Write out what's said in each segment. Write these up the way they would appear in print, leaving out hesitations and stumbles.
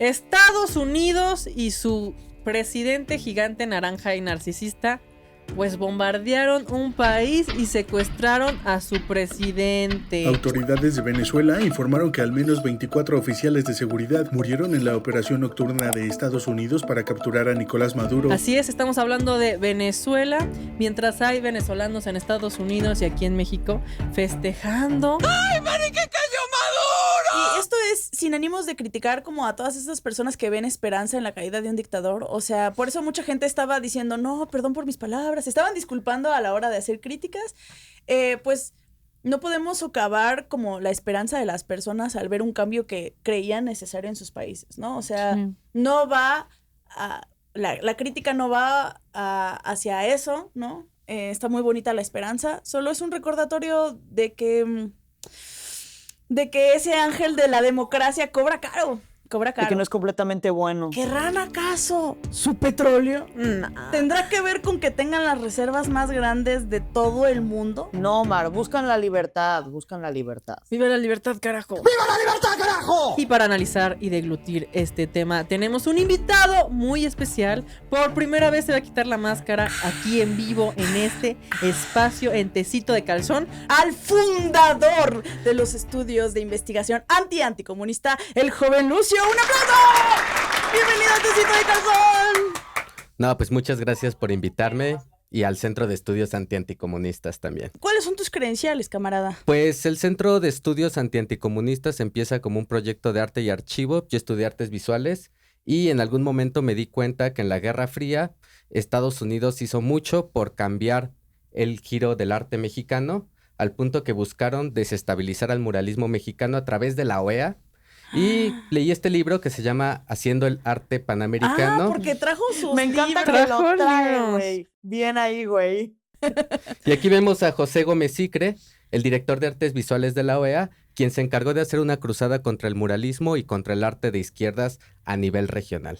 Estados Unidos y su presidente gigante naranja y narcisista pues bombardearon un país y secuestraron a su presidente. Autoridades de Venezuela informaron que al menos 24 oficiales de seguridad murieron en la operación nocturna de Estados Unidos para capturar a Nicolás Maduro. Así es, estamos hablando de Venezuela, mientras hay venezolanos en Estados Unidos y aquí en México festejando. ¡Ay, marica, cayó Maduro! Y esto es sin ánimos de criticar como a todas esas personas que ven esperanza en la caída de un dictador. O sea, por eso mucha gente estaba diciendo, no, perdón por mis palabras. Se estaban disculpando a la hora de hacer críticas. Pues no podemos socavar como la esperanza de las personas al ver un cambio que creían necesario en sus países, ¿no? O sea, Sí. no va a... La crítica no va hacia eso, ¿no? Está muy bonita la esperanza. Solo es un recordatorio de que ese ángel de la democracia cobra caro. Cobra caro. Y que no es completamente bueno. ¿Querrán acaso su petróleo? ¿Tendrá que ver con que tengan las reservas más grandes de todo el mundo? No, Mar, buscan la libertad, buscan la libertad. ¡Viva la libertad, carajo! ¡Viva la libertad, carajo! Y para analizar y deglutir este tema, tenemos un invitado muy especial. Por primera vez se va a quitar la máscara aquí en vivo, en este espacio, en Tecito de Calzón. Al fundador de los estudios de investigación anticomunista, el joven Lucio. ¡Un aplauso! ¡Bienvenido a Tecito de Calzón! No, pues muchas gracias por invitarme y al Centro de Estudios Anticomunistas también. ¿Cuáles son tus credenciales, camarada? Pues el Centro de Estudios Anticomunistas empieza como un proyecto de arte y archivo. Yo estudié artes visuales y en algún momento me di cuenta que en la Guerra Fría Estados Unidos hizo mucho por cambiar el giro del arte mexicano, al punto que buscaron desestabilizar al muralismo mexicano a través de la OEA. Y leí este libro que se llama Haciendo el Arte Panamericano. Porque trajo sus Me encanta libros. que Trajo lo trae, libros. güey. Bien ahí, güey. Y aquí vemos a José Gómez Sicre, el director de artes visuales de la OEA, quien se encargó de hacer una cruzada contra el muralismo y contra el arte de izquierdas a nivel regional.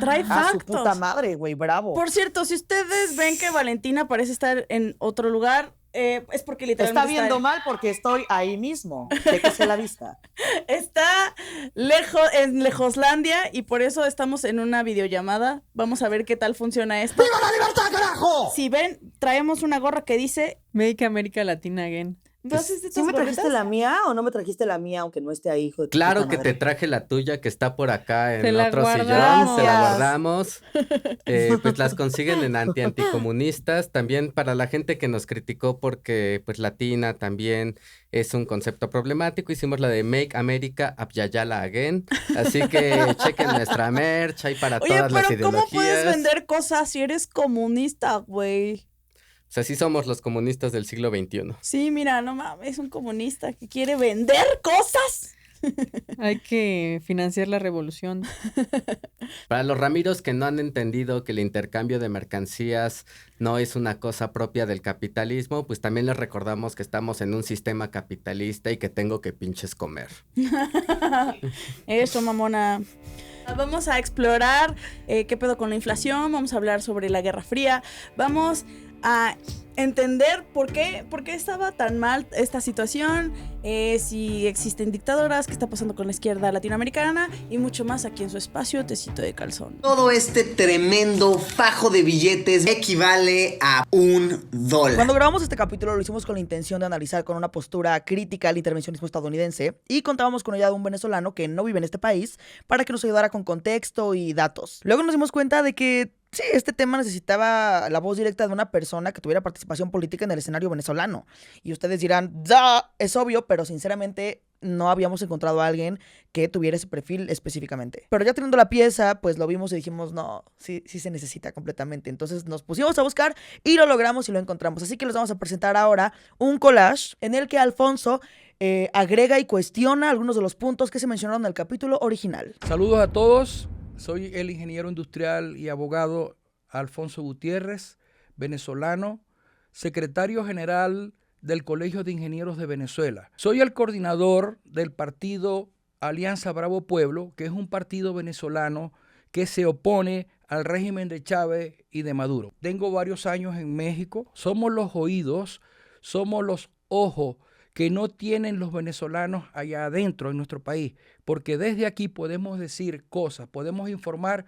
Trae A su factos. puta madre, güey, bravo. Por cierto, si ustedes ven que Valentina parece estar en otro lugar, es porque Te literalmente está viendo mal porque estoy ahí mismo. Chéquese la vista. está lejos, en Lejoslandia, y por eso estamos en una videollamada. Vamos a ver qué tal funciona esto. ¡Viva la libertad, carajo! Si ven, traemos una gorra que dice... Make America Latina Again. ¿Entonces ¿Sí me trajiste la mía o no me trajiste la mía, aunque no esté ahí, hijo de tu Claro puta que te madre? traje la tuya que está por acá Te en la otro guardamos. sillón, te la guardamos. Pues las consiguen en Anticomunistas. También para la gente que nos criticó porque pues latina también es un concepto problemático, hicimos la de Make America Abyayala Again. Así que chequen nuestra merch, hay para Oye, todas las pero ideologías. ¿cómo puedes vender cosas si eres comunista, güey? O sea, sí somos los comunistas del siglo XXI. Sí, mira, no mames, es un comunista que quiere vender cosas. Hay que financiar la revolución. Para los Ramiros que no han entendido que el intercambio de mercancías no es una cosa propia del capitalismo, pues también les recordamos que estamos en un sistema capitalista y que tengo que pinches comer. Eso, mamona. Vamos a explorar qué pedo con la inflación, vamos a hablar sobre la Guerra Fría, vamos a entender por qué estaba tan mal esta situación, si existen dictaduras, qué está pasando con la izquierda latinoamericana y mucho más aquí en su espacio Tecito de Calzón. Todo este tremendo fajo de billetes equivale a $1. Cuando grabamos este capítulo lo hicimos con la intención de analizar con una postura crítica al intervencionismo estadounidense y contábamos con la ayuda de un venezolano que no vive en este país para que nos ayudara con contexto y datos. Luego nos dimos cuenta de que sí, este tema necesitaba la voz directa de una persona que tuviera participación política en el escenario venezolano. Y ustedes dirán, ¡da! Es obvio, pero sinceramente no habíamos encontrado a alguien que tuviera ese perfil específicamente. Pero ya teniendo la pieza, pues lo vimos y dijimos, no, sí se necesita completamente. Entonces nos pusimos a buscar y lo logramos y lo encontramos. Así que les vamos a presentar ahora un collage en el que Alfonso agrega y cuestiona algunos de los puntos que se mencionaron en el capítulo original. Saludos a todos. Soy el ingeniero industrial y abogado Alfonso Gutiérrez, venezolano, secretario general del Colegio de Ingenieros de Venezuela. Soy el coordinador del partido Alianza Bravo Pueblo, que es un partido venezolano que se opone al régimen de Chávez y de Maduro. Tengo varios años en México. Somos los oídos, somos los ojos que no tienen los venezolanos allá adentro en nuestro país, porque desde aquí podemos decir cosas, podemos informar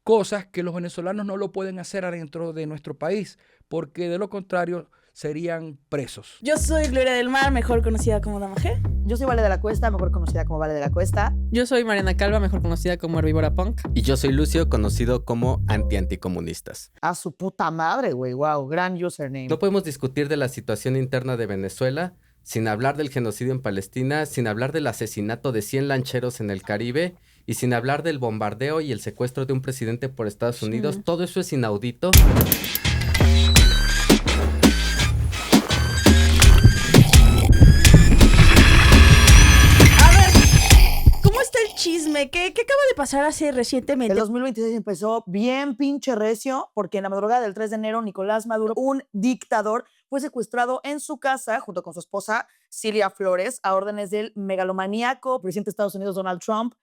cosas que los venezolanos no lo pueden hacer adentro de nuestro país, porque de lo contrario serían presos. Yo soy Gloria del Mar, mejor conocida como Dama G. Yo soy Vale de la Cuesta, mejor conocida como Vale de la Cuesta. Yo soy Mariana Calva, mejor conocida como Herbívora Punk. Y yo soy Lucio, conocido como anticomunistas. A su puta madre, güey. Wow, gran username. No podemos discutir de la situación interna de Venezuela sin hablar del genocidio en Palestina, sin hablar del asesinato de 100 lancheros en el Caribe y sin hablar del bombardeo y el secuestro de un presidente por Estados Unidos. Todo eso es inaudito. Chisme, ¿qué acaba de pasar hace recientemente? El 2026 empezó bien pinche recio porque en la madrugada del 3 de enero Nicolás Maduro, un dictador, fue secuestrado en su casa junto con su esposa Cilia Flores a órdenes del megalomaníaco presidente de Estados Unidos Donald Trump,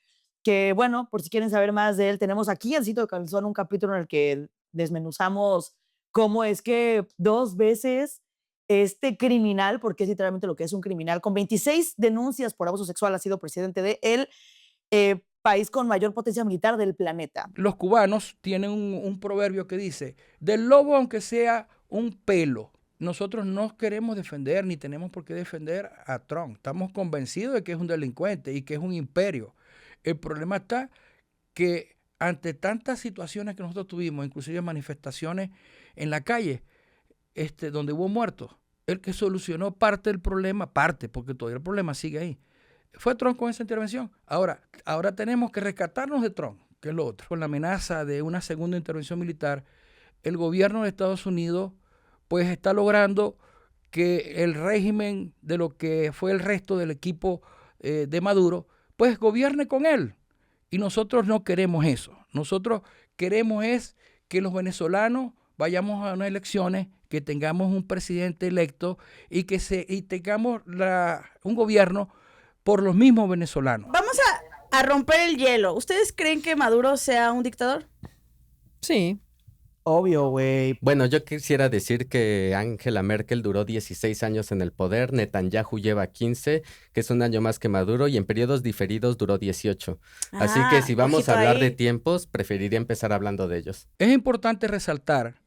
que bueno, por si quieren saber más de él, tenemos aquí en Cito de Calzón un capítulo en el que desmenuzamos cómo es que 2 veces este criminal, porque es literalmente lo que es un criminal, con 26 denuncias por abuso sexual ha sido presidente de él. País con mayor potencia militar del planeta. Los cubanos tienen un proverbio que dice, del lobo aunque sea un pelo. Nosotros no queremos defender ni tenemos por qué defender a Trump. Estamos convencidos de que es un delincuente y que es un imperio. El problema está que ante tantas situaciones que nosotros tuvimos, inclusive manifestaciones en la calle, donde hubo muertos, el que solucionó parte del problema, porque todavía el problema sigue ahí, fue Trump con esa intervención. Ahora tenemos que rescatarnos de Trump, que es lo otro. Con la amenaza de una segunda intervención militar, el gobierno de Estados Unidos pues está logrando que el régimen de lo que fue el resto del equipo de Maduro, pues gobierne con él. Y nosotros no queremos eso. Nosotros queremos es que los venezolanos vayamos a unas elecciones, que tengamos un presidente electo y que tengamos un gobierno por los mismos venezolanos. Vamos a romper el hielo. ¿Ustedes creen que Maduro sea un dictador? Sí. Obvio, güey. Bueno, yo quisiera decir que Angela Merkel duró 16 años en el poder, Netanyahu lleva 15, que es un año más que Maduro, y en periodos diferidos duró 18. Así que si vamos a hablar de tiempos, preferiría empezar hablando de ellos. Es importante resaltar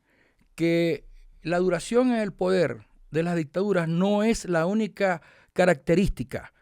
que la duración en el poder de las dictaduras no es la única característica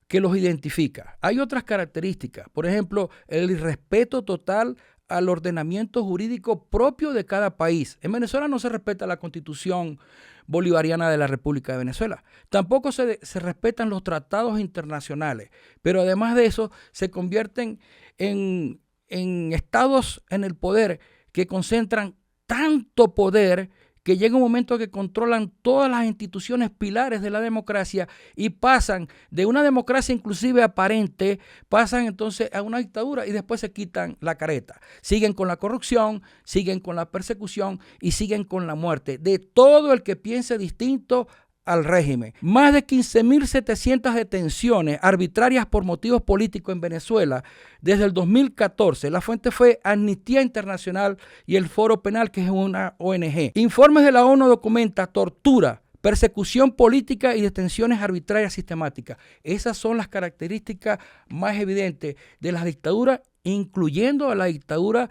que los identifica. Hay otras características, por ejemplo, el irrespeto total al ordenamiento jurídico propio de cada país. En Venezuela no se respeta la Constitución bolivariana de la República de Venezuela. Tampoco se respetan los tratados internacionales, pero además de eso se convierten en estados en el poder que concentran tanto poder que llega un momento que controlan todas las instituciones pilares de la democracia y pasan de una democracia inclusive aparente, pasan entonces a una dictadura y después se quitan la careta. Siguen con la corrupción, siguen con la persecución y siguen con la muerte de todo el que piense distinto al régimen. Más de 15.700 detenciones arbitrarias por motivos políticos en Venezuela desde el 2014. La fuente fue Amnistía Internacional y el Foro Penal, que es una ONG. Informes de la ONU documentan tortura, persecución política y detenciones arbitrarias sistemáticas. Esas son las características más evidentes de las dictaduras, incluyendo a la dictadura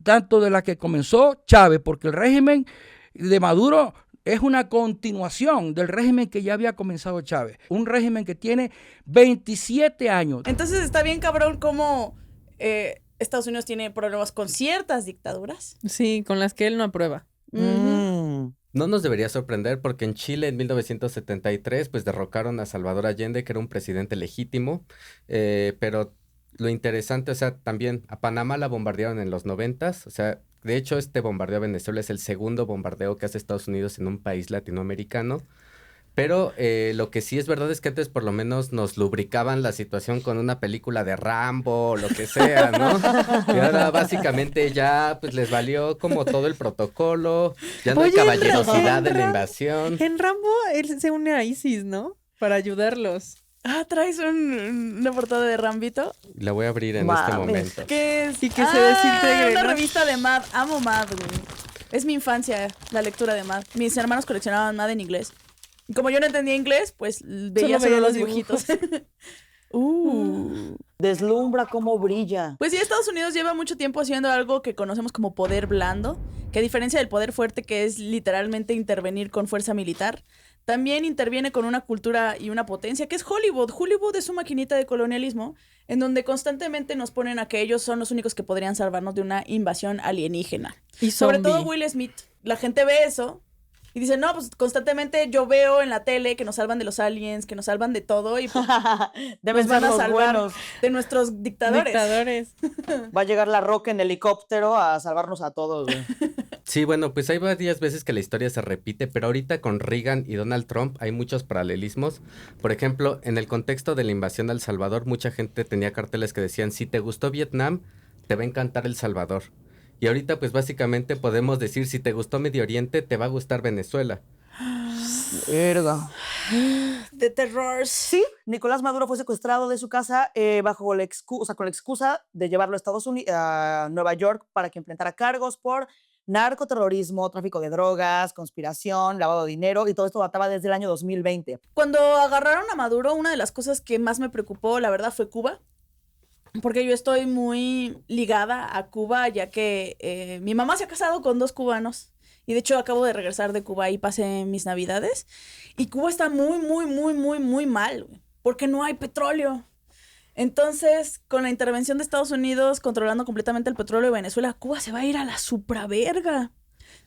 tanto de la que comenzó Chávez, porque el régimen de Maduro es una continuación del régimen que ya había comenzado Chávez. Un régimen que tiene 27 años. Entonces está bien cabrón cómo Estados Unidos tiene problemas con ciertas dictaduras. Sí, con las que él no aprueba. No nos debería sorprender porque en Chile en 1973 pues derrocaron a Salvador Allende, que era un presidente legítimo, pero lo interesante, o sea, también a Panamá la bombardearon en los 90s, o sea, de hecho este bombardeo a Venezuela es el segundo bombardeo que hace Estados Unidos en un país latinoamericano, pero lo que sí es verdad es que antes por lo menos nos lubricaban la situación con una película de Rambo o lo que sea, ¿no? Y ahora básicamente ya pues les valió como todo el protocolo, ya no hay caballerosidad de la invasión. En Rambo él se une a ISIS, ¿no? Para ayudarlos. Ah, ¿traes una portada de Rambito? La voy a abrir en este momento. ¿Qué es? Y que se desintegre, una ¿no? revista de Mad. Amo Mad, güey. Es mi infancia, la lectura de Mad. Mis hermanos coleccionaban Mad en inglés. Como yo no entendía inglés, pues veía solo los dibujitos. Deslumbra cómo brilla. Pues sí, Estados Unidos lleva mucho tiempo haciendo algo que conocemos como poder blando, que a diferencia del poder fuerte, que es literalmente intervenir con fuerza militar, también interviene con una cultura y una potencia, que es Hollywood. Hollywood es su maquinita de colonialismo, en donde constantemente nos ponen a que ellos son los únicos que podrían salvarnos de una invasión alienígena. Y Sobre todo zombie. Will Smith. La gente ve eso y dice, no, pues constantemente yo veo en la tele que nos salvan de los aliens, que nos salvan de todo y pues, Deben nos van ser a los salvar buenos. de nuestros dictadores. Dictadores. Va a llegar la Roca en helicóptero a salvarnos a todos, güey. Sí, bueno, pues hay varias veces que la historia se repite, pero ahorita con Reagan y Donald Trump hay muchos paralelismos. Por ejemplo, en el contexto de la invasión a El Salvador, mucha gente tenía carteles que decían, si te gustó Vietnam, te va a encantar El Salvador. Y ahorita pues básicamente podemos decir, si te gustó Medio Oriente, te va a gustar Venezuela. Verga. De terrors. Sí, Nicolás Maduro fue secuestrado de su casa bajo la con la excusa de llevarlo a Estados Unidos, a Nueva York, para que enfrentara cargos por narcoterrorismo, tráfico de drogas, conspiración, lavado de dinero, y todo esto databa desde el año 2020. Cuando agarraron a Maduro, una de las cosas que más me preocupó, la verdad, fue Cuba. Porque yo estoy muy ligada a Cuba, ya que mi mamá se ha casado con 2 cubanos. Y de hecho acabo de regresar de Cuba y pasé mis navidades. Y Cuba está muy mal, güey, porque no hay petróleo. Entonces, con la intervención de Estados Unidos controlando completamente el petróleo de Venezuela, Cuba se va a ir a la supraverga.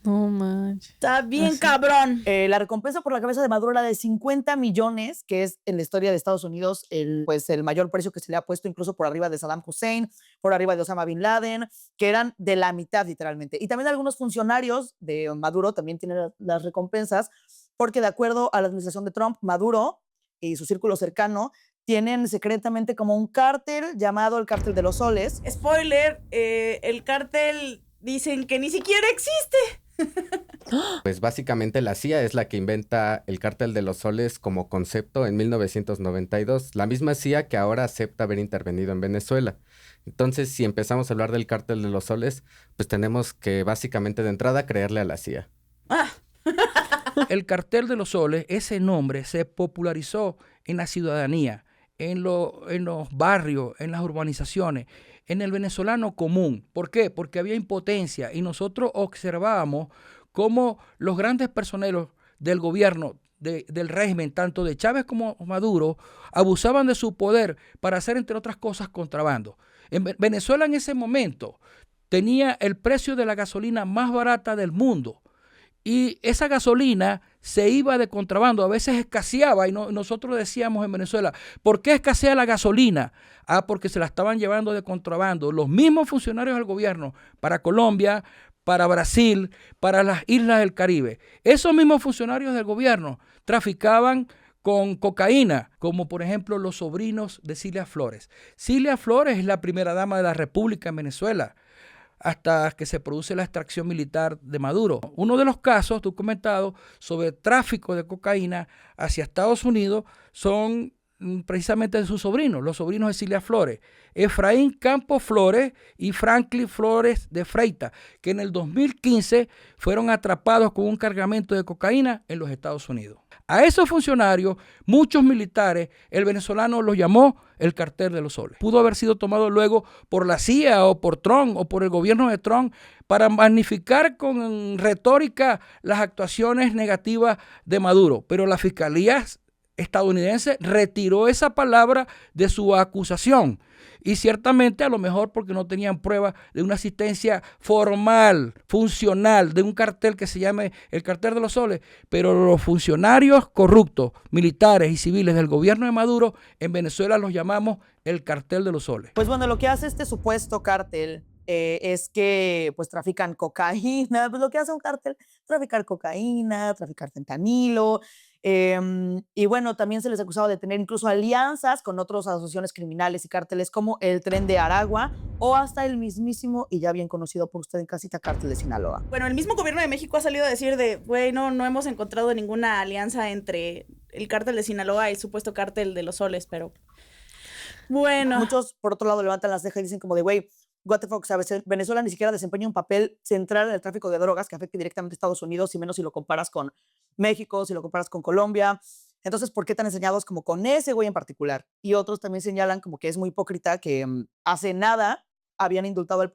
No manches. Está bien Así. cabrón. La recompensa por la cabeza de Maduro era de 50 millones, que es en la historia de Estados Unidos el mayor precio que se le ha puesto, incluso por arriba de Saddam Hussein, por arriba de Osama Bin Laden, que eran de la mitad literalmente. Y también algunos funcionarios de Maduro también tienen las recompensas, porque de acuerdo a la administración de Trump, Maduro y su círculo cercano tienen secretamente como un cártel llamado el Cártel de los Soles. Spoiler, el cártel dicen que ni siquiera existe. Pues básicamente la CIA es la que inventa el Cártel de los Soles como concepto en 1992. La misma CIA que ahora acepta haber intervenido en Venezuela. Entonces, si empezamos a hablar del Cártel de los Soles, pues tenemos que básicamente de entrada creerle a la CIA. El Cartel de los Soles, ese nombre se popularizó en la ciudadanía, en los barrios, en las urbanizaciones, en el venezolano común. ¿Por qué? Porque había impotencia y nosotros observábamos cómo los grandes personeros del gobierno, del régimen, tanto de Chávez como Maduro, abusaban de su poder para hacer, entre otras cosas, contrabando. En Venezuela en ese momento tenía el precio de la gasolina más barata del mundo. Y esa gasolina se iba de contrabando, a veces escaseaba y nosotros decíamos en Venezuela, ¿por qué escasea la gasolina? Porque se la estaban llevando de contrabando los mismos funcionarios del gobierno para Colombia, para Brasil, para las islas del Caribe. Esos mismos funcionarios del gobierno traficaban con cocaína, como por ejemplo los sobrinos de Cilia Flores. Cilia Flores es la primera dama de la República en Venezuela, hasta que se produce la extracción militar de Maduro. Uno de los casos documentado sobre tráfico de cocaína hacia Estados Unidos son precisamente de sus sobrinos, los sobrinos de Cilia Flores, Efraín Campos Flores y Franklin Flores de Freitas, que en el 2015 fueron atrapados con un cargamento de cocaína en los Estados Unidos. A esos funcionarios, muchos militares, el venezolano los llamó el Cartel de los Soles. Pudo haber sido tomado luego por la CIA o por Trump o por el gobierno de Trump para magnificar con retórica las actuaciones negativas de Maduro, pero la Fiscalía estadounidense retiró esa palabra de su acusación. Y ciertamente a lo mejor porque no tenían pruebas de una asistencia formal, funcional, de un cartel que se llame el Cartel de los Soles, pero los funcionarios corruptos, militares y civiles del gobierno de Maduro, en Venezuela los llamamos el Cartel de los Soles. Pues bueno, lo que hace este supuesto cártel es que pues trafican cocaína, pues lo que hace un cártel, traficar cocaína, traficar fentanilo, y bueno, también se les acusaba de tener incluso alianzas con otras asociaciones criminales y cárteles como el Tren de Aragua o hasta el mismísimo y ya bien conocido por usted en casita Cártel de Sinaloa. Bueno, el mismo gobierno de México ha salido a decir de, güey, no hemos encontrado ninguna alianza entre el Cártel de Sinaloa y el supuesto Cártel de los Soles, pero bueno. Muchos, por otro lado, levantan las cejas y dicen como de, güey, what the fuck, ¿sabes? Venezuela ni siquiera desempeña un papel central en el tráfico de drogas que afecte directamente a Estados Unidos, y menos si lo comparas con México, si lo comparas con Colombia. Entonces, ¿por qué tan enseñados como con ese güey en particular? Y otros también señalan como que es muy hipócrita que hace nada habían indultado al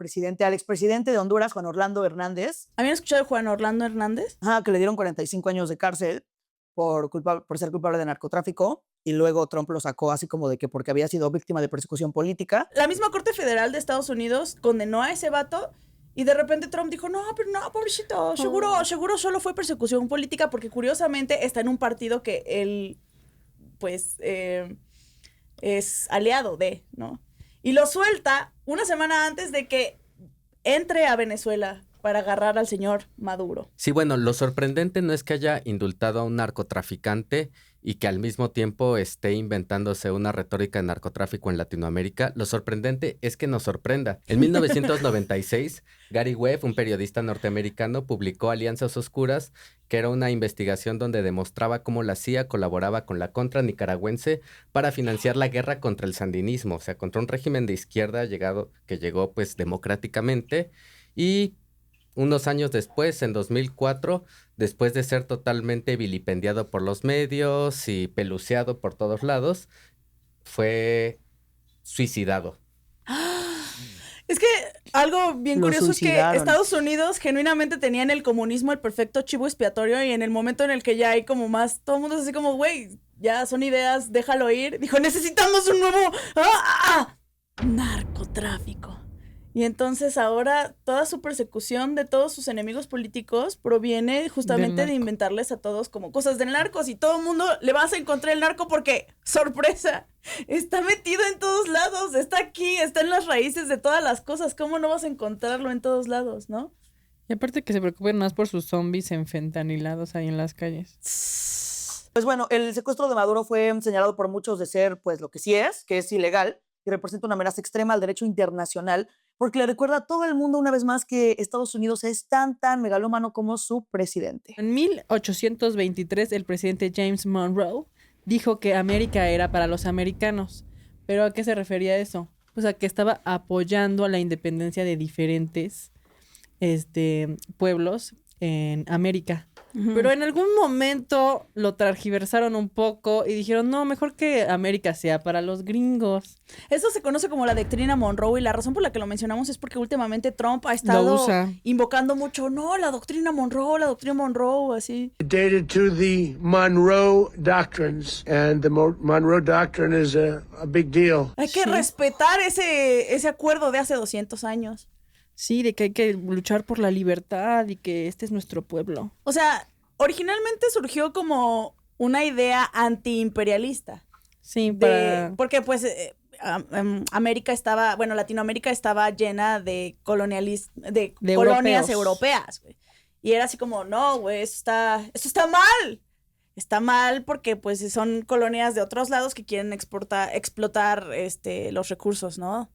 expresidente de Honduras, Juan Orlando Hernández. ¿Habían escuchado de Juan Orlando Hernández? Que le dieron 45 años de cárcel por ser culpable de narcotráfico, y luego Trump lo sacó así como de que porque había sido víctima de persecución política. La misma Corte Federal de Estados Unidos condenó a ese vato y de repente Trump dijo, no, pero no, pobrecito, seguro solo fue persecución política, porque curiosamente está en un partido que él, pues, es aliado de, ¿no? Y lo suelta una semana antes de que entre a Venezuela para agarrar al señor Maduro. Sí, bueno, lo sorprendente no es que haya indultado a un narcotraficante y que al mismo tiempo esté inventándose una retórica de narcotráfico en Latinoamérica. Lo sorprendente es que nos sorprenda. En 1996, Gary Webb, un periodista norteamericano, publicó Alianzas Oscuras, que era una investigación donde demostraba cómo la CIA colaboraba con la contra nicaragüense para financiar la guerra contra el sandinismo, o sea, contra un régimen de izquierda que llegó pues democráticamente. Y unos años después, en 2004, después de ser totalmente vilipendiado por los medios y peluceado por todos lados, fue suicidado. Es que algo bien Lo curioso es que suicidaron. Estados Unidos genuinamente tenía en el comunismo el perfecto chivo expiatorio, y en el momento en el que ya hay como más, todo el mundo es así como, güey, ya son ideas, déjalo ir. Dijo, necesitamos un nuevo narcotráfico. Y entonces ahora toda su persecución de todos sus enemigos políticos proviene justamente de inventarles a todos como cosas del narcos, y todo el mundo le vas a encontrar el narco porque, sorpresa, está metido en todos lados, está aquí, está en las raíces de todas las cosas. ¿Cómo no vas a encontrarlo en todos lados, no? Y aparte que se preocupen más por sus zombies enfentanilados ahí en las calles. Pues bueno, el secuestro de Maduro fue señalado por muchos de ser pues lo que sí es, que es ilegal, y representa una amenaza extrema al derecho internacional, porque le recuerda a todo el mundo una vez más que Estados Unidos es tan megalómano como su presidente. En 1823, el presidente James Monroe dijo que América era para los americanos. ¿Pero a qué se refería eso? Pues a que estaba apoyando a la independencia de diferentes pueblos en América. Pero en algún momento lo tergiversaron un poco y dijeron, no, mejor que América sea para los gringos. Eso se conoce como la doctrina Monroe, y la razón por la que lo mencionamos es porque últimamente Trump ha estado invocando mucho, no, la doctrina Monroe, así. Dated to the Monroe Doctrines, and the Monroe Doctrine is a big deal. Hay que respetar ese acuerdo de hace 200 años. Sí, de que hay que luchar por la libertad y que este es nuestro pueblo. O sea, originalmente surgió como una idea antiimperialista. Sí, porque pues Latinoamérica estaba llena de colonias europeas, güey. Y era así como, no, güey, esto está mal. Está mal porque pues son colonias de otros lados que quieren explotar los recursos, ¿no?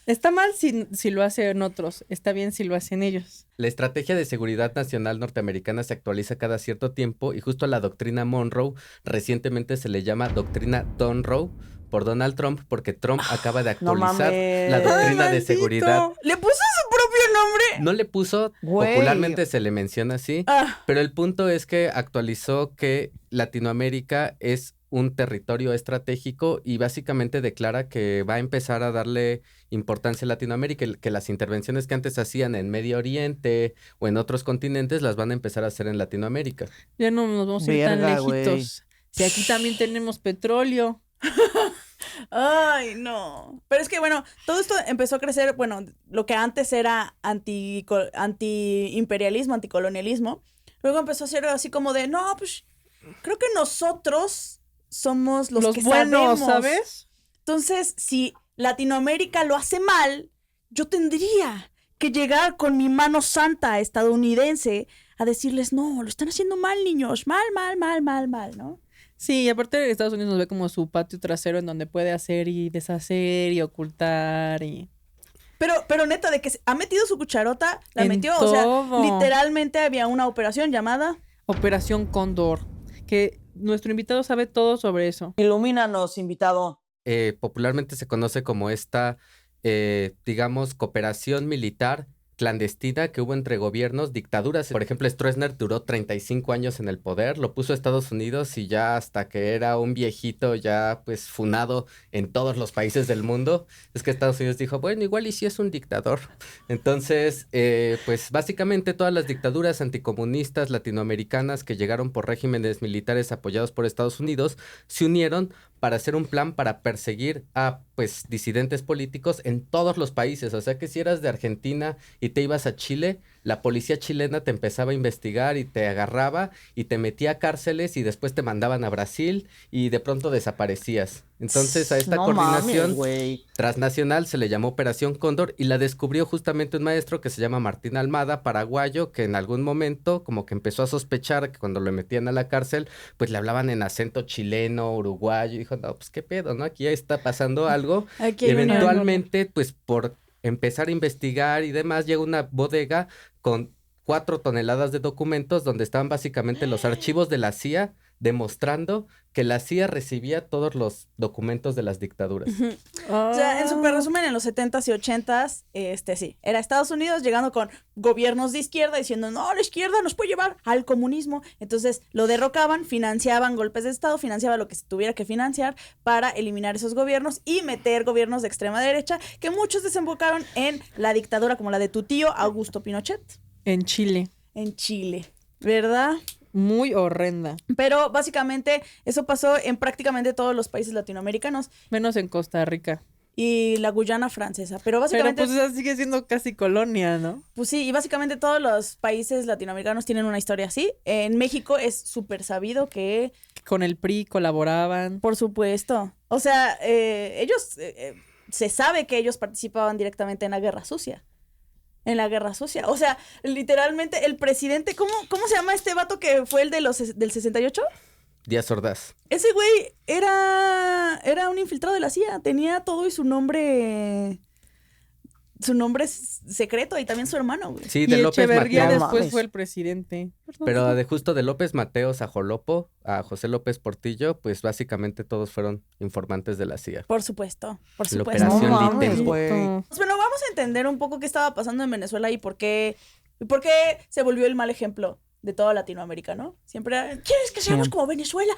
Está mal si lo hacen otros, está bien si lo hacen ellos. La estrategia de seguridad nacional norteamericana se actualiza cada cierto tiempo, y justo a la doctrina Monroe recientemente se le llama doctrina Donroe por Donald Trump, porque Trump acaba de actualizar la doctrina de seguridad. ¿Le puso su propio nombre? No le puso, Güey. popularmente se le menciona así, pero el punto es que actualizó que Latinoamérica es un territorio estratégico, y básicamente declara que va a empezar a darle importancia a Latinoamérica, que las intervenciones que antes hacían en Medio Oriente o en otros continentes las van a empezar a hacer en Latinoamérica. Ya no nos vamos a ir tan lejitos. Si aquí también tenemos petróleo. Ay, no. Pero es que, bueno, todo esto empezó a crecer, bueno, lo que antes era anti-imperialismo, anticolonialismo, luego empezó a ser así como de, no, pues, creo que nosotros somos los que buenos, sabemos. ¿sabes? Entonces, si Latinoamérica lo hace mal, yo tendría que llegar con mi mano santa estadounidense a decirles, no, lo están haciendo mal, niños, mal, ¿no? Sí, y aparte Estados Unidos nos ve como su patio trasero en donde puede hacer y deshacer y ocultar y... Pero neta, de que ha metido su cucharota, la En metió, todo. o sea, literalmente había una operación llamada Operación Cóndor, que nuestro invitado sabe todo sobre eso. Ilumínanos, invitado. Popularmente se conoce como esta digamos, cooperación militar clandestina que hubo entre gobiernos, dictaduras. Por ejemplo, Stroessner duró 35 años en el poder, lo puso a Estados Unidos y ya hasta que era un viejito ya pues funado en todos los países del mundo, es que Estados Unidos dijo, bueno, igual y si es un dictador. Entonces, pues básicamente todas las dictaduras anticomunistas latinoamericanas que llegaron por regímenes militares apoyados por Estados Unidos se unieron para hacer un plan para perseguir a, pues, disidentes políticos en todos los países. O sea que si eras de Argentina y te ibas a Chile, la policía chilena te empezaba a investigar y te agarraba y te metía a cárceles y después te mandaban a Brasil y de pronto desaparecías. Entonces a esta coordinación transnacional se le llamó Operación Cóndor y la descubrió justamente un maestro que se llama Martín Almada, paraguayo, que en algún momento como que empezó a sospechar que cuando lo metían a la cárcel, pues le hablaban en acento chileno, uruguayo, y dijo, no, pues qué pedo, ¿no? Aquí ya está pasando algo. Aquí Y hay eventualmente, pues por empezar a investigar y demás, llega una bodega con 4 toneladas de documentos donde estaban básicamente los archivos de la CIA demostrando que la CIA recibía todos los documentos de las dictaduras. O sea, en súper resumen, en los 70s y 80s, sí, era Estados Unidos llegando con gobiernos de izquierda diciendo, no, la izquierda nos puede llevar al comunismo. Entonces lo derrocaban, financiaban golpes de Estado, financiaban lo que se tuviera que financiar para eliminar esos gobiernos y meter gobiernos de extrema derecha, que muchos desembocaron en la dictadura como la de tu tío Augusto Pinochet. En Chile. En Chile, ¿verdad? Muy horrenda. Pero básicamente eso pasó en prácticamente todos los países latinoamericanos. Menos en Costa Rica. Y la Guyana francesa. Pero básicamente... Pero pues esa sigue siendo casi colonia, ¿no? Pues sí, y básicamente todos los países latinoamericanos tienen una historia así. En México es súper sabido que... Con el PRI colaboraban. Por supuesto. O sea, ellos... se sabe que ellos participaban directamente en la Guerra Sucia. En la Guerra Sucia. O sea, literalmente el presidente... ¿Cómo se llama este vato que fue el de del 68? Díaz Ordaz. Ese güey era un infiltrado de la CIA. Tenía todo y su nombre... Su nombre es secreto y también su hermano, güey. Sí, de y López Echeverría Mateos. después fue el presidente. Pero justo de López Mateos a Jolopo, a José López Portillo, pues básicamente todos fueron informantes de la CIA. Por supuesto, por La supuesto. operación No Litten. mames, güey. Pues bueno, vamos a entender un poco qué estaba pasando en Venezuela y por qué se volvió el mal ejemplo de toda Latinoamérica, ¿no? Siempre era, ¿quieres que seamos como Venezuela?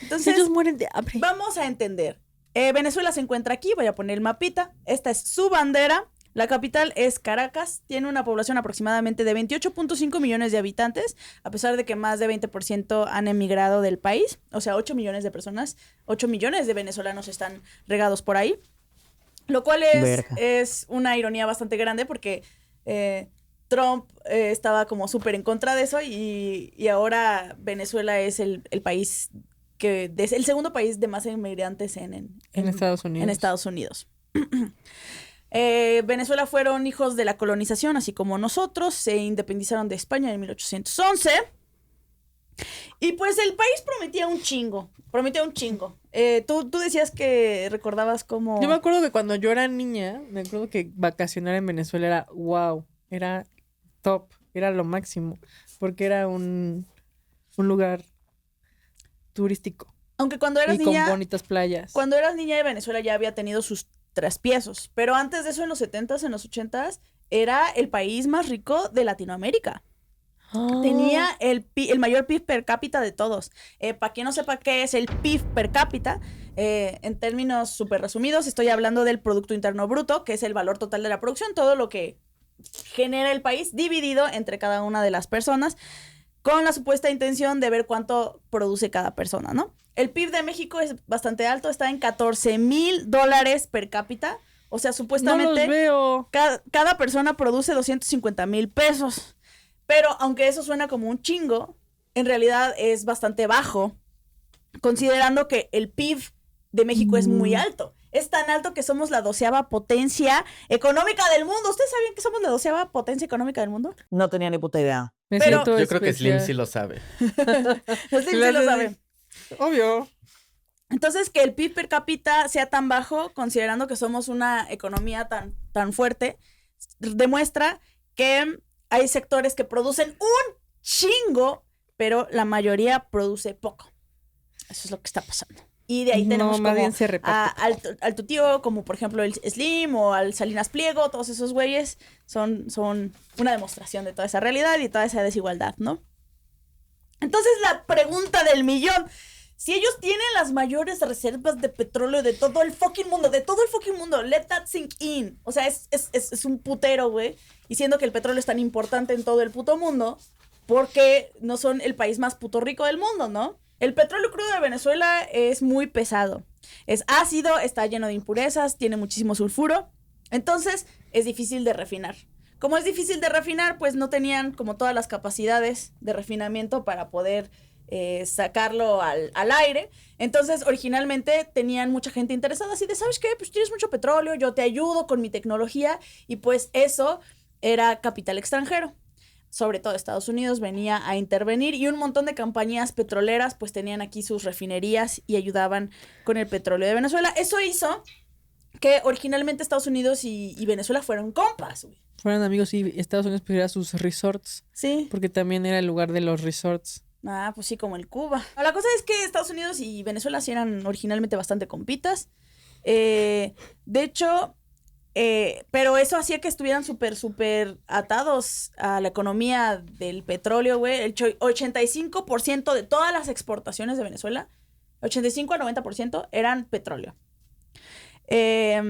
Entonces, Ellos mueren de hambre. vamos a entender. Venezuela se encuentra aquí, voy a poner el mapita. Esta es su bandera. La capital es Caracas, tiene una población aproximadamente de 28.5 millones de habitantes, a pesar de que más de 20% han emigrado del país, o sea, 8 millones de personas, 8 millones de venezolanos están regados por ahí, lo cual es una ironía bastante grande porque Trump estaba como súper en contra de eso y ahora Venezuela es el país que es el segundo país de más inmigrantes en Estados Unidos. En Estados Unidos. Venezuela fueron hijos de la colonización, así como nosotros, se independizaron de España en 1811. Y pues el país prometía un chingo. Tú decías que recordabas como... Yo me acuerdo que cuando yo era niña, me acuerdo que vacacionar en Venezuela era wow, era top, era lo máximo, porque era un lugar turístico. Aunque cuando eras y niña... con bonitas playas. Cuando eras niña de Venezuela ya había tenido sus traspiezos, pero antes de eso en los 70s, en los 80s, era el país más rico de Latinoamérica. Tenía el mayor PIB per cápita de todos. Para quien no sepa qué es el PIB per cápita, en términos súper resumidos, estoy hablando del Producto Interno Bruto, que es el valor total de la producción, todo lo que genera el país, dividido entre cada una de las personas, con la supuesta intención de ver cuánto produce cada persona, ¿no? El PIB de México es bastante alto, está en $14,000 per cápita. O sea, supuestamente... No los veo. Cada persona produce 250,000 pesos. Pero aunque eso suena como un chingo, en realidad es bastante bajo, considerando que el PIB de México es muy alto. Es tan alto que somos la 12ª potencia económica del mundo. ¿Ustedes sabían que somos la 12ª potencia económica del mundo? No tenía ni puta idea. Yo creo que Slim sí lo sabe. Slim sí lo sabe. Obvio. Entonces, que el PIB per cápita sea tan bajo, considerando que somos una economía tan fuerte, demuestra que hay sectores que producen un chingo, pero la mayoría produce poco. Eso es lo que está pasando. Y de ahí tenemos más como bien se reparte. al tu tío, como por ejemplo el Slim o al Salinas Pliego, todos esos güeyes son una demostración de toda esa realidad y toda esa desigualdad, ¿no? Entonces la pregunta del millón, si ellos tienen las mayores reservas de petróleo de todo el fucking mundo, let that sink in. O sea, es un putero, güey. Y siendo que el petróleo es tan importante en todo el puto mundo, porque no son el país más puto rico del mundo, ¿no? El petróleo crudo de Venezuela es muy pesado. Es ácido, está lleno de impurezas, tiene muchísimo sulfuro. Entonces, es difícil de refinar. Como es difícil de refinar, pues no tenían como todas las capacidades de refinamiento para poder sacarlo al aire. Entonces, originalmente tenían mucha gente interesada, así de, ¿sabes qué? Pues tienes mucho petróleo, yo te ayudo con mi tecnología. Y pues eso era capital extranjero. Sobre todo Estados Unidos venía a intervenir y un montón de compañías petroleras pues tenían aquí sus refinerías y ayudaban con el petróleo de Venezuela. Eso hizo que originalmente Estados Unidos y Venezuela fueron compas, güey. Fueron amigos y Estados Unidos pusiera sus resorts. Sí. Porque también era el lugar de los resorts. Ah, pues sí, como el Cuba. La cosa es que Estados Unidos y Venezuela sí eran originalmente bastante compitas. De hecho, pero eso hacía que estuvieran súper atados a la economía del petróleo, güey. El 85% de todas las exportaciones de Venezuela, 85 al 90% eran petróleo. Y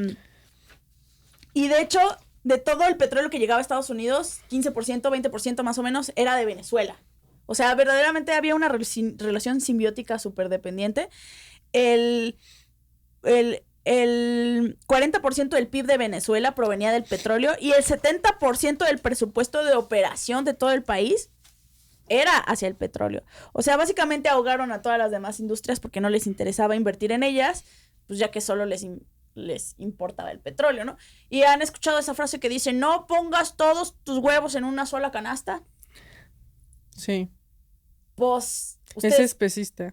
de hecho, de todo el petróleo que llegaba a Estados Unidos, 15%, 20% más o menos, era de Venezuela. O sea, verdaderamente había una relación simbiótica súper dependiente. El 40% del PIB de Venezuela provenía del petróleo y el 70% del presupuesto de operación de todo el país era hacia el petróleo. O sea, básicamente ahogaron a todas las demás industrias porque no les interesaba invertir en ellas, pues ya que solo les importaba el petróleo, ¿no? Y han escuchado esa frase que dice, no pongas todos tus huevos en una sola canasta. Sí. Pues, Es especista.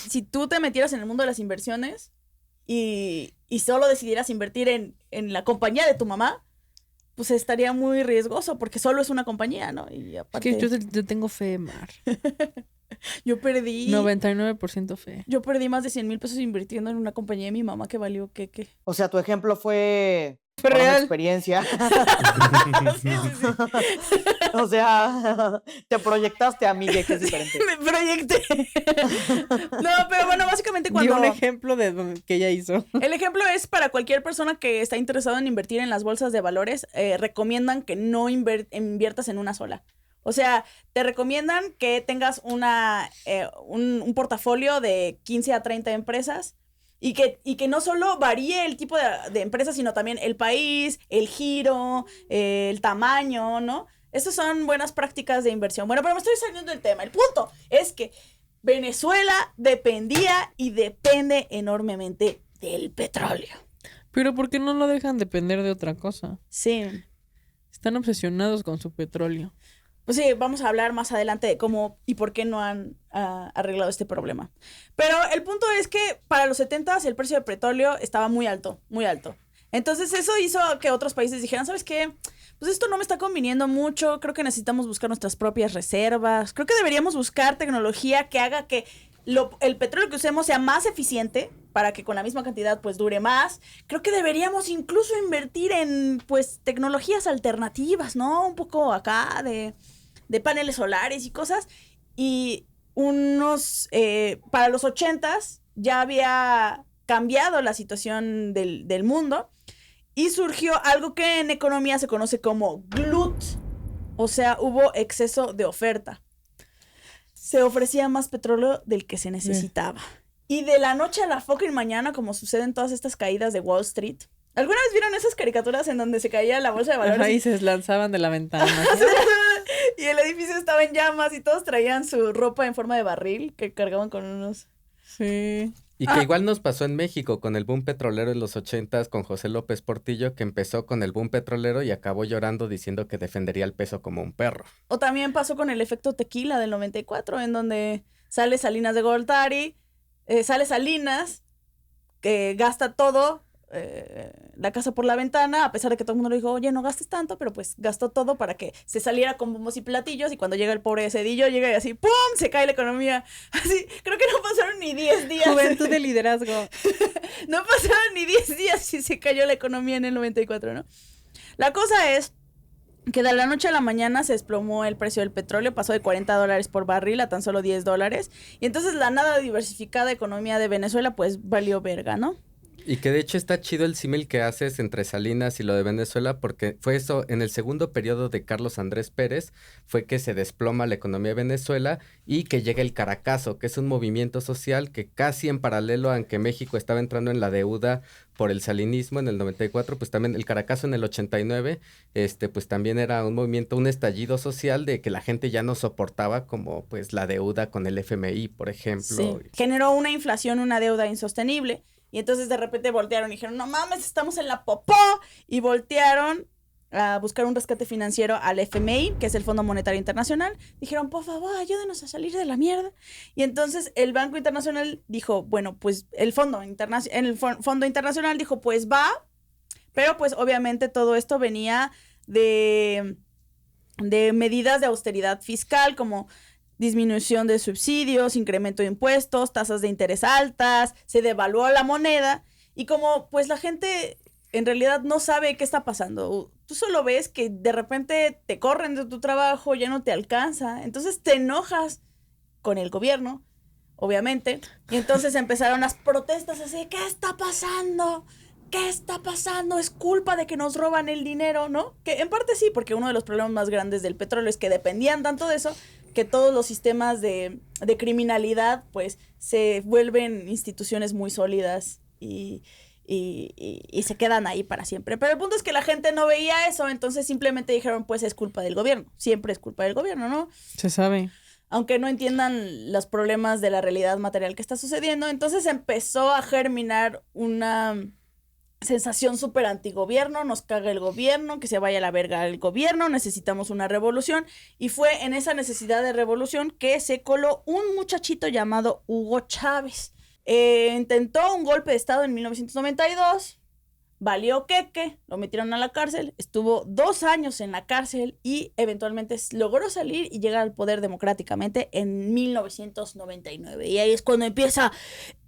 Si tú te metieras en el mundo de las inversiones y solo decidieras invertir en la compañía de tu mamá, pues estaría muy riesgoso porque solo es una compañía, ¿no? Y aparte... Es que yo tengo fe, Mar. Yo perdí... 99% fe. Yo perdí más de 100,000 pesos invirtiendo en una compañía de mi mamá que valió ¿qué? O sea, tu ejemplo fue Fue por una real. experiencia. Sí. O sea, te proyectaste a Miguel, que es diferente. Me proyecté. No, pero bueno, básicamente cuando... Dio un ejemplo de que ella hizo. El ejemplo es para cualquier persona que está interesada en invertir en las bolsas de valores, recomiendan que no inviertas en una sola. O sea, te recomiendan que tengas un portafolio de 15 a 30 empresas y que no solo varíe el tipo de empresas, sino también el país, el giro, el tamaño, ¿no? Estas son buenas prácticas de inversión. Bueno, pero me estoy saliendo del tema. El punto es que Venezuela dependía y depende enormemente del petróleo. Pero ¿por qué no lo dejan depender de otra cosa? Sí. Están obsesionados con su petróleo. Pues sí, vamos a hablar más adelante de cómo y por qué no han arreglado este problema. Pero el punto es que para los 70s el precio del petróleo estaba muy alto, muy alto. Entonces eso hizo que otros países dijeran, ¿sabes qué? Pues esto no me está conviniendo mucho, creo que necesitamos buscar nuestras propias reservas, creo que deberíamos buscar tecnología que haga que el petróleo que usemos sea más eficiente para que con la misma cantidad pues dure más. Creo que deberíamos incluso invertir en pues tecnologías alternativas, ¿no? Un poco acá de paneles solares y cosas. Y para los 80s ya había cambiado la situación del mundo y surgió algo que en economía se conoce como glut, o sea, hubo exceso de oferta. Se ofrecía más petróleo del que se necesitaba. Y de la noche a la fucking mañana, como sucede en todas estas caídas de Wall Street. ¿Alguna vez vieron esas caricaturas en donde se caía la bolsa de valores? Ajá, y se lanzaban de la ventana. Y el edificio estaba en llamas y todos traían su ropa en forma de barril que cargaban con unos... Sí. Y que igual nos pasó en México con el boom petrolero en los 80s con José López Portillo, que empezó con el boom petrolero y acabó llorando diciendo que defendería el peso como un perro. O también pasó con el efecto tequila del 94, en donde sale Salinas de Gortari, sale Salinas, que gasta todo la casa por la ventana, a pesar de que todo el mundo le dijo, oye, no gastes tanto, pero pues gastó todo para que se saliera con bombos y platillos, y cuando llega el pobre Cedillo, llega y así, ¡pum!, se cae la economía. Así, creo que no pasaron ni 10 días. Juventud de liderazgo. No pasaron ni 10 días y se cayó la economía en el 94, ¿no? La cosa es que de la noche a la mañana se desplomó el precio del petróleo, pasó de $40 por barril a tan solo $10, y entonces la nada diversificada economía de Venezuela pues valió verga, ¿no? Y que de hecho está chido el símil que haces entre Salinas y lo de Venezuela, porque fue eso, en el segundo periodo de Carlos Andrés Pérez, fue que se desploma la economía de Venezuela y que llega el Caracazo, que es un movimiento social que casi en paralelo a que México estaba entrando en la deuda por el salinismo en el 94, pues también el Caracazo en el 89, pues también era un movimiento, un estallido social de que la gente ya no soportaba como pues la deuda con el FMI, por ejemplo. Sí. Generó una inflación, una deuda insostenible. Y entonces de repente voltearon y dijeron, no mames, estamos en la popó. Y voltearon a buscar un rescate financiero al FMI, que es el Fondo Monetario Internacional. Dijeron, por favor, ayúdenos a salir de la mierda. Y entonces el Banco Internacional dijo, bueno, pues el Fondo Internacional dijo, pues va. Pero pues obviamente todo esto venía de medidas de austeridad fiscal, como disminución de subsidios, incremento de impuestos, tasas de interés altas, se devaluó la moneda, y como pues la gente en realidad no sabe qué está pasando, tú solo ves que de repente te corren de tu trabajo, ya no te alcanza, entonces te enojas con el gobierno, obviamente, y entonces empezaron las protestas así, ¿qué está pasando? ¿Qué está pasando? Es culpa de que nos roban el dinero, ¿no? Que en parte sí, porque uno de los problemas más grandes del petróleo es que dependían tanto de eso que todos los sistemas de criminalidad pues se vuelven instituciones muy sólidas y se quedan ahí para siempre. Pero el punto es que la gente no veía eso, entonces simplemente dijeron, pues es culpa del gobierno, siempre es culpa del gobierno, ¿no? Se sabe. Aunque no entiendan los problemas de la realidad material que está sucediendo, entonces empezó a germinar una sensación súper antigobierno, nos caga el gobierno, que se vaya a la verga el gobierno, necesitamos una revolución, y fue en esa necesidad de revolución que se coló un muchachito llamado Hugo Chávez. Intentó un golpe de estado en 1992, valió queque, lo metieron a la cárcel, estuvo 2 años en la cárcel y eventualmente logró salir y llegar al poder democráticamente en 1999, y ahí es cuando empieza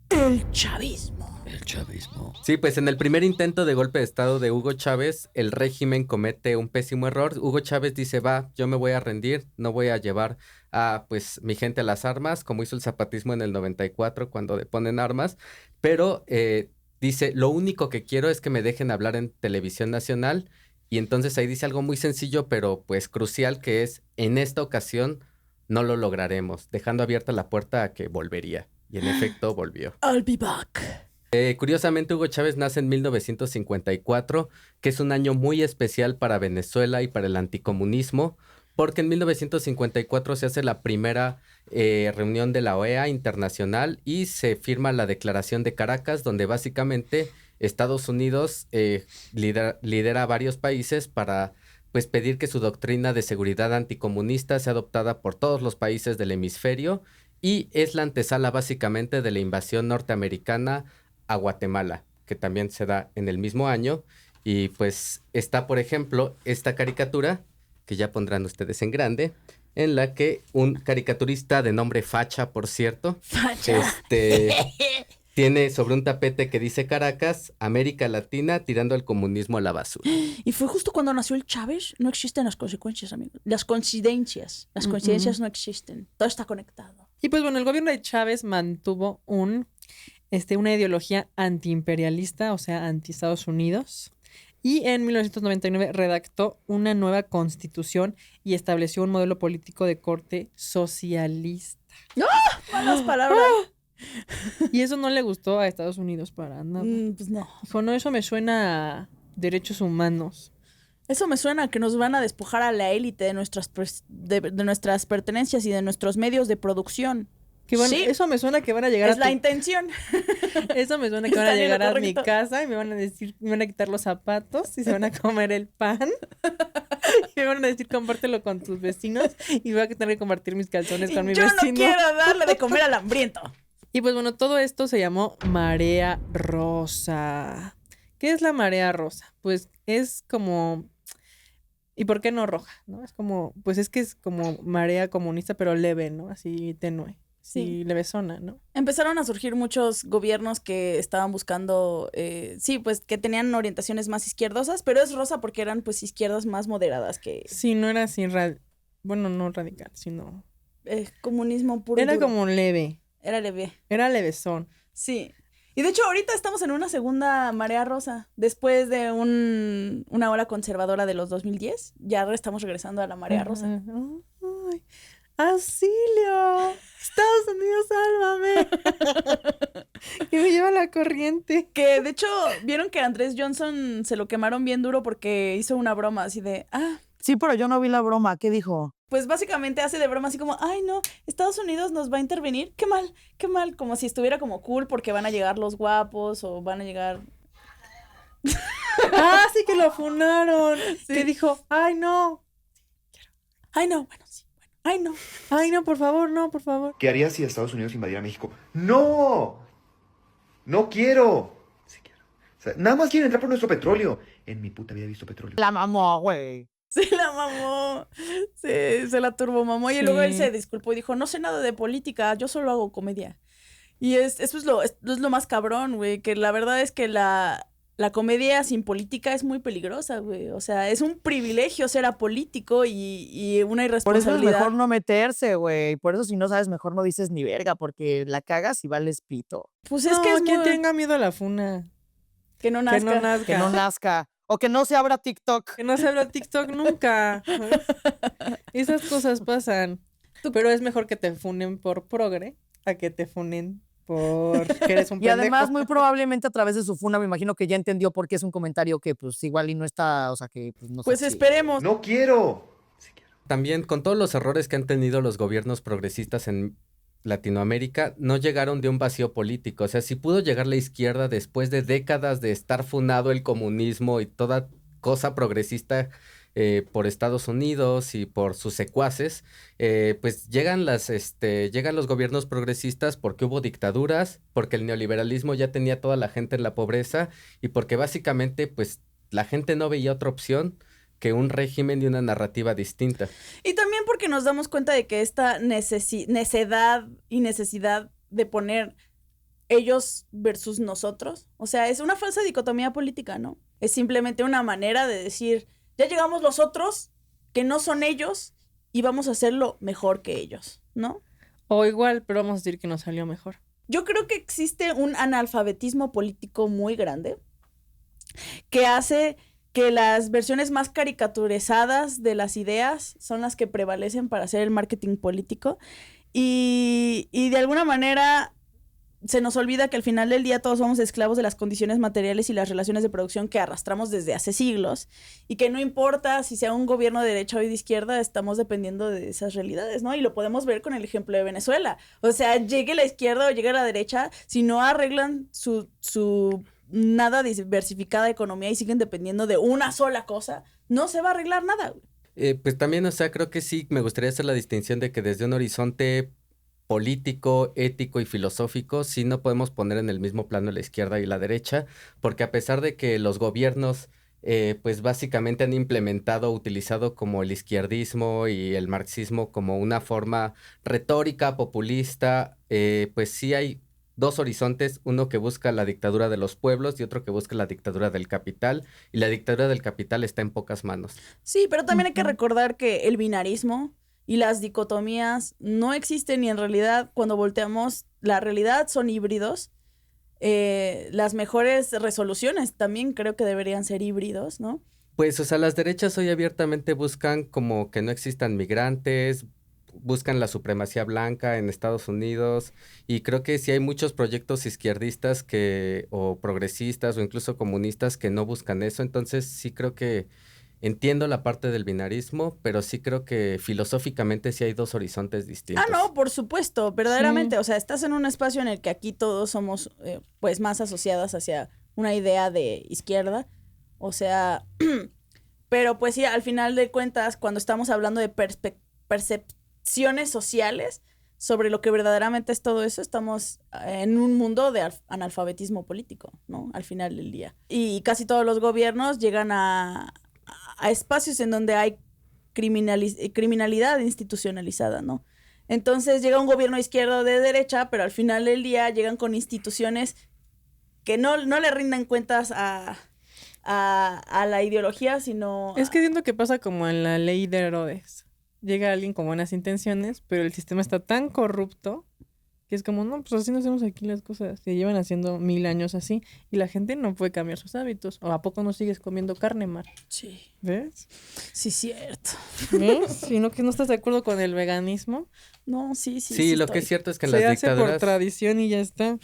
el chavismo. El chavismo. Sí, pues en el primer intento de golpe de estado de Hugo Chávez, el régimen comete un pésimo error. Hugo Chávez dice, va, yo me voy a rendir, no voy a llevar a pues mi gente a las armas, como hizo el zapatismo en el 94 cuando deponen armas, pero dice, lo único que quiero es que me dejen hablar en televisión nacional, y entonces ahí dice algo muy sencillo, pero pues crucial, que es, en esta ocasión no lo lograremos, dejando abierta la puerta a que volvería. Y en efecto volvió. I'll be back. Curiosamente, Hugo Chávez nace en 1954, que es un año muy especial para Venezuela y para el anticomunismo, porque en 1954 se hace la primera reunión de la OEA internacional y se firma la Declaración de Caracas, donde básicamente Estados Unidos lidera a varios países para pues pedir que su doctrina de seguridad anticomunista sea adoptada por todos los países del hemisferio, y es la antesala básicamente de la invasión norteamericana a Guatemala, que también se da en el mismo año. Y pues está, por ejemplo, esta caricatura, que ya pondrán ustedes en grande, en la que un caricaturista de nombre Facha, por cierto, tiene sobre un tapete que dice Caracas, América Latina tirando el comunismo a la basura. Y fue justo cuando nació el Chávez. No existen las consecuencias, amigos. Las coincidencias. Las coincidencias no existen. Todo está conectado. Y pues bueno, el gobierno de Chávez mantuvo una ideología antiimperialista, o sea, anti-Estados Unidos. Y en 1999 redactó una nueva constitución y estableció un modelo político de corte socialista. ¡No! Malas palabras. Y eso no le gustó a Estados Unidos para nada. Pues no. Dijo, no, eso me suena a derechos humanos. Eso me suena a que nos van a despojar a la élite de nuestras pertenencias y de nuestros medios de producción. Sí. Eso me suena que van a llegar es la intención. Eso me suena que van a llegar a mi casa y me van a decir, me van a quitar los zapatos y se van a comer el pan. Y me van a decir, compártelo con tus vecinos, y voy a tener que compartir mis calzones con mi vecino. Yo no quiero darle de comer al hambriento. Y pues bueno, todo esto se llamó Marea Rosa, ¿Qué es la marea rosa? Pues es como... ¿Y por qué no roja? ¿No? Es como... Pues es que es como marea comunista, pero leve, ¿no? Así tenue. Sí, levesona, ¿no? Empezaron a surgir muchos gobiernos que estaban buscando, pues que tenían orientaciones más izquierdosas, pero es rosa porque eran pues izquierdas más moderadas que... Sí, no era así, bueno, no radical, sino... comunismo puro y Era duro. como leve. Era leve. Era levesón. Sí. Y de hecho ahorita estamos en una segunda marea rosa. Después de una ola conservadora de los 2010, ya estamos regresando a la marea rosa. Ay, ¡auxilio! ¡Estados Unidos, sálvame! Que me lleva la corriente. Que de hecho, vieron que a Andrés Johnson se lo quemaron bien duro porque hizo una broma así de, Sí, pero yo no vi la broma. ¿Qué dijo? pues básicamente hace de broma así como, ay no, Estados Unidos nos va a intervenir, qué mal, como si estuviera como cool porque van a llegar los guapos o van a llegar... Sí que lo funaron. Sí. Que dijo, ay no, bueno, sí, ay no, por favor, no, por favor. ¿Qué harías si Estados Unidos invadiera México? ¡No! ¡No quiero! Sí quiero. O sea, nada más quieren entrar por nuestro petróleo. En mi puta vida he visto petróleo. La mamó, güey. Se la mamó, se la turbomamó y luego él se disculpó y dijo, no sé nada de política, yo solo hago comedia. Y eso es lo más cabrón, güey, que la verdad es que la comedia sin política es muy peligrosa, güey. O sea, es un privilegio ser apolítico y una irresponsabilidad. Por eso es mejor no meterse, güey. Por eso si no sabes, mejor no dices ni verga, porque la cagas y vales pito. Pues es que es quien tenga miedo a la funa. Que no nazca. Que no nazca. O que no se abra TikTok. Que no se abra TikTok nunca. Esas cosas pasan. Pero es mejor que te funen por progre a que te funen porque eres un pendejo. Y además, muy probablemente a través de su funa, me imagino que ya entendió por qué es un comentario que, pues, igual y no está, o sea, que pues, no sé. Pues esperemos. ¡No quiero! Sí quiero. También, con todos los errores que han tenido los gobiernos progresistas en Latinoamérica, no llegaron de un vacío político. O sea, si pudo llegar la izquierda después de décadas de estar funado el comunismo y toda cosa progresista por Estados Unidos y por sus secuaces, pues llegan los gobiernos progresistas porque hubo dictaduras, porque el neoliberalismo ya tenía toda la gente en la pobreza y porque básicamente pues la gente no veía otra opción que un régimen y una narrativa distinta. Y también porque nos damos cuenta de que esta necedad y necesidad de poner ellos versus nosotros, o sea, es una falsa dicotomía política, ¿no? Es simplemente una manera de decir, ya llegamos los otros, que no son ellos, y vamos a hacerlo mejor que ellos, ¿no? O igual, pero vamos a decir que nos salió mejor. Yo creo que existe un analfabetismo político muy grande que hace que las versiones más caricaturizadas de las ideas son las que prevalecen para hacer el marketing político y de alguna manera se nos olvida que al final del día todos somos esclavos de las condiciones materiales y las relaciones de producción que arrastramos desde hace siglos y que no importa si sea un gobierno de derecha o de izquierda, estamos dependiendo de esas realidades, ¿no? Y lo podemos ver con el ejemplo de Venezuela. O sea, llegue la izquierda o llegue la derecha, si no arreglan su nada diversificada economía y siguen dependiendo de una sola cosa, no se va a arreglar nada. Pues también, o sea, creo que sí, me gustaría hacer la distinción de que desde un horizonte político, ético y filosófico, sí no podemos poner en el mismo plano la izquierda y la derecha, porque a pesar de que los gobiernos pues básicamente han utilizado como el izquierdismo y el marxismo como una forma retórica, populista, pues sí hay dos horizontes, uno que busca la dictadura de los pueblos y otro que busca la dictadura del capital, y la dictadura del capital está en pocas manos. Sí, pero también hay que recordar que el binarismo y las dicotomías no existen y en realidad cuando volteamos la realidad son híbridos. Las mejores resoluciones también creo que deberían ser híbridos, ¿no? Pues, o sea, las derechas hoy abiertamente buscan como que no existan migrantes, buscan la supremacía blanca en Estados Unidos, y creo que sí hay muchos proyectos izquierdistas o progresistas o incluso comunistas que no buscan eso. Entonces sí creo que entiendo la parte del binarismo, pero sí creo que filosóficamente sí hay dos horizontes distintos. No, por supuesto, verdaderamente, o sea, estás en un espacio en el que aquí todos somos pues más asociadas hacia una idea de izquierda, o sea, pero pues sí, al final de cuentas, cuando estamos hablando de percepciones sociales, sobre lo que verdaderamente es todo eso, estamos en un mundo de analfabetismo político, ¿no? Al final del día. Y casi todos los gobiernos llegan a espacios en donde hay criminalidad institucionalizada, ¿no? Entonces llega un gobierno de izquierda o de derecha, pero al final del día llegan con instituciones que no le rinden cuentas a la ideología, sino... Es que siento que pasa como en la ley de Herodes. Llega alguien con buenas intenciones, pero el sistema está tan corrupto que es como, no, pues así no hacemos aquí las cosas. Se llevan haciendo 1000 años así y la gente no puede cambiar sus hábitos. ¿O a poco no sigues comiendo carne, Mar? Sí. ¿Ves? Sí, cierto. ¿Ves? Sino que no estás de acuerdo con el veganismo. No, sí. Sí, lo estoy. que es cierto es que en Se las hace dictaduras... por tradición y ya está.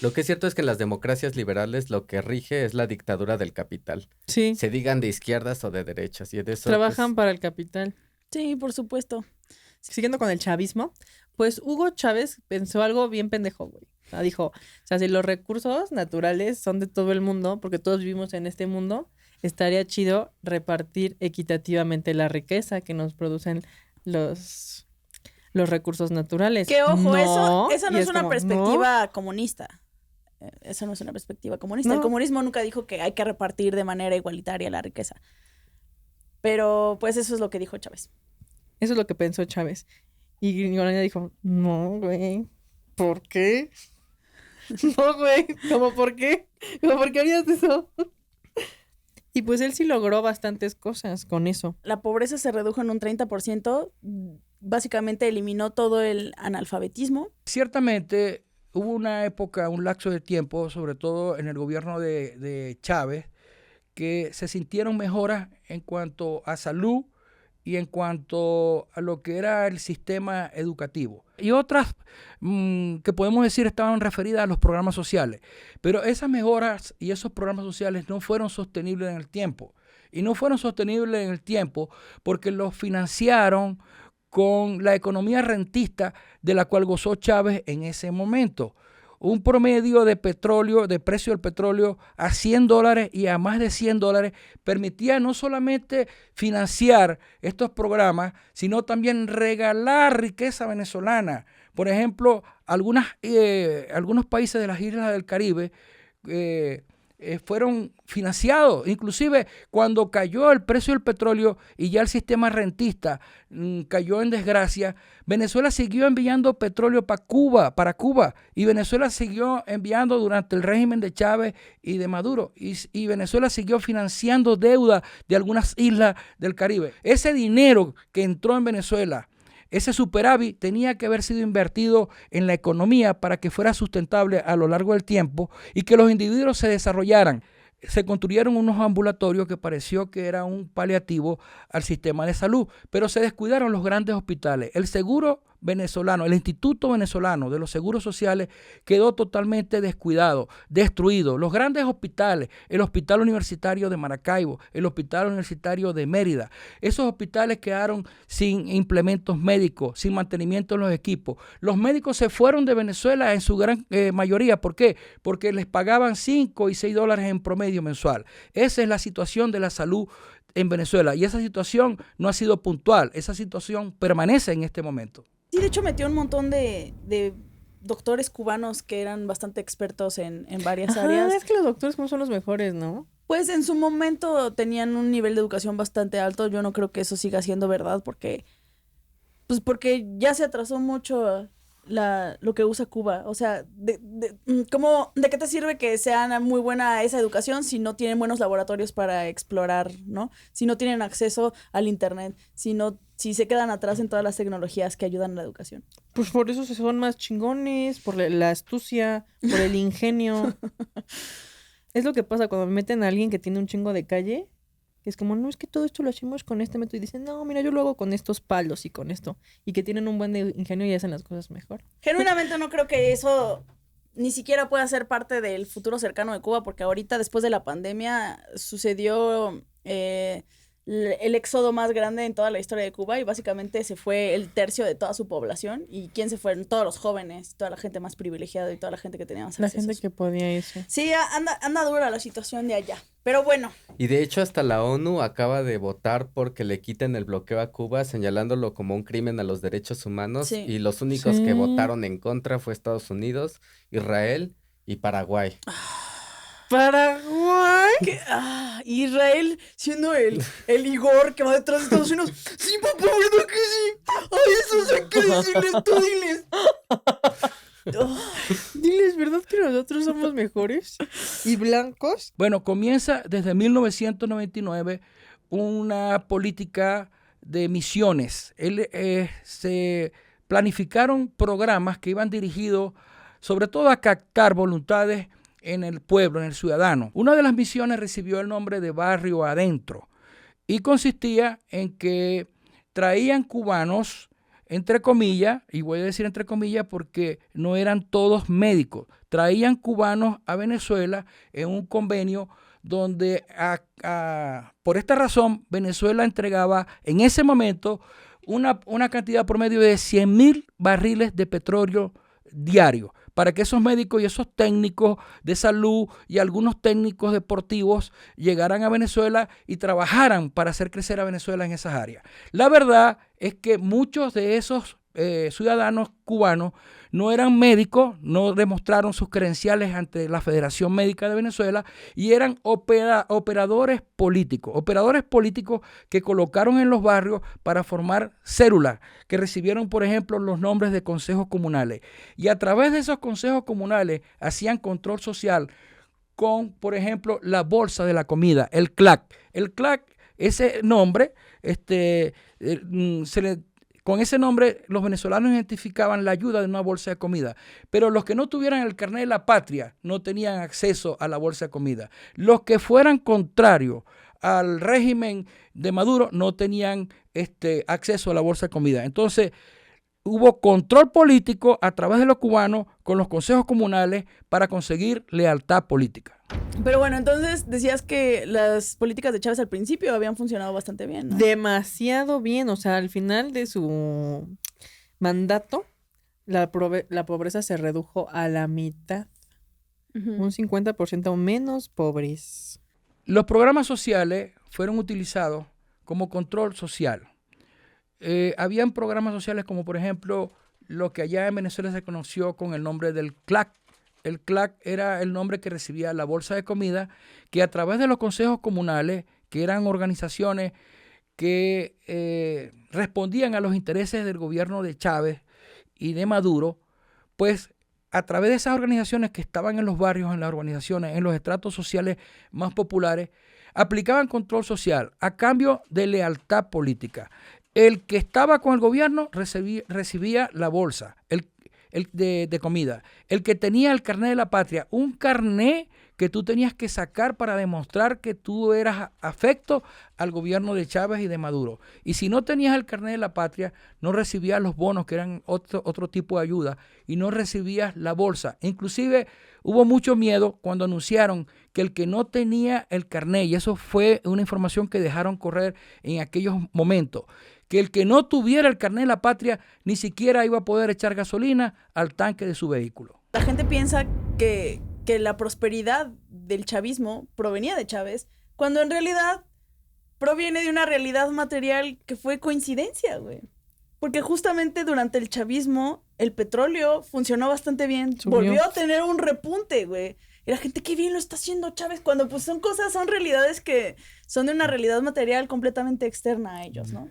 Lo que es cierto es que en las democracias liberales lo que rige es la dictadura del capital. Sí. Se digan de izquierdas o de derechas. Y de eso, Trabajan para el capital. Sí, por supuesto. Siguiendo con el chavismo, pues Hugo Chávez pensó algo bien pendejo, güey. O sea, dijo, o sea, si los recursos naturales son de todo el mundo, porque todos vivimos en este mundo, estaría chido repartir equitativamente la riqueza que nos producen los recursos naturales. Que ojo, No, eso no y es una como, perspectiva comunista. Eso no es una perspectiva comunista. No. El comunismo nunca dijo que hay que repartir de manera igualitaria la riqueza. Pero pues eso es lo que dijo Chávez. Eso es lo que pensó Chávez. Y Gringolandia dijo, no, güey, ¿por qué? No, güey, ¿cómo por qué? ¿Cómo por qué harías eso? Y pues él sí logró bastantes cosas con eso. La pobreza se redujo en un 30%. Básicamente eliminó todo el analfabetismo. Ciertamente hubo una época, un lapso de tiempo, sobre todo en el gobierno de Chávez, que se sintieron mejoras en cuanto a salud y en cuanto a lo que era el sistema educativo. Y otras que podemos decir estaban referidas a los programas sociales. Pero esas mejoras y esos programas sociales no fueron sostenibles en el tiempo. Y no fueron sostenibles en el tiempo porque los financiaron con la economía rentista de la cual gozó Chávez en ese momento. Un promedio de petróleo, de precio del petróleo a $100 y a más de $100 permitía no solamente financiar estos programas, sino también regalar riqueza venezolana. Por ejemplo, algunos países de las islas del Caribe fueron financiados. Inclusive cuando cayó el precio del petróleo y ya el sistema rentista cayó en desgracia, Venezuela siguió enviando petróleo para Cuba, y Venezuela siguió enviando durante el régimen de Chávez y de Maduro, y Venezuela siguió financiando deuda de algunas islas del Caribe. Ese dinero que entró en Venezuela, ese superávit tenía que haber sido invertido en la economía para que fuera sustentable a lo largo del tiempo y que los individuos se desarrollaran. Se construyeron unos ambulatorios que pareció que era un paliativo al sistema de salud, pero se descuidaron los grandes hospitales. El seguro venezolano, el Instituto Venezolano de los Seguros Sociales quedó totalmente descuidado, destruido. Los grandes hospitales, el Hospital Universitario de Maracaibo, el Hospital Universitario de Mérida, esos hospitales quedaron sin implementos médicos, sin mantenimiento de los equipos. Los médicos se fueron de Venezuela en su gran mayoría. ¿Por qué? Porque les pagaban $5 y $6 en promedio mensual. Esa es la situación de la salud en Venezuela, y esa situación no ha sido puntual, esa situación permanece en este momento. Sí, de hecho metió un montón de doctores cubanos que eran bastante expertos en varias áreas. Es que los doctores no son los mejores, ¿no? Pues en su momento tenían un nivel de educación bastante alto. Yo no creo que eso siga siendo verdad porque ya se atrasó mucho lo que usa Cuba. O sea, ¿de qué te sirve que sea muy buena esa educación si no tienen buenos laboratorios para explorar, ¿no? Si no tienen acceso al internet, si se quedan atrás en todas las tecnologías que ayudan a la educación. Pues por eso son más chingones, por la astucia, por el ingenio. Es lo que pasa cuando meten a alguien que tiene un chingo de calle, que es como, no, es que todo esto lo hacemos con este método, y dicen, no, mira, yo lo hago con estos palos y con esto, y que tienen un buen de ingenio y hacen las cosas mejor. Genuinamente no creo que eso ni siquiera pueda ser parte del futuro cercano de Cuba, porque ahorita, después de la pandemia, sucedió el éxodo más grande en toda la historia de Cuba y básicamente se fue el tercio de toda su población. ¿Y quién se fueron? Todos los jóvenes, toda la gente más privilegiada y toda la gente que tenía más La accesos. gente que podía eso. Sí, anda dura la situación de allá. Pero bueno, Y de hecho hasta la ONU acaba de votar porque le quiten el bloqueo a Cuba, señalándolo como un crimen a los derechos humanos. Sí. Y los únicos Sí. que votaron en contra fue Estados Unidos, Israel y Paraguay. Paraguay. Israel siendo el Igor que va detrás de Estados Unidos. Sí, papá, ¿verdad que sí? Ay, eso hay que decirles, tú diles. Diles, ¿verdad que nosotros somos mejores? ¿Y blancos? Bueno, comienza desde 1999 una política de misiones. Se planificaron programas que iban dirigidos sobre todo a captar voluntades en el pueblo, en el ciudadano. Una de las misiones recibió el nombre de Barrio Adentro y consistía en que traían cubanos, entre comillas, y voy a decir entre comillas porque no eran todos médicos, traían cubanos a Venezuela en un convenio donde por esta razón Venezuela entregaba en ese momento una cantidad promedio de 100,000 barriles de petróleo diario para que esos médicos y esos técnicos de salud y algunos técnicos deportivos llegaran a Venezuela y trabajaran para hacer crecer a Venezuela en esas áreas. La verdad es que muchos de esos ciudadanos cubanos no eran médicos, no demostraron sus credenciales ante la Federación Médica de Venezuela y eran operadores políticos que colocaron en los barrios para formar células que recibieron, por ejemplo, los nombres de consejos comunales. Y a través de esos consejos comunales hacían control social con, por ejemplo, la bolsa de la comida, el CLAC. El CLAC, ese nombre, con ese nombre los venezolanos identificaban la ayuda de una bolsa de comida, pero los que no tuvieran el carnet de la patria no tenían acceso a la bolsa de comida. Los que fueran contrarios al régimen de Maduro no tenían acceso a la bolsa de comida. Entonces hubo control político a través de los cubanos con los consejos comunales para conseguir lealtad política. Pero bueno, entonces decías que las políticas de Chávez al principio habían funcionado bastante bien, ¿no? Demasiado bien. O sea, al final de su mandato, la pobreza se redujo a la mitad. Un 50% menos pobres. Los programas sociales fueron utilizados como control social. Habían programas sociales como, por ejemplo, lo que allá en Venezuela se conoció con el nombre del CLAC. El CLAC era el nombre que recibía la bolsa de comida, que a través de los consejos comunales, que eran organizaciones que respondían a los intereses del gobierno de Chávez y de Maduro, pues a través de esas organizaciones que estaban en los barrios, en las organizaciones, en los estratos sociales más populares, aplicaban control social a cambio de lealtad política. El que estaba con el gobierno recibía la bolsa de comida. El que tenía el carnet de la patria, un carnet que tú tenías que sacar para demostrar que tú eras afecto al gobierno de Chávez y de Maduro. Y si no tenías el carnet de la patria, no recibías los bonos, que eran otro tipo de ayuda, y no recibías la bolsa. Inclusive hubo mucho miedo cuando anunciaron que el que no tenía el carnet, y eso fue una información que dejaron correr en aquellos momentos, que el que no tuviera el carnet de la patria ni siquiera iba a poder echar gasolina al tanque de su vehículo. La gente piensa que la prosperidad del chavismo provenía de Chávez, cuando en realidad proviene de una realidad material que fue coincidencia, güey. Porque justamente durante el chavismo el petróleo funcionó bastante bien. Subió. Volvió a tener un repunte, güey. Y la gente, qué bien lo está haciendo Chávez, cuando pues son realidades que son de una realidad material completamente externa a ellos, ¿no?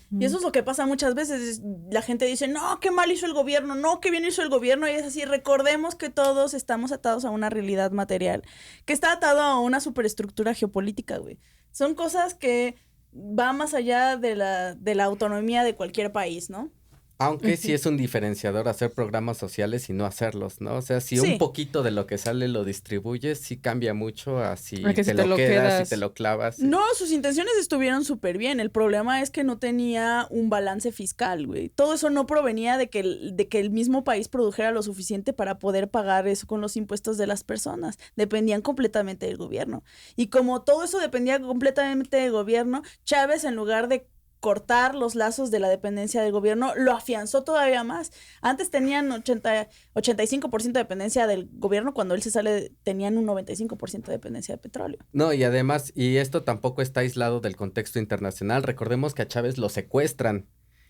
Y eso es lo que pasa muchas veces. La gente dice, no, qué mal hizo el gobierno, no, qué bien hizo el gobierno. Y es así, recordemos que todos estamos atados a una realidad material, que está atado a una superestructura geopolítica, güey. Son cosas que van más allá de la autonomía de cualquier país, ¿no? Aunque sí es un diferenciador hacer programas sociales y no hacerlos, ¿no? O sea, si Sí. un poquito de lo que sale lo distribuyes, sí cambia mucho a si A que si te te lo lo quedas, quedas. si te lo clavas. No, sus intenciones estuvieron súper bien. El problema es que no tenía un balance fiscal, güey. Todo eso no provenía de que el mismo país produjera lo suficiente para poder pagar eso con los impuestos de las personas. Dependían completamente del gobierno. Y como todo eso dependía completamente del gobierno, Chávez, en lugar de cortar los lazos de la dependencia del gobierno, lo afianzó todavía más. Antes tenían 85% de dependencia del gobierno, cuando él se sale tenían un 95% de dependencia de petróleo. No, y además, y esto tampoco está aislado del contexto internacional. Recordemos que a Chávez lo secuestran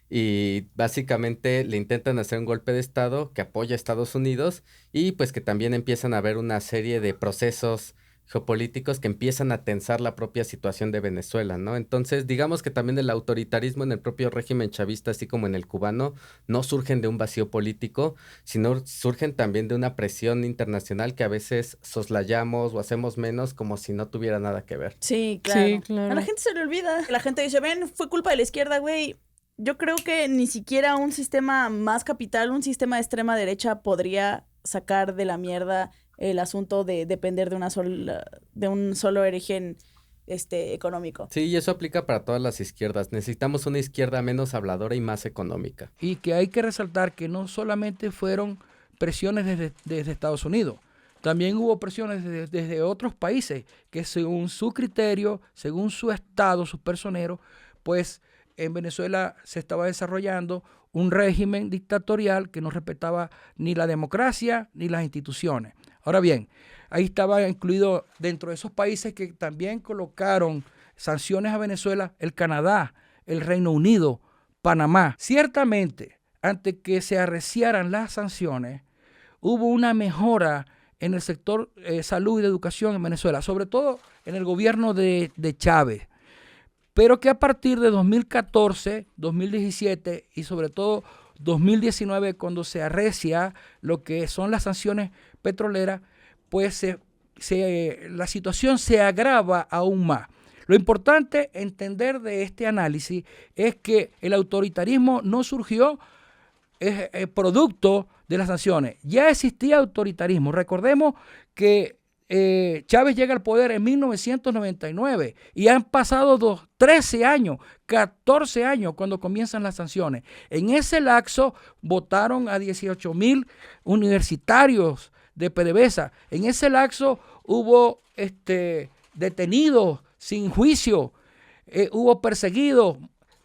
y básicamente le intentan hacer un golpe de estado que apoya a Estados Unidos y pues que también empiezan a haber una serie de procesos geopolíticos que empiezan a tensar la propia situación de Venezuela, ¿no? Entonces, digamos que también el autoritarismo en el propio régimen chavista, así como en el cubano, no surgen de un vacío político, sino surgen también de una presión internacional que a veces soslayamos o hacemos menos como si no tuviera nada que ver. Sí, claro. Sí, claro. A la gente se le olvida. La gente dice, ven, fue culpa de la izquierda, güey. Yo creo que ni siquiera un sistema más capital, un sistema de extrema derecha podría sacar de la mierda el asunto de depender de un solo origen económico. Sí, y eso aplica para todas las izquierdas. Necesitamos una izquierda menos habladora y más económica. Y que hay que resaltar que no solamente fueron presiones desde Estados Unidos, también hubo presiones desde otros países que según su criterio, según su estado, sus personeros, pues en Venezuela se estaba desarrollando un régimen dictatorial que no respetaba ni la democracia ni las instituciones. Ahora bien, ahí estaba incluido dentro de esos países que también colocaron sanciones a Venezuela, el Canadá, el Reino Unido, Panamá. Ciertamente, antes que se arreciaran las sanciones, hubo una mejora en el sector salud y de educación en Venezuela, sobre todo en el gobierno de Chávez. Pero que a partir de 2014, 2017 y sobre todo 2019, cuando se arrecia lo que son las sanciones petroleras, pues la situación se agrava aún más. Lo importante entender de este análisis es que el autoritarismo no surgió producto de las sanciones. Ya existía autoritarismo. Recordemos que Chávez llega al poder en 1999 y han pasado 13 años, 14 años cuando comienzan las sanciones. En ese lapso votaron a 18,000 universitarios de PDVSA. En ese lapso hubo detenidos sin juicio, hubo perseguidos,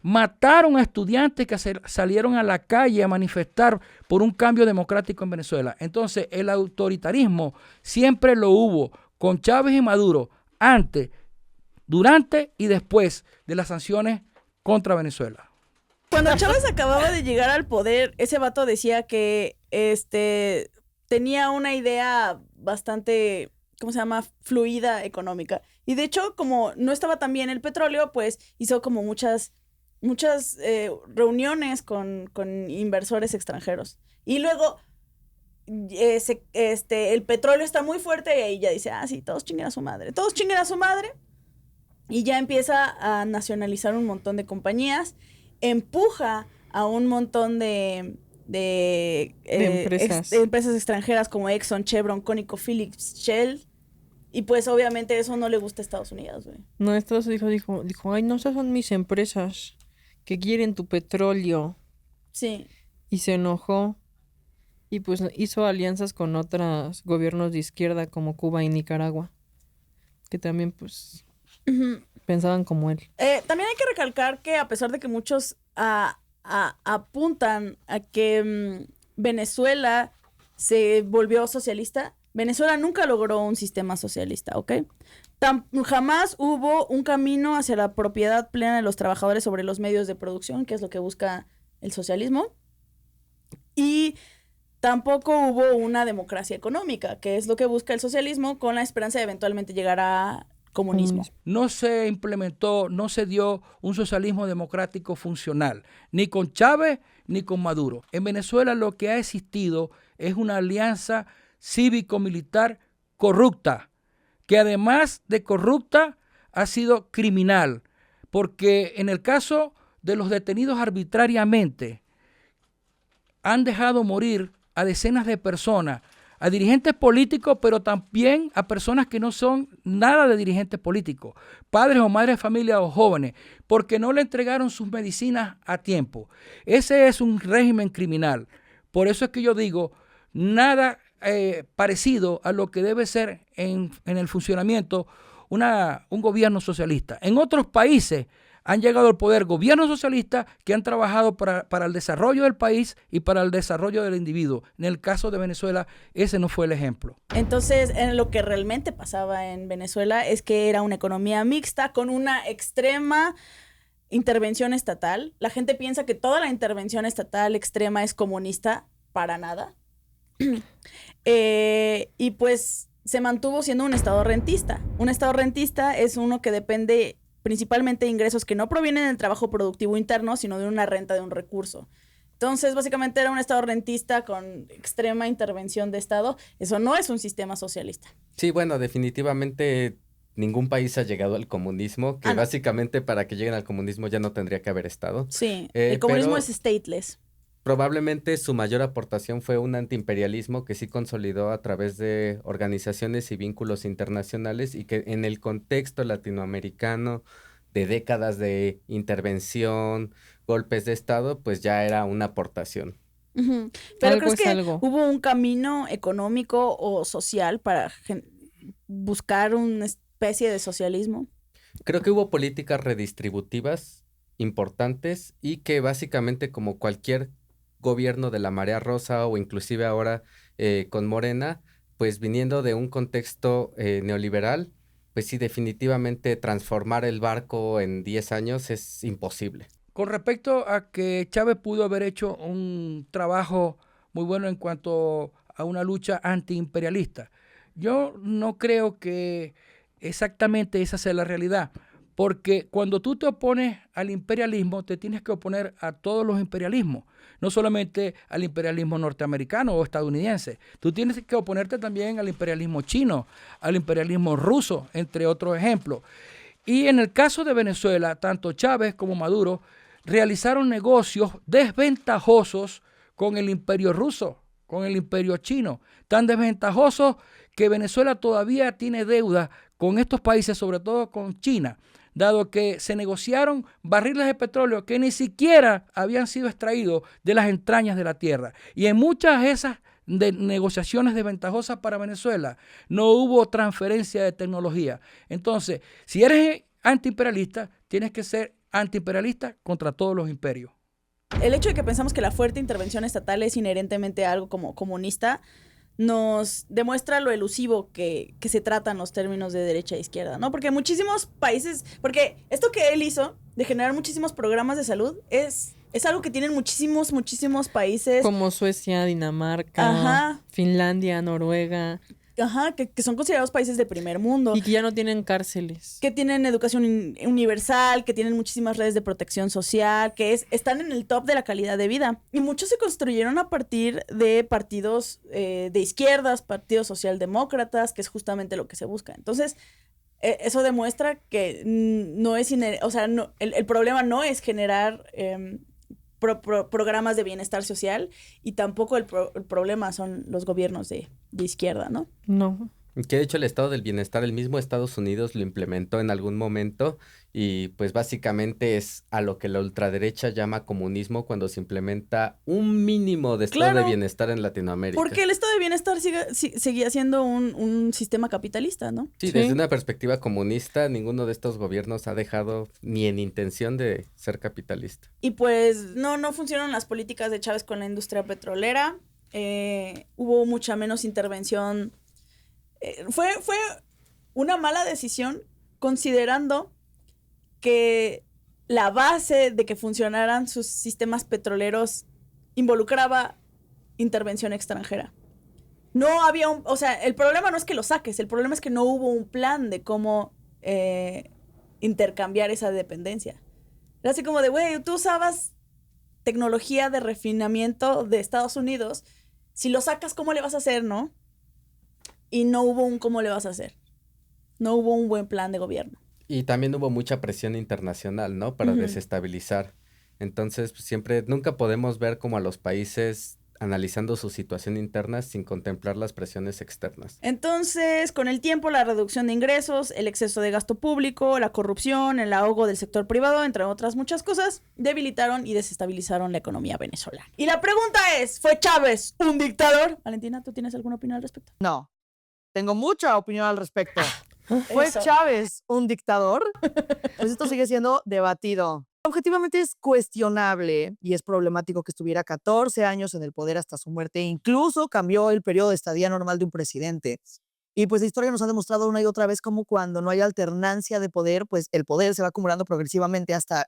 mataron a estudiantes que salieron a la calle a manifestar por un cambio democrático en Venezuela. Entonces, el autoritarismo siempre lo hubo con Chávez y Maduro, antes, durante y después de las sanciones contra Venezuela. Cuando Chávez acababa de llegar al poder, ese vato decía que tenía una idea bastante, ¿cómo se llama?, fluida económica. Y de hecho, como no estaba tan bien el petróleo, pues hizo como muchas reuniones con inversores extranjeros. Y luego el petróleo está muy fuerte y ahí ya dice, sí, todos chinguen a su madre. Todos chinguen a su madre. Y ya empieza a nacionalizar un montón de compañías. Empuja a un montón de empresas. Empresas extranjeras como Exxon, Chevron, ConocoPhillips, Shell. Y pues obviamente eso no le gusta a Estados Unidos, güey. No, Estados Unidos dijo, ay, no, esas son mis empresas que quieren tu petróleo. Sí. Y se enojó. Y pues hizo alianzas con otros gobiernos de izquierda como Cuba y Nicaragua. Que también pues pensaban como él. También hay que recalcar que a pesar de que muchos apuntan a que Venezuela se volvió socialista, Venezuela nunca logró un sistema socialista, ¿ok? Jamás hubo un camino hacia la propiedad plena de los trabajadores sobre los medios de producción, que es lo que busca el socialismo. Y tampoco hubo una democracia económica, que es lo que busca el socialismo, con la esperanza de eventualmente llegar a comunismo. No se implementó, no se dio un socialismo democrático funcional, ni con Chávez ni con Maduro. En Venezuela lo que ha existido es una alianza cívico-militar corrupta, que además de corrupta ha sido criminal, porque en el caso de los detenidos arbitrariamente, han dejado morir a decenas de personas, a dirigentes políticos, pero también a personas que no son nada de dirigentes políticos, padres o madres de familia o jóvenes, porque no le entregaron sus medicinas a tiempo. Ese es un régimen criminal. Por eso es que yo digo, nada parecido a lo que debe ser en el funcionamiento un gobierno socialista. En otros países han llegado al poder gobiernos socialistas que han trabajado para el desarrollo del país y para el desarrollo del individuo. En el caso de Venezuela, ese no fue el ejemplo. Entonces, lo que realmente pasaba en Venezuela es que era una economía mixta con una extrema intervención estatal. La gente piensa que toda la intervención estatal extrema es comunista, para nada. Y pues se mantuvo siendo un estado rentista. Un estado rentista es uno que depende principalmente de ingresos que no provienen del trabajo productivo interno, sino de una renta de un recurso. Entonces, básicamente era un estado rentista con extrema intervención de Estado. Eso no es un sistema socialista. Sí, bueno, definitivamente ningún país ha llegado al comunismo, que básicamente para que lleguen al comunismo ya no tendría que haber Estado. Sí, el comunismo es stateless. Probablemente su mayor aportación fue un antiimperialismo que sí consolidó a través de organizaciones y vínculos internacionales y que en el contexto latinoamericano de décadas de intervención, golpes de Estado, pues ya era una aportación. Uh-huh. Pero ¿crees que hubo un camino económico o social para buscar una especie de socialismo? Creo que hubo políticas redistributivas importantes y que básicamente como cualquier gobierno de la marea rosa o inclusive ahora con Morena, pues viniendo de un contexto neoliberal, pues sí, definitivamente transformar el barco en 10 años es imposible. Con respecto a que Chávez pudo haber hecho un trabajo muy bueno en cuanto a una lucha antiimperialista, yo no creo que exactamente esa sea la realidad. Porque cuando tú te opones al imperialismo, te tienes que oponer a todos los imperialismos, no solamente al imperialismo norteamericano o estadounidense. Tú tienes que oponerte también al imperialismo chino, al imperialismo ruso, entre otros ejemplos. Y en el caso de Venezuela, tanto Chávez como Maduro realizaron negocios desventajosos con el imperio ruso, con el imperio chino, tan desventajosos que Venezuela todavía tiene deuda con estos países, sobre todo con China, dado que se negociaron barriles de petróleo que ni siquiera habían sido extraídos de las entrañas de la tierra. Y en muchas de esas negociaciones desventajosas para Venezuela no hubo transferencia de tecnología. Entonces, si eres antiimperialista, tienes que ser antiimperialista contra todos los imperios. El hecho de que pensamos que la fuerte intervención estatal es inherentemente algo como comunista nos demuestra lo elusivo que se tratan los términos de derecha e izquierda, ¿no? Porque muchísimos países, porque esto que él hizo de generar muchísimos programas de salud es algo que tienen muchísimos países. Como Suecia, Dinamarca, Finlandia, Noruega. Ajá, que son considerados países de primer mundo. Y que ya no tienen cárceles. Que tienen educación universal, que tienen muchísimas redes de protección social, que están en el top de la calidad de vida. Y muchos se construyeron a partir de partidos de izquierdas, partidos socialdemócratas, que es justamente lo que se busca. Entonces, eso demuestra que no es... el problema no es generar... programas de bienestar social y tampoco el problema son los gobiernos de izquierda, ¿no? No. Que de hecho el estado del bienestar, el mismo Estados Unidos lo implementó en algún momento y pues básicamente es a lo que la ultraderecha llama comunismo cuando se implementa un mínimo de estado de bienestar en Latinoamérica. Porque el estado de bienestar seguía siendo un sistema capitalista, ¿no? Sí, desde una perspectiva comunista, ninguno de estos gobiernos ha dejado ni en intención de ser capitalista. Y pues no funcionaron las políticas de Chávez con la industria petrolera, hubo mucha menos intervención. Fue una mala decisión considerando que la base de que funcionaran sus sistemas petroleros involucraba intervención extranjera. No había el problema no es que lo saques, el problema es que no hubo un plan de cómo intercambiar esa dependencia. Era así como de, güey, tú usabas tecnología de refinamiento de Estados Unidos, si lo sacas, ¿cómo le vas a hacer, no? Y no hubo un cómo le vas a hacer. No hubo un buen plan de gobierno. Y también hubo mucha presión internacional, ¿no? Para desestabilizar Entonces, pues, nunca podemos ver como a los países analizando su situación interna sin contemplar las presiones externas. Entonces, con el tiempo, la reducción de ingresos, el exceso de gasto público, la corrupción, el ahogo del sector privado, entre otras muchas cosas, debilitaron y desestabilizaron la economía venezolana. Y la pregunta es, ¿fue Chávez un dictador? Valentina, ¿tú tienes alguna opinión al respecto? No, tengo mucha opinión al respecto. ¿Fue Eso. Chávez un dictador? Pues esto sigue siendo debatido. Objetivamente es cuestionable y es problemático que estuviera 14 años en el poder hasta su muerte. Incluso cambió el periodo de estadía normal de un presidente. Y pues la historia nos ha demostrado una y otra vez cómo cuando no hay alternancia de poder, pues el poder se va acumulando progresivamente hasta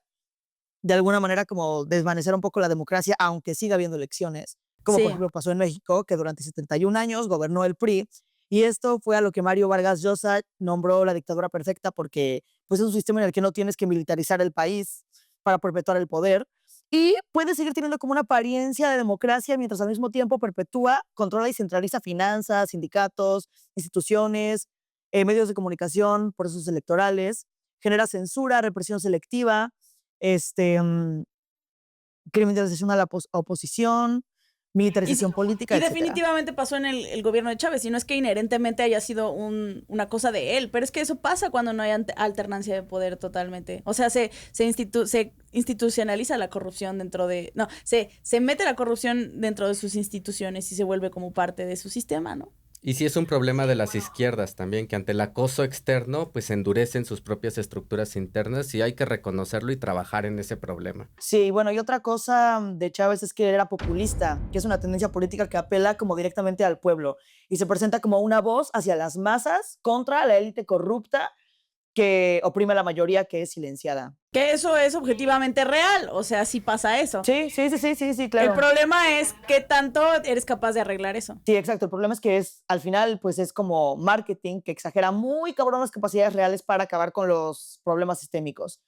de alguna manera como desvanecer un poco la democracia, aunque siga habiendo elecciones. Como Sí. por ejemplo pasó en México, que durante 71 años gobernó el PRI. Y esto fue a lo que Mario Vargas Llosa nombró la dictadura perfecta porque pues, es un sistema en el que no tienes que militarizar el país para perpetuar el poder y puede seguir teniendo como una apariencia de democracia mientras al mismo tiempo perpetúa, controla y centraliza finanzas, sindicatos, instituciones, medios de comunicación, procesos electorales, genera censura, represión selectiva, criminalización a la oposición, militarización política, Y etcétera. definitivamente pasó en el gobierno de Chávez, y no es que inherentemente haya sido una cosa de él, pero es que eso pasa cuando no hay alternancia de poder totalmente. O sea, se institucionaliza la corrupción dentro de... No, se mete la corrupción dentro de sus instituciones y se vuelve como parte de su sistema, ¿no? Y sí es un problema de las izquierdas también, que ante el acoso externo, pues endurecen sus propias estructuras internas y hay que reconocerlo y trabajar en ese problema. Sí, bueno, y otra cosa de Chávez es que era populista, que es una tendencia política que apela como directamente al pueblo y se presenta como una voz hacia las masas contra la élite corrupta que oprime a la mayoría que es silenciada. Que eso es objetivamente real, o sea, sí pasa eso. Sí, claro. El problema es qué tanto eres capaz de arreglar eso. Sí, exacto. El problema es que al final, pues es como marketing que exagera muy cabrón las capacidades reales para acabar con los problemas sistémicos.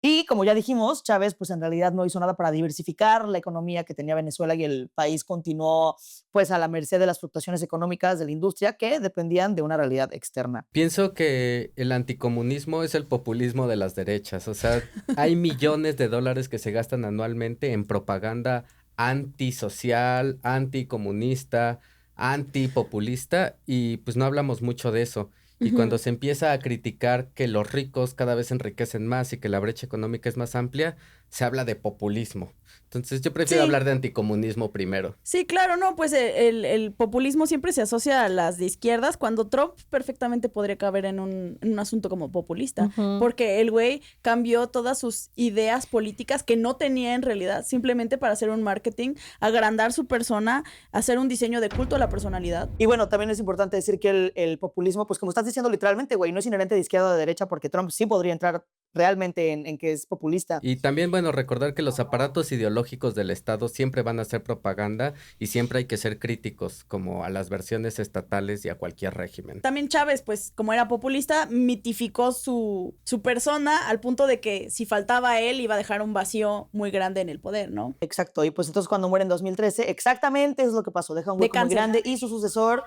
Y como ya dijimos, Chávez pues en realidad no hizo nada para diversificar la economía que tenía Venezuela y el país continuó pues a la merced de las fluctuaciones económicas de la industria que dependían de una realidad externa. Pienso que el anticomunismo es el populismo de las derechas, o sea, hay millones de dólares que se gastan anualmente en propaganda antisocial, anticomunista, antipopulista y pues no hablamos mucho de eso. Y cuando se empieza a criticar que los ricos cada vez enriquecen más y que la brecha económica es más amplia, se habla de populismo. Entonces yo prefiero hablar de anticomunismo primero. Sí, claro, no, pues el populismo siempre se asocia a las de izquierdas, cuando Trump perfectamente podría caber en un asunto como populista, porque el güey cambió todas sus ideas políticas que no tenía en realidad, simplemente para hacer un marketing, agrandar su persona, hacer un diseño de culto a la personalidad. Y bueno, también es importante decir que el populismo, pues como estás diciendo literalmente, güey, no es inherente de izquierda o de derecha, porque Trump sí podría entrar realmente en que es populista. Y también, bueno, recordar que los aparatos ideológicos del Estado siempre van a hacer propaganda y siempre hay que ser críticos como a las versiones estatales y a cualquier régimen. También Chávez, pues como era populista, mitificó su persona al punto de que si faltaba él iba a dejar un vacío muy grande en el poder, ¿no? Exacto, y pues entonces cuando muere en 2013, exactamente es lo que pasó, deja un hueco muy grande y su sucesor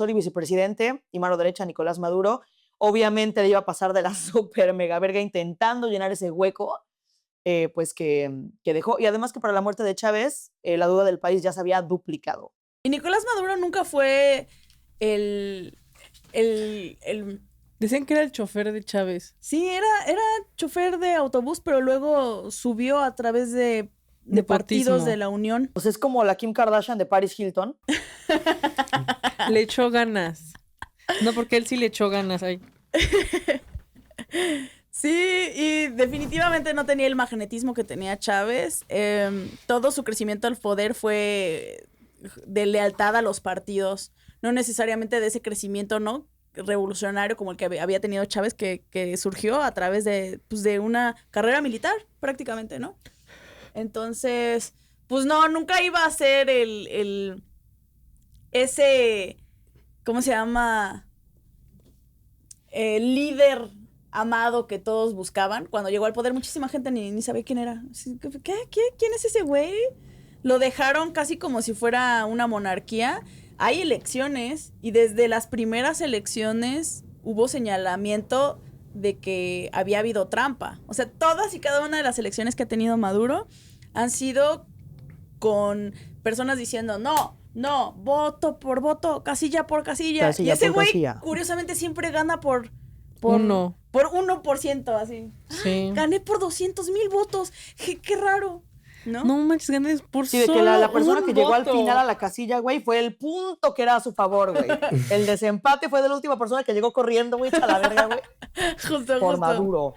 y vicepresidente y mano derecha, Nicolás Maduro, obviamente le iba a pasar de la super mega verga intentando llenar ese hueco pues que dejó. Y además que para la muerte de Chávez, la deuda del país ya se había duplicado. Y Nicolás Maduro nunca fue el Decían que era el chofer de Chávez. Sí, era chofer de autobús, pero luego subió a través de partidos de la Unión. Pues es como la Kim Kardashian de Paris Hilton. Le echó ganas. No, porque él sí le echó ganas ahí. Sí, y definitivamente no tenía el magnetismo que tenía Chávez. Todo su crecimiento al poder fue de lealtad a los partidos, no necesariamente de ese crecimiento, ¿no?, revolucionario como el que había tenido Chávez, que surgió a través de una carrera militar, prácticamente, ¿no? Entonces, pues no, nunca iba a ser ese, ¿cómo se llama? El líder amado que todos buscaban. Cuando llegó al poder, muchísima gente ni sabía quién era. ¿Qué? ¿Quién es ese güey? Lo dejaron casi como si fuera una monarquía. Hay elecciones y desde las primeras elecciones hubo señalamiento de que había habido trampa. O sea, todas y cada una de las elecciones que ha tenido Maduro han sido con personas diciendo no, voto por voto, casilla por casilla. Casilla y ese por güey, casilla. curiosamente, siempre gana por Uno. Por 1%, así. Sí. Gané por 200,000 votos. Qué raro, ¿no? No manches, ganes por Sí, de que solo la persona un que llegó al voto. final a la casilla, güey, fue el punto que era a su favor, güey. El desempate fue de la última persona que llegó corriendo, güey, a la verga, güey, Justo, por justo. Maduro.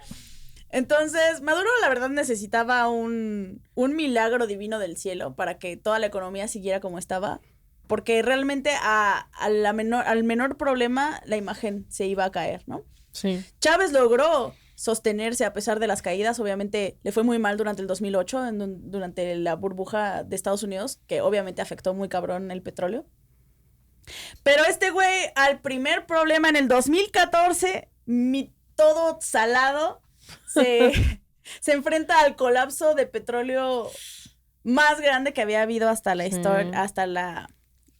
Entonces, Maduro la verdad necesitaba un milagro divino del cielo para que toda la economía siguiera como estaba. Porque realmente al menor problema la imagen se iba a caer, ¿no? Sí. Chávez logró sostenerse a pesar de las caídas. Obviamente le fue muy mal durante el 2008, durante la burbuja de Estados Unidos, que obviamente afectó muy cabrón el petróleo. Pero este güey, al primer problema en el 2014, todo salado, se enfrenta al colapso de petróleo más grande que había habido hasta la historia,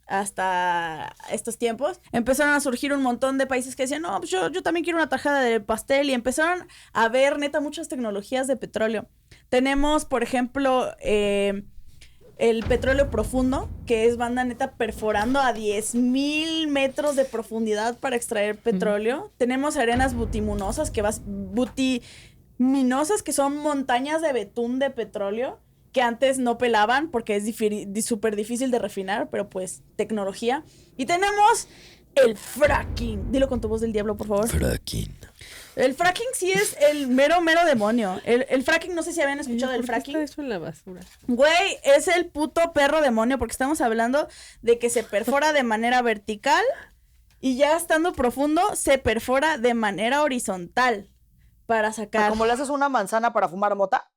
hasta estos tiempos. Empezaron a surgir un montón de países que decían, no, pues yo también quiero una tajada de pastel, y empezaron a ver, neta, muchas tecnologías de petróleo. Tenemos, por ejemplo, el petróleo profundo, que es banda neta perforando a 10,000 metros de profundidad para extraer petróleo. Tenemos arenas bituminosas, que son montañas de betún de petróleo, que antes no pelaban porque es súper difícil de refinar, pero pues tecnología. Y tenemos el fracking. Dilo con tu voz del diablo, por favor. Fracking. El fracking sí es el mero demonio. El fracking, no sé si habían escuchado del fracking. ¿Por qué está eso en la basura? Güey, es el puto perro demonio, porque estamos hablando de que se perfora de manera vertical y ya estando profundo se perfora de manera horizontal para sacar. Como le haces una manzana para fumar mota.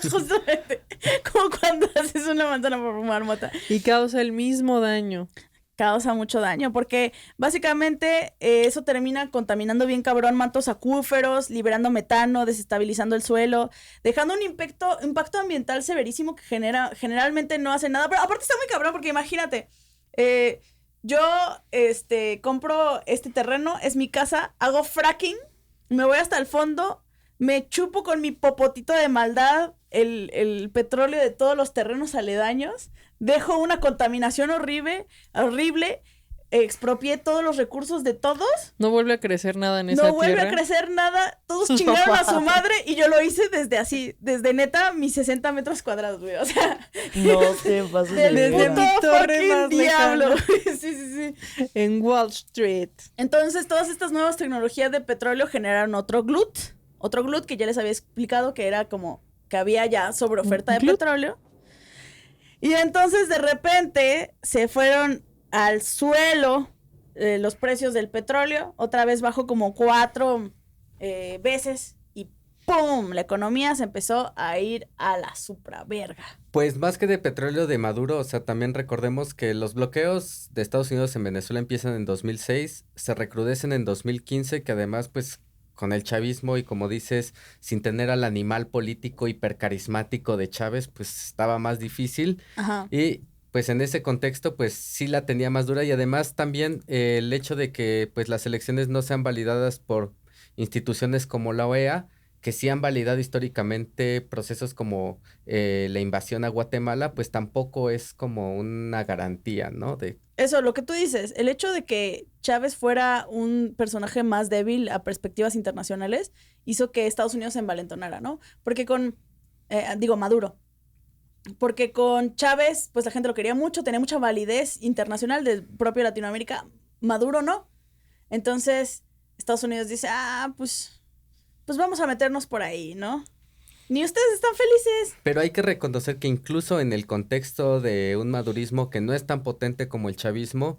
Justamente, como cuando haces una manzana por fumar mota. Y causa el mismo daño. Causa mucho daño, porque básicamente eso termina contaminando bien cabrón mantos acuíferos, liberando metano, desestabilizando el suelo, dejando un impacto ambiental severísimo que generalmente no hace nada. Pero aparte está muy cabrón, porque imagínate, yo compro este terreno, es mi casa, hago fracking, me voy hasta el fondo, me chupo con mi popotito de maldad el petróleo de todos los terrenos aledaños, dejo una contaminación horrible, expropié todos los recursos de todos. No vuelve a crecer nada en esa tierra. No vuelve a crecer nada, todos chingaron a su madre, y yo lo hice desde neta mis 60 metros cuadrados, güey, o sea. No te pases desde mi torre fucking más diablo. lejana. Sí. En Wall Street. Entonces, todas estas nuevas tecnologías de petróleo generaron otro glut que ya les había explicado, que era como que había ya sobreoferta de petróleo. Y entonces de repente se fueron al suelo los precios del petróleo, otra vez bajó como 4 veces y ¡pum! La economía se empezó a ir a la supraverga. Pues más que de petróleo de Maduro, o sea, también recordemos que los bloqueos de Estados Unidos en Venezuela empiezan en 2006, se recrudecen en 2015, que además pues con el chavismo y como dices, sin tener al animal político hipercarismático de Chávez, pues estaba más difícil. Ajá. Y pues en ese contexto, pues sí la tenía más dura, y además también el hecho de que pues las elecciones no sean validadas por instituciones como la OEA, que sí han validado históricamente procesos como la invasión a Guatemala, pues tampoco es como una garantía, ¿no? Eso, lo que tú dices, el hecho de que Chávez fuera un personaje más débil a perspectivas internacionales hizo que Estados Unidos se envalentonara, ¿no? Porque Maduro. Porque con Chávez, pues la gente lo quería mucho, tenía mucha validez internacional del propio Latinoamérica. Maduro no. Entonces, Estados Unidos dice, pues vamos a meternos por ahí, ¿no? Ni ustedes están felices. Pero hay que reconocer que incluso en el contexto de un madurismo que no es tan potente como el chavismo,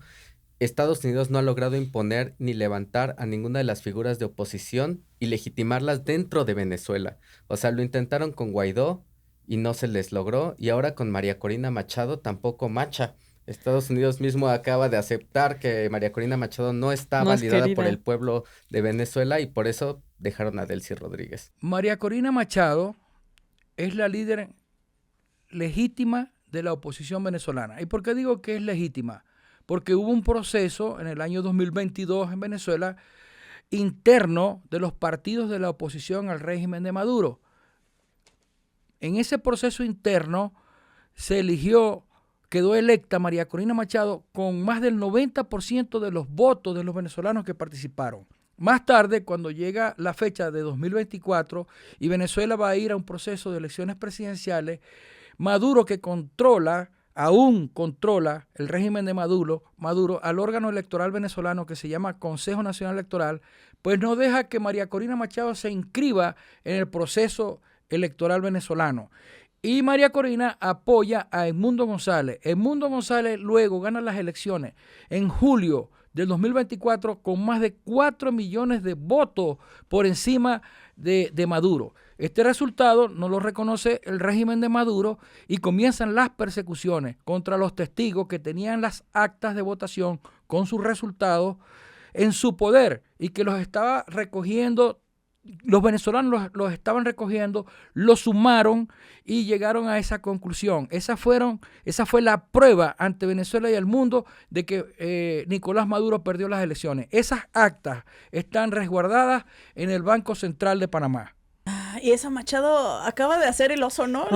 Estados Unidos no ha logrado imponer ni levantar a ninguna de las figuras de oposición y legitimarlas dentro de Venezuela. O sea, lo intentaron con Guaidó y no se les logró, y ahora con María Corina Machado tampoco macha. Estados Unidos mismo acaba de aceptar que María Corina Machado no está validada por el pueblo de Venezuela, y por eso dejaron a Delcy Rodríguez. María Corina Machado es la líder legítima de la oposición venezolana. ¿Y por qué digo que es legítima? Porque hubo un proceso en el año 2022 en Venezuela interno de los partidos de la oposición al régimen de Maduro. En ese proceso interno se eligió, quedó electa María Corina Machado con más del 90% de los votos de los venezolanos que participaron. Más tarde, cuando llega la fecha de 2024 y Venezuela va a ir a un proceso de elecciones presidenciales, Maduro, que aún controla el régimen de Maduro, al órgano electoral venezolano que se llama Consejo Nacional Electoral, pues no deja que María Corina Machado se inscriba en el proceso electoral venezolano. Y María Corina apoya a Edmundo González. Edmundo González luego gana las elecciones en julio del 2024 con más de 4 millones de votos por encima de Maduro. Este resultado no lo reconoce el régimen de Maduro y comienzan las persecuciones contra los testigos que tenían las actas de votación con sus resultados en su poder y que los estaba recogiendo. Los venezolanos los estaban recogiendo, los sumaron y llegaron a esa conclusión. Esa fue la prueba ante Venezuela y el mundo de que Nicolás Maduro perdió las elecciones. Esas actas están resguardadas en el Banco Central de Panamá. Y esa Machado acaba de hacer el oso, ¿no?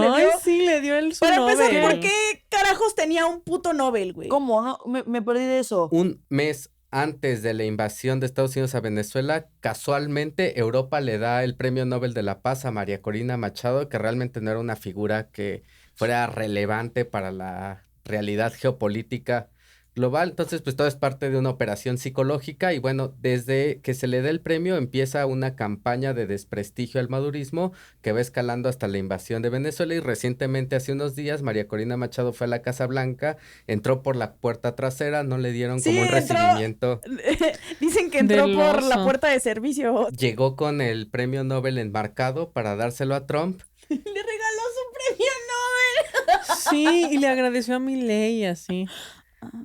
Sí, le dio el Para Nobel. empezar, ¿por qué carajos tenía un puto Nobel, güey? ¿Cómo? No, me perdí de eso. Un mes antes de la invasión de Estados Unidos a Venezuela, casualmente Europa le da el Premio Nobel de la Paz a María Corina Machado, que realmente no era una figura que fuera relevante para la realidad geopolítica global. Entonces, pues todo es parte de una operación psicológica y bueno, desde que se le dé el premio empieza una campaña de desprestigio al madurismo que va escalando hasta la invasión de Venezuela y recientemente, hace unos días, María Corina Machado fue a la Casa Blanca, entró por la puerta trasera, no le dieron como un recibimiento. Dicen que entró Del por oso. la puerta de servicio. Llegó con el premio Nobel enmarcado para dárselo a Trump. Le regaló su premio Nobel. Sí, y le agradeció a Milei y así.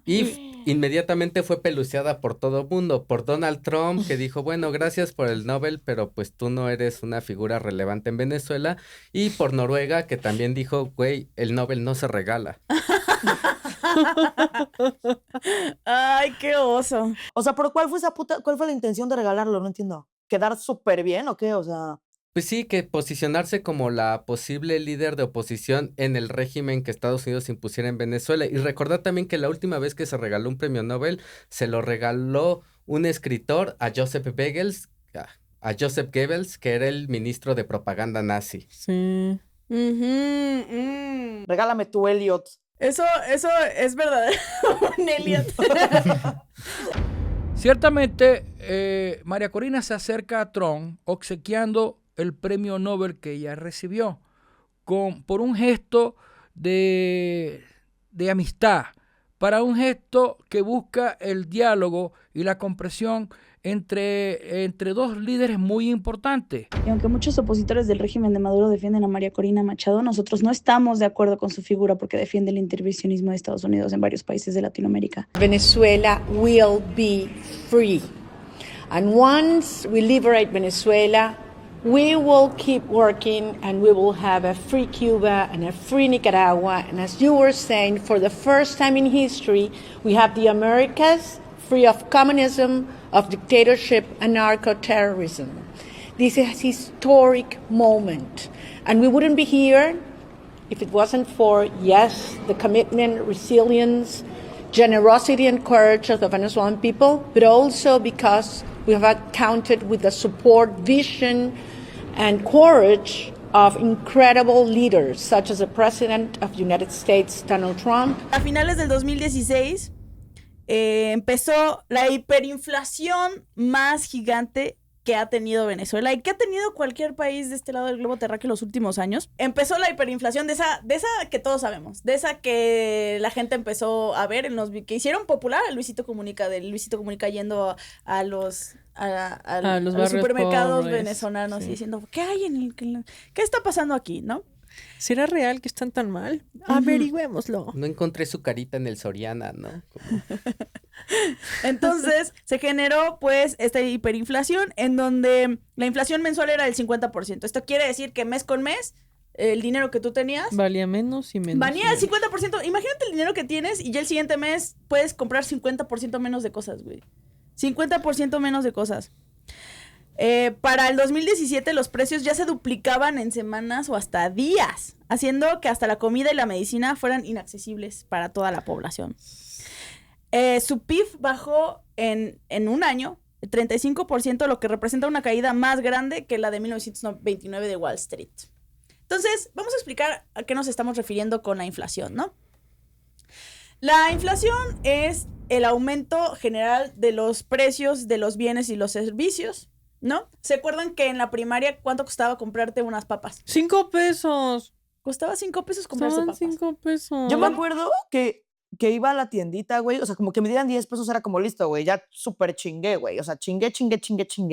Y inmediatamente fue peluceada por todo mundo, por Donald Trump, que dijo, bueno, gracias por el Nobel, pero pues tú no eres una figura relevante en Venezuela, y por Noruega, que también dijo, güey, el Nobel no se regala. Ay, qué oso. O sea, pero ¿cuál fue la intención de regalarlo? No entiendo. ¿Quedar súper bien o qué? O sea... Pues sí, que posicionarse como la posible líder de oposición en el régimen que Estados Unidos impusiera en Venezuela. Y recordar también que la última vez que se regaló un premio Nobel, se lo regaló un escritor a Joseph Goebbels, que era el ministro de propaganda nazi. Sí. Regálame tu Elliot. Eso es verdad. Un Elliot. Ciertamente, María Corina se acerca a Trump obsequiando el premio Nobel que ella recibió por un gesto de amistad, para un gesto que busca el diálogo y la comprensión entre dos líderes muy importantes. Y aunque muchos opositores del régimen de Maduro defienden a María Corina Machado, nosotros no estamos de acuerdo con su figura porque defiende el intervencionismo de Estados Unidos en varios países de Latinoamérica. Venezuela will be free. And once we liberate Venezuela, we will keep working and we will have a free Cuba and a free Nicaragua. And as you were saying, for the first time in history, we have the Americas free of communism, of dictatorship and narco-terrorism. This is a historic moment. And we wouldn't be here if it wasn't for, yes, the commitment, resilience, generosity and courage of the Venezuelan people, but also because we have counted with the support, vision, and courage of incredible leaders, such as the President of the United States, Donald Trump. A finales del 2016 empezó la hiperinflación más gigante que ha tenido Venezuela y que ha tenido cualquier país de este lado del globo terráqueo en los últimos años. Empezó la hiperinflación de esa que todos sabemos, de esa que la gente empezó a ver, que hicieron popular a Luisito Comunica, de Luisito Comunica yendo a los supermercados pobres, venezolanos sí. y diciendo, ¿qué hay qué está pasando aquí, no? ¿Será real que están tan mal? Averigüémoslo. No encontré su carita en el Soriana, ¿no? Entonces se generó pues esta hiperinflación en donde la inflación mensual era del 50%. Esto quiere decir que mes con mes el dinero que tú tenías valía menos y menos. Valía el 50%. Imagínate el dinero que tienes y ya el siguiente mes puedes comprar 50% menos de cosas, güey. 50% menos de cosas. Para el 2017 los precios ya se duplicaban en semanas o hasta días, haciendo que hasta la comida y la medicina fueran inaccesibles para toda la población. Su PIB bajó en un año 35%, lo que representa una caída más grande que la de 1929 de Wall Street. Entonces, vamos a explicar a qué nos estamos refiriendo con la inflación, ¿no? La inflación es el aumento general de los precios de los bienes y los servicios, ¿no? ¿Se acuerdan que en la primaria cuánto costaba comprarte unas papas? 5 pesos. Costaba 5 pesos comprarse papas. 5 pesos. Yo me acuerdo que iba a la tiendita, güey, o sea, como que me dieran 10 pesos, era como listo, güey, ya súper chingué, güey, o sea, chingué,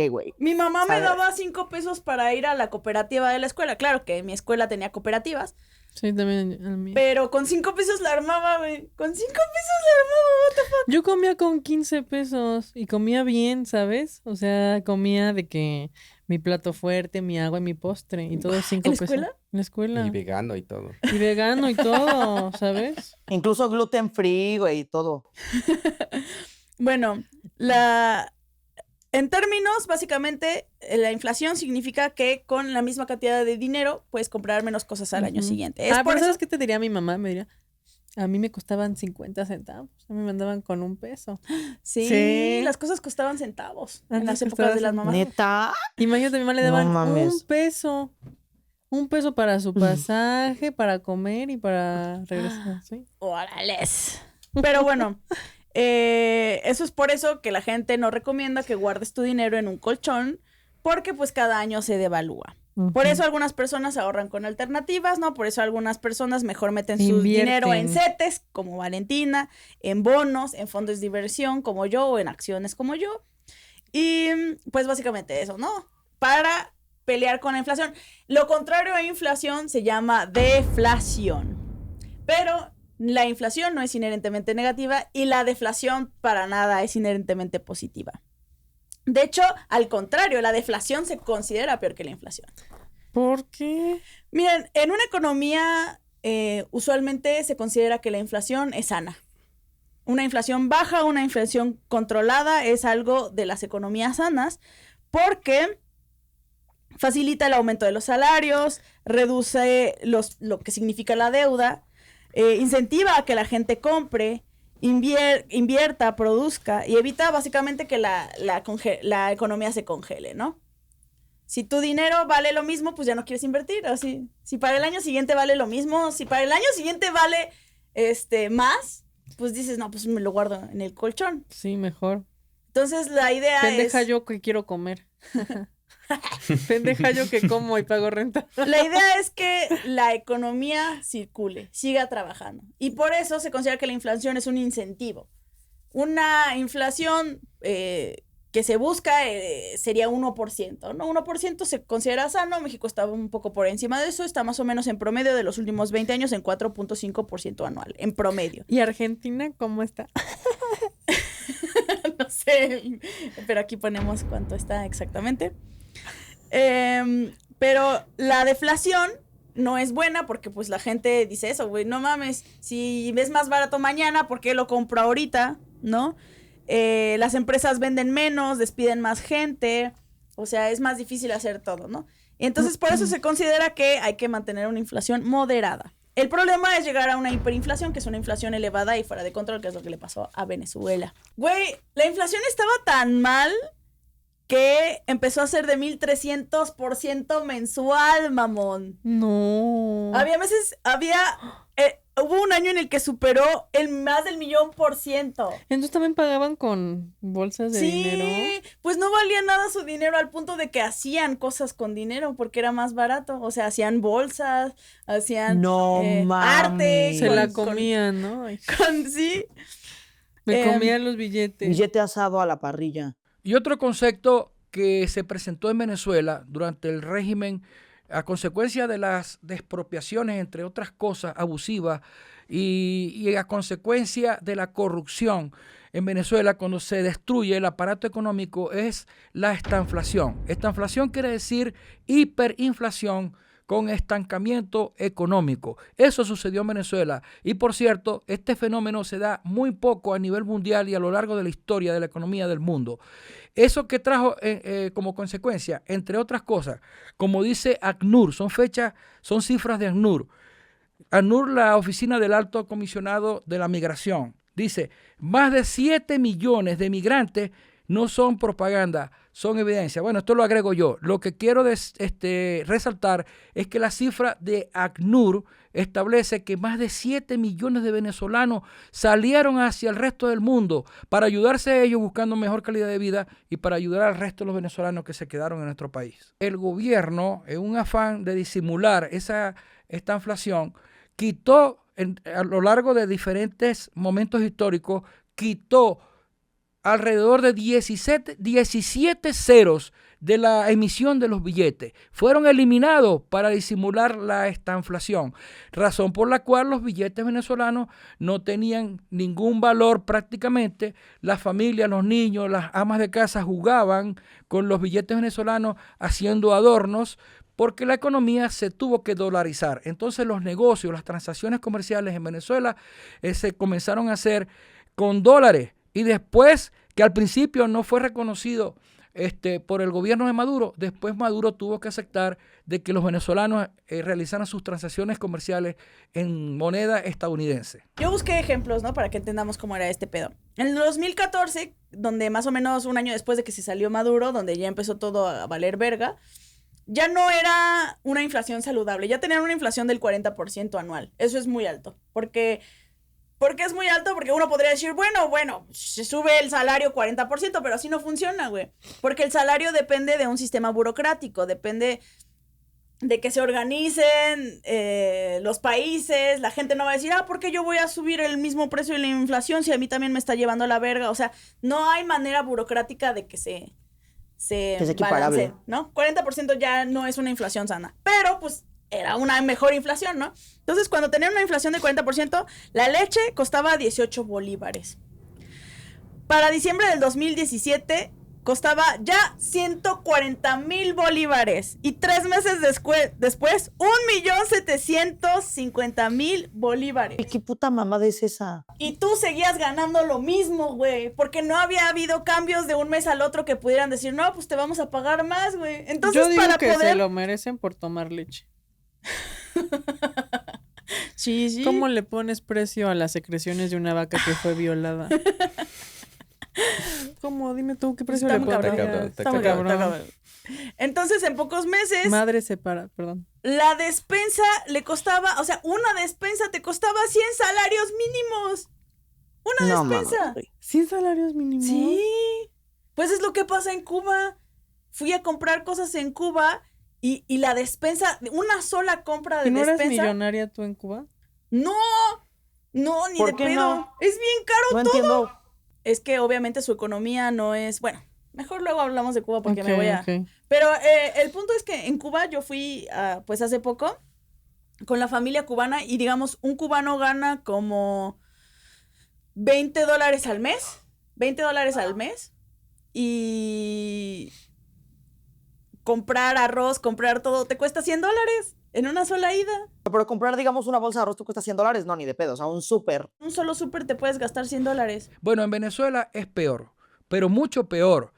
güey. Mi mamá me ¿sabes? daba 5 pesos para ir a la cooperativa de la escuela. Claro que mi escuela tenía cooperativas. Sí, también el mío. Pero con 5 pesos la armaba, güey. Con 5 pesos la armaba, what the fuck. Yo comía con 15 pesos y comía bien, ¿sabes? O sea, comía de que mi plato fuerte, mi agua y mi postre y todo 5 ¿En la pesos. escuela? En la escuela. Y vegano y todo. Y vegano y todo, ¿sabes? Incluso gluten free, güey, y todo. Bueno, en términos, básicamente, la inflación significa que con la misma cantidad de dinero puedes comprar menos cosas al año siguiente. Es por pero eso... ¿sabes qué te diría mi mamá? Me diría, a mí me costaban 50 centavos. A mí me mandaban con 1 peso. Sí, las cosas costaban centavos en las épocas de las mamás. ¿Neta? Imagínate, a mi mamá le daban No mames. 1 peso. 1 peso para su pasaje, para comer y para regresar, ¿sí? ¡Órales! Pero bueno, eso es por eso que la gente no recomienda que guardes tu dinero en un colchón, porque pues cada año se devalúa. Por eso algunas personas ahorran con alternativas, ¿no? Por eso algunas personas mejor meten su dinero en CETES, como Valentina, en bonos, en fondos de diversión, como yo, o en acciones como yo. Y pues básicamente eso, ¿no? Para pelear con la inflación. Lo contrario a inflación se llama deflación. Pero la inflación no es inherentemente negativa y la deflación para nada es inherentemente positiva. De hecho, al contrario, la deflación se considera peor que la inflación. ¿Por qué? Miren, en una economía usualmente se considera que la inflación es sana. Una inflación baja, una inflación controlada es algo de las economías sanas porque facilita el aumento de los salarios, reduce lo que significa la deuda, incentiva a que la gente compre, invierta, produzca y evita básicamente que la economía se congele, ¿no? Si tu dinero vale lo mismo, pues ya no quieres invertir. O si para el año siguiente vale lo mismo, si para el año siguiente vale más, pues dices, no, pues me lo guardo en el colchón. Sí, mejor. Entonces la idea Pendeja yo que quiero comer. Pendeja yo que como y pago renta. La idea es que la economía circule, siga trabajando. Y por eso se considera que la inflación es un incentivo. Una inflación que se busca sería 1%, ¿no? 1% se considera sano. México está un poco por encima de eso. Está más o menos en promedio de los últimos 20 años en 4.5% anual, en promedio. ¿Y Argentina cómo está? No sé, pero aquí ponemos cuánto está exactamente. Pero la deflación no es buena porque pues la gente dice eso, güey, no mames, si ves más barato mañana, ¿por qué lo compro ahorita? ¿No? Las empresas venden menos, despiden más gente, o sea, es más difícil hacer todo, ¿no? Y entonces por eso se considera que hay que mantener una inflación moderada. El problema es llegar a una hiperinflación, que es una inflación elevada y fuera de control, que es lo que le pasó a Venezuela. Güey, la inflación estaba tan mal que empezó a ser de 1,300% mensual, mamón. No. Hubo un año en el que superó más del 1,000,000%. Entonces también pagaban con bolsas de dinero. Sí, pues no valía nada su dinero al punto de que hacían cosas con dinero porque era más barato. O sea, hacían bolsas, hacían arte. Se la comían, ¿no? Sí. Me comían los billetes. Billete asado a la parrilla. Y otro concepto que se presentó en Venezuela durante el régimen a consecuencia de las expropiaciones, entre otras cosas, abusivas, y a consecuencia de la corrupción en Venezuela, cuando se destruye el aparato económico, es la estanflación. Estanflación quiere decir hiperinflación con estancamiento económico. Eso sucedió en Venezuela. Y por cierto, este fenómeno se da muy poco a nivel mundial y a lo largo de la historia de la economía del mundo. Eso que trajo como consecuencia, entre otras cosas, como dice ACNUR, son cifras de ACNUR. ACNUR, la Oficina del Alto Comisionado de la Migración, dice, más de 7 millones de migrantes no son propaganda, son evidencia. Bueno, esto lo agrego yo. Lo que quiero resaltar es que la cifra de ACNUR establece que más de 7 millones de venezolanos salieron hacia el resto del mundo para ayudarse a ellos buscando mejor calidad de vida y para ayudar al resto de los venezolanos que se quedaron en nuestro país. El gobierno, en un afán de disimular esta inflación, quitó a lo largo de diferentes momentos históricos, quitó alrededor de 17 ceros de la emisión de los billetes. Fueron eliminados para disimular esta inflación, razón por la cual los billetes venezolanos no tenían ningún valor prácticamente. Las familias, los niños, las amas de casa jugaban con los billetes venezolanos haciendo adornos, porque la economía se tuvo que dolarizar. Entonces los negocios, las transacciones comerciales en Venezuela se comenzaron a hacer con dólares. Y después, que al principio no fue reconocido por el gobierno de Maduro, después Maduro tuvo que aceptar de que los venezolanos realizaran sus transacciones comerciales en moneda estadounidense. Yo busqué ejemplos, ¿no? Para que entendamos cómo era este pedo. En el 2014, donde más o menos un año después de que se salió Maduro, donde ya empezó todo a valer verga, ya no era una inflación saludable, ya tenían una inflación del 40% anual. Eso es muy alto. ¿Por qué es muy alto? Porque uno podría decir, bueno, se sube el salario 40%, pero así no funciona, güey. Porque el salario depende de un sistema burocrático, depende de que se organicen los países. La gente no va a decir, ¿por qué yo voy a subir el mismo precio de la inflación si a mí también me está llevando a la verga? O sea, no hay manera burocrática de que se balance, ¿no? 40% ya no es una inflación sana, pero pues era una mejor inflación, ¿no? Entonces, cuando tenían una inflación de 40%, la leche costaba 18 bolívares. Para diciembre del 2017, costaba ya 140,000 bolívares. Y 3 meses después, 1,750,000 bolívares. ¿Qué puta mamada es esa? Y tú seguías ganando lo mismo, güey. Porque no había habido cambios de un mes al otro que pudieran decir, no, pues te vamos a pagar más, güey. Entonces, yo digo que se lo merecen por tomar leche. Sí. ¿Cómo le pones precio a las secreciones de una vaca que fue violada? ¿Cómo? Dime tú, ¿qué precio le pones? Está muy cabrón. Entonces, en pocos meses... Madre separa, perdón. La despensa le costaba... O sea, una despensa te costaba 100 salarios mínimos. Una despensa. Mamá. 100 salarios mínimos. Sí. Pues es lo que pasa en Cuba. Fui a comprar cosas en Cuba y la despensa... Una sola compra de ¿Y no despensa... eras millonaria tú en Cuba? No, ni de pedo. No? Es bien caro No todo. entiendo. Es que obviamente su economía no es... Bueno, mejor luego hablamos de Cuba porque me voy a... Okay. Pero el punto es que en Cuba yo fui, pues hace poco, con la familia cubana y digamos, un cubano gana como $20 al mes. $20 al mes. Y comprar arroz, comprar todo, te cuesta $100 en una sola ida. Pero comprar, digamos, una bolsa de arroz te cuesta $100, no, ni de pedo, o sea, un súper. Un solo súper te puedes gastar $100. Bueno, en Venezuela es peor, pero mucho peor.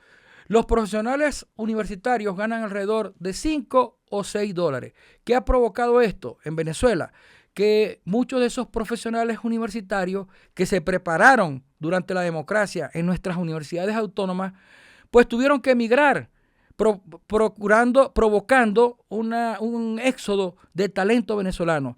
Los profesionales universitarios ganan alrededor de $5 o $6. ¿Qué ha provocado esto en Venezuela? Que muchos de esos profesionales universitarios que se prepararon durante la democracia en nuestras universidades autónomas, pues tuvieron que emigrar, provocando un éxodo de talento venezolano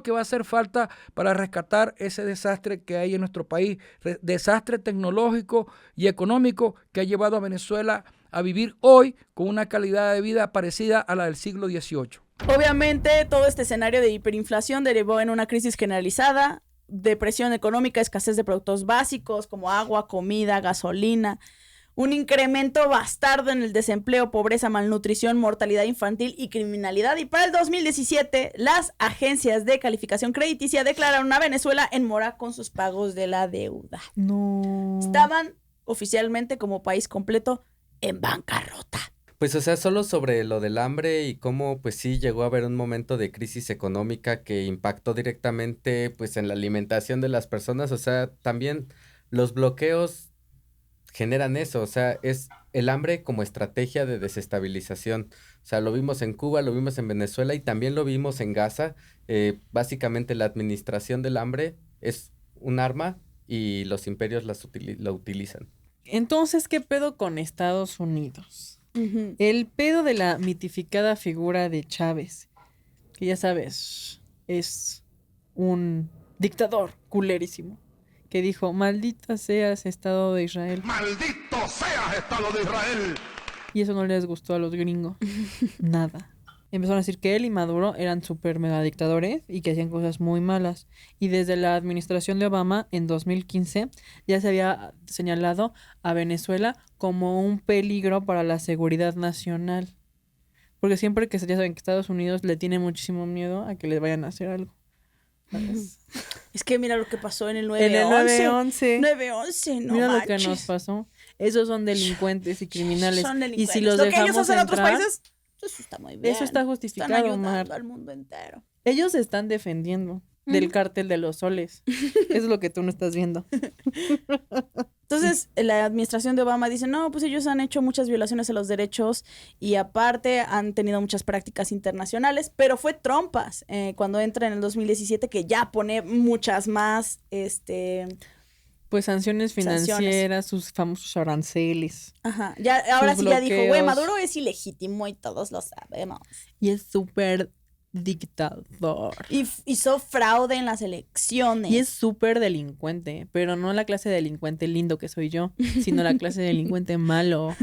que va a hacer falta para rescatar ese desastre que hay en nuestro país, desastre tecnológico y económico que ha llevado a Venezuela a vivir hoy con una calidad de vida parecida a la del siglo XVIII. Obviamente todo este escenario de hiperinflación derivó en una crisis generalizada, depresión económica, escasez de productos básicos como agua, comida, gasolina, un incremento bastardo en el desempleo, pobreza, malnutrición, mortalidad infantil y criminalidad. Y para el 2017, las agencias de calificación crediticia declararon a Venezuela en mora con sus pagos de la deuda. No. Estaban oficialmente como país completo en bancarrota. Pues, o sea, solo sobre lo del hambre y cómo, pues sí, llegó a haber un momento de crisis económica que impactó directamente, pues, en la alimentación de las personas. O sea, también los bloqueos generan eso. O sea, es el hambre como estrategia de desestabilización. O sea, lo vimos en Cuba, lo vimos en Venezuela y también lo vimos en Gaza. Básicamente, la administración del hambre es un arma y los imperios lo utilizan. Entonces, ¿qué pedo con Estados Unidos? El pedo de la mitificada figura de Chávez, que ya sabes, es un dictador culerísimo, que dijo, maldita seas Estado de Israel. ¡Maldito seas Estado de Israel! Y eso no les gustó a los gringos. Nada. Empezaron a decir que él y Maduro eran súper mega dictadores y que hacían cosas muy malas. Y desde la administración de Obama, en 2015, ya se había señalado a Venezuela como un peligro para la seguridad nacional. Porque siempre que ya saben que Estados Unidos le tiene muchísimo miedo a que les vayan a hacer algo. ¿Sabes? Es que mira lo que pasó en el 9-11. En el 9-11. 9-11, no mira manches. lo que nos pasó. Esos son delincuentes y criminales. Son delincuentes. Y si los lo dejamos que ellos hacen en otros entrar, países, eso está muy bien. eso está justificado, Están ayudando Mar. al mundo entero. Ellos se están defendiendo del cártel de los soles. Eso es lo que tú no estás viendo. Entonces, la administración de Obama dice, no, pues ellos han hecho muchas violaciones a los derechos y aparte han tenido muchas prácticas internacionales, pero fue Trumpas cuando entra en el 2017 que ya pone muchas más, pues sanciones financieras, sus famosos aranceles. Ajá, ya, ahora sí ya dijo, güey, bloqueos. Maduro es ilegítimo y todos lo sabemos. Y es súper dictador. Y hizo fraude en las elecciones. Y es súper delincuente, pero no la clase de delincuente lindo que soy yo, sino la clase de delincuente malo.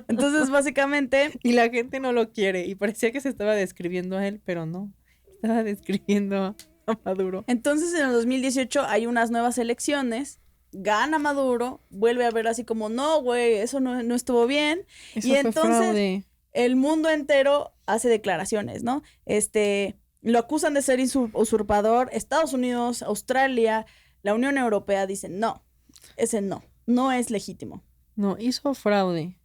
Entonces, básicamente... Y la gente no lo quiere. Y parecía que se estaba describiendo a él, pero no. Estaba describiendo a Maduro. Entonces, en el 2018 hay unas nuevas elecciones. Gana Maduro. Vuelve a ver así como, no, güey, eso no estuvo bien. Eso y fue entonces... fraude. El mundo entero hace declaraciones, ¿no? Lo acusan de ser usurpador. Estados Unidos, Australia, la Unión Europea dicen, no, ese no es legítimo. No, hizo fraude.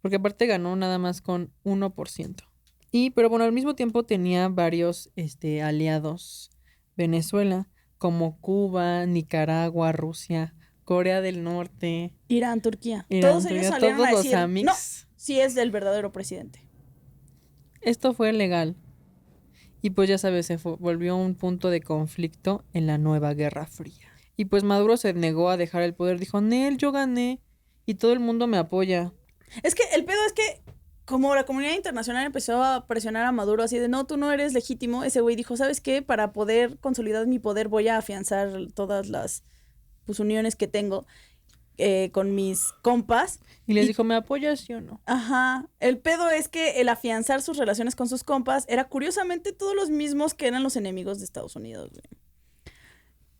Porque aparte ganó nada más con 1%. Pero bueno, al mismo tiempo tenía varios aliados. Venezuela, como Cuba, Nicaragua, Rusia, Corea del Norte. Irán, Turquía. Irán, Todos ellos Turquía, salieron todos a los decir, amics. no, sí es el verdadero presidente. Esto fue legal. Y pues ya sabes, volvió un punto de conflicto en la nueva Guerra Fría. Y pues Maduro se negó a dejar el poder. Dijo, Nel, yo gané y todo el mundo me apoya. Es que el pedo es que como la comunidad internacional empezó a presionar a Maduro así de, no, tú no eres legítimo, ese güey dijo, ¿sabes qué? Para poder consolidar mi poder voy a afianzar todas las uniones que tengo con mis compas. Y les dijo, ¿me apoyas sí o no? Ajá. El pedo es que el afianzar sus relaciones con sus compas era curiosamente todos los mismos que eran los enemigos de Estados Unidos, güey.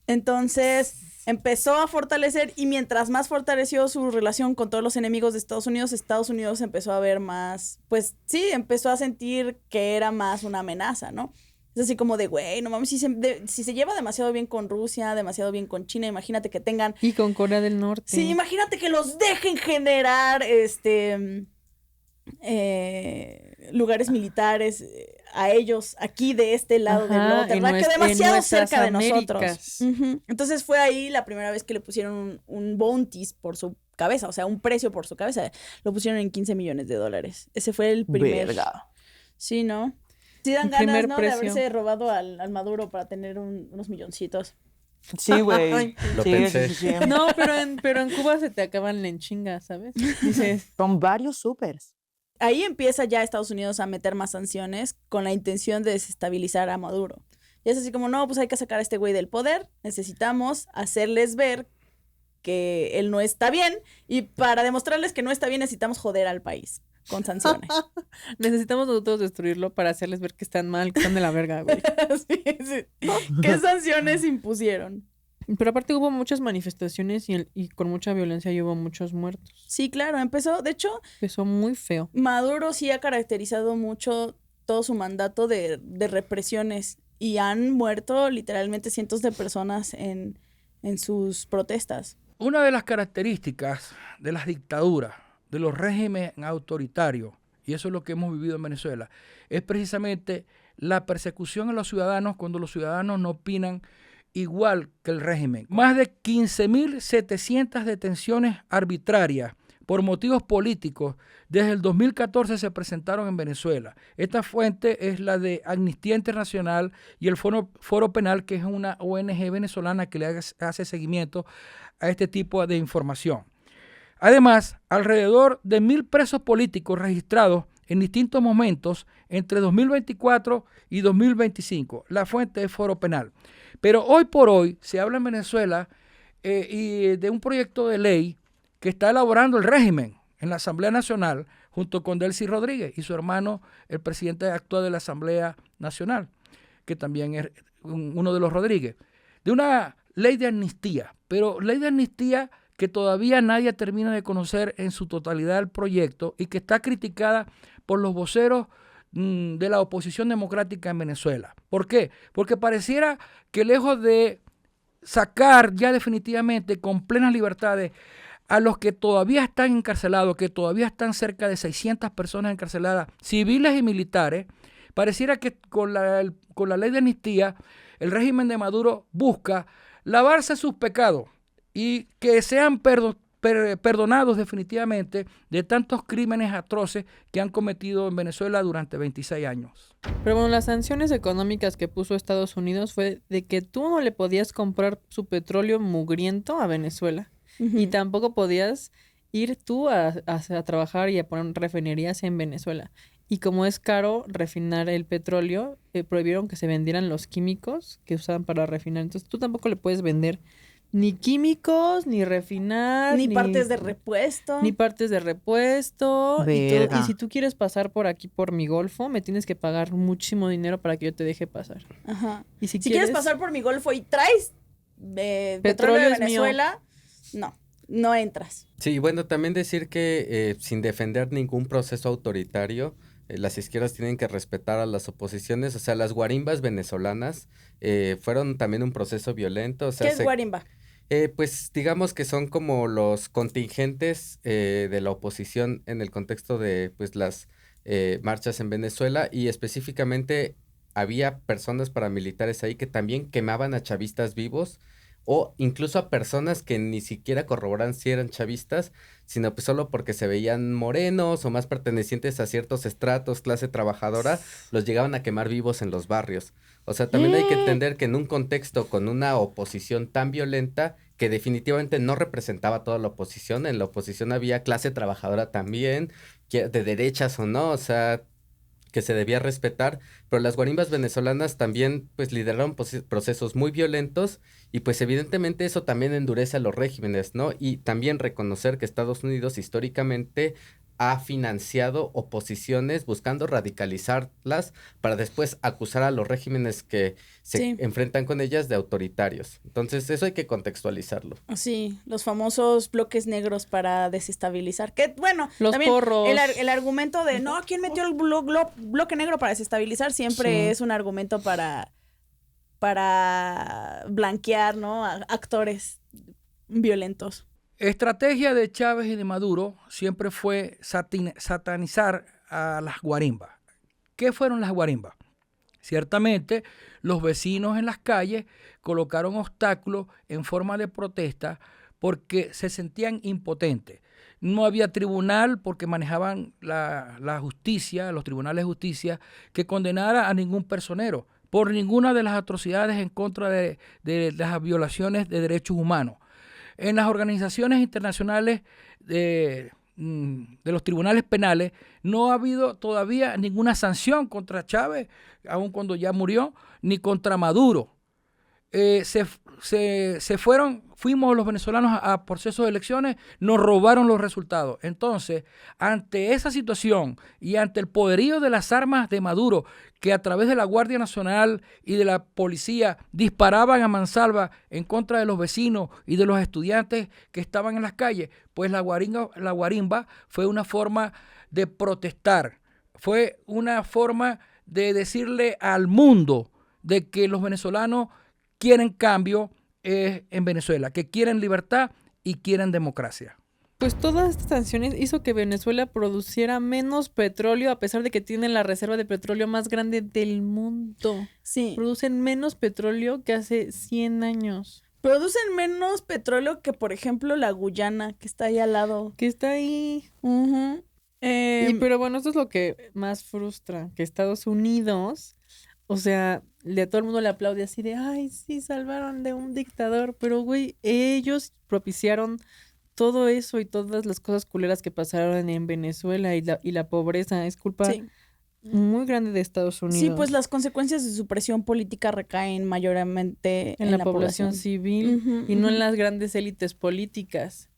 Entonces empezó a fortalecer y mientras más fortaleció su relación con todos los enemigos de Estados Unidos empezó a ver más, pues sí, empezó a sentir que era más una amenaza, ¿no? Es así como de, güey, no mames, si se lleva demasiado bien con Rusia, demasiado bien con China, imagínate que tengan... Y con Corea del Norte. Sí, imagínate que los dejen generar lugares militares a ellos aquí de este lado del globo terráqueo, que demasiado cerca de nosotros. Entonces fue ahí la primera vez que le pusieron un bounty por su cabeza, o sea, un precio por su cabeza. Lo pusieron en $15 millones. Ese fue el primer... Verga. Sí, ¿no? Sí dan ganas, ¿no? De haberse robado al Maduro para tener unos milloncitos. Sí, güey. Lo pensé. Sí. No, pero en Cuba se te acaban en chinga, ¿sabes? Dices, Son varios supers. Ahí empieza ya Estados Unidos a meter más sanciones con la intención de desestabilizar a Maduro. Y es así como, no, pues hay que sacar a este güey del poder, necesitamos hacerles ver que él no está bien y para demostrarles que no está bien necesitamos joder al país con sanciones. necesitamos nosotros destruirlo para hacerles ver que están mal, que están de la verga, güey. Sí. ¿Qué sanciones impusieron? Pero aparte hubo muchas manifestaciones y con mucha violencia y hubo muchos muertos. Sí, claro, empezó muy feo. Maduro sí ha caracterizado mucho todo su mandato de represiones y han muerto literalmente cientos de personas en sus protestas. Una de las características de las dictaduras de los regímenes autoritarios, y eso es lo que hemos vivido en Venezuela, es precisamente la persecución a los ciudadanos cuando los ciudadanos no opinan igual que el régimen. Más de 15.700 detenciones arbitrarias por motivos políticos desde el 2014 se presentaron en Venezuela. Esta fuente es la de Amnistía Internacional y el Foro Penal, que es una ONG venezolana que le hace seguimiento a este tipo de información. Además, alrededor de 1.000 presos políticos registrados en distintos momentos entre 2024 y 2025. La fuente es Foro Penal. Pero hoy por hoy se habla en Venezuela y de un proyecto de ley que está elaborando el régimen en la Asamblea Nacional junto con Delcy Rodríguez y su hermano, el presidente actual de la Asamblea Nacional, que también es uno de los Rodríguez, de una ley de amnistía, pero ley de amnistía que todavía nadie termina de conocer en su totalidad el proyecto y que está criticada por los voceros de la oposición democrática en Venezuela. ¿Por qué? Porque pareciera que lejos de sacar ya definitivamente con plenas libertades a los que todavía están encarcelados, que todavía están cerca de 600 personas encarceladas, civiles y militares, pareciera que con la ley de amnistía el régimen de Maduro busca lavarse sus pecados y que sean perdonados definitivamente de tantos crímenes atroces que han cometido en Venezuela durante 26 años. Pero bueno, las sanciones económicas que puso Estados Unidos fue de que tú no le podías comprar su petróleo mugriento a Venezuela. Y tampoco podías ir tú a trabajar y a poner refinerías en Venezuela. Y como es caro refinar el petróleo, prohibieron que se vendieran los químicos que usaban para refinar. Entonces tú tampoco le puedes vender ni químicos, ni refinar, ni partes de repuesto. Ni partes de repuesto. Y si tú quieres pasar por aquí, por mi Golfo, me tienes que pagar muchísimo dinero para que yo te deje pasar. Ajá. Y si quieres pasar por mi Golfo y traes petróleo de Venezuela, no entras. Sí, bueno, también decir que sin defender ningún proceso autoritario, las izquierdas tienen que respetar a las oposiciones. O sea, las guarimbas venezolanas fueron también un proceso violento. O sea, ¿qué es guarimba? Pues digamos que son como los contingentes de la oposición en el contexto de pues las marchas en Venezuela, y específicamente había personas paramilitares ahí que también quemaban a chavistas vivos, o incluso a personas que ni siquiera corroboran si eran chavistas, sino pues solo porque se veían morenos o más pertenecientes a ciertos estratos, clase trabajadora, los llegaban a quemar vivos en los barrios. O sea, también hay que entender que en un contexto con una oposición tan violenta, que definitivamente no representaba toda la oposición, en la oposición había clase trabajadora también, de derechas o no, o sea, que se debía respetar, pero las guarimbas venezolanas también pues lideraron procesos muy violentos, y pues evidentemente eso también endurece a los regímenes, ¿no? Y también reconocer que Estados Unidos históricamente ha financiado oposiciones buscando radicalizarlas para después acusar a los regímenes que se enfrentan con ellas de autoritarios. Entonces eso hay que contextualizarlo. Sí, los famosos bloques negros para desestabilizar. Que bueno, los también porros. El argumento de no, ¿quién metió el bloque negro para desestabilizar? Siempre es un argumento para blanquear, ¿no? A actores violentos. Estrategia de Chávez y de Maduro siempre fue satanizar a las guarimbas. ¿Qué fueron las guarimbas? Ciertamente, los vecinos en las calles colocaron obstáculos en forma de protesta porque se sentían impotentes. No había tribunal porque manejaban la justicia, los tribunales de justicia, que condenara a ningún personero por ninguna de las atrocidades en contra de las violaciones de derechos humanos. En las organizaciones internacionales de los tribunales penales no ha habido todavía ninguna sanción contra Chávez, aun cuando ya murió, ni contra Maduro. Fuimos los venezolanos a procesos de elecciones, nos robaron los resultados. Entonces, ante esa situación y ante el poderío de las armas de Maduro, que a través de la Guardia Nacional y de la policía disparaban a mansalva en contra de los vecinos y de los estudiantes que estaban en las calles, pues la guarimba fue una forma de protestar, fue una forma de decirle al mundo de que los venezolanos quieren cambio en Venezuela, que quieren libertad y quieren democracia. Pues todas estas sanciones hizo que Venezuela produciera menos petróleo a pesar de que tienen la reserva de petróleo más grande del mundo. Sí. Producen menos petróleo que hace 100 años. Producen menos petróleo que, por ejemplo, la Guyana, que está ahí al lado. Que está ahí. Ujú. Pero bueno, esto es lo que más frustra, que Estados Unidos, o sea, a todo el mundo le aplaude así de, ay, sí, salvaron de un dictador, pero güey, ellos propiciaron todo eso y todas las cosas culeras que pasaron en Venezuela y la pobreza es culpa muy grande de Estados Unidos. Sí, pues las consecuencias de su presión política recaen mayormente en la población civil y no en las grandes élites políticas.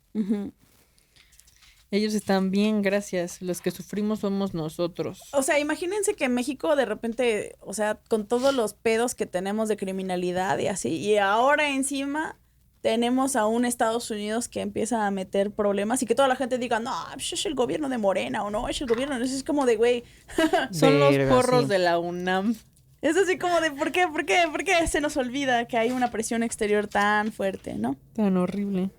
Ellos están bien, gracias. Los que sufrimos somos nosotros. O sea, imagínense que México de repente, o sea, con todos los pedos que tenemos de criminalidad y así, y ahora encima tenemos a un Estados Unidos que empieza a meter problemas y que toda la gente diga, no, es el gobierno de Morena o no, es el gobierno, es como de, güey. Son los porros de la UNAM. Es así como de, ¿por qué se nos olvida que hay una presión exterior tan fuerte, ¿no? Tan horrible.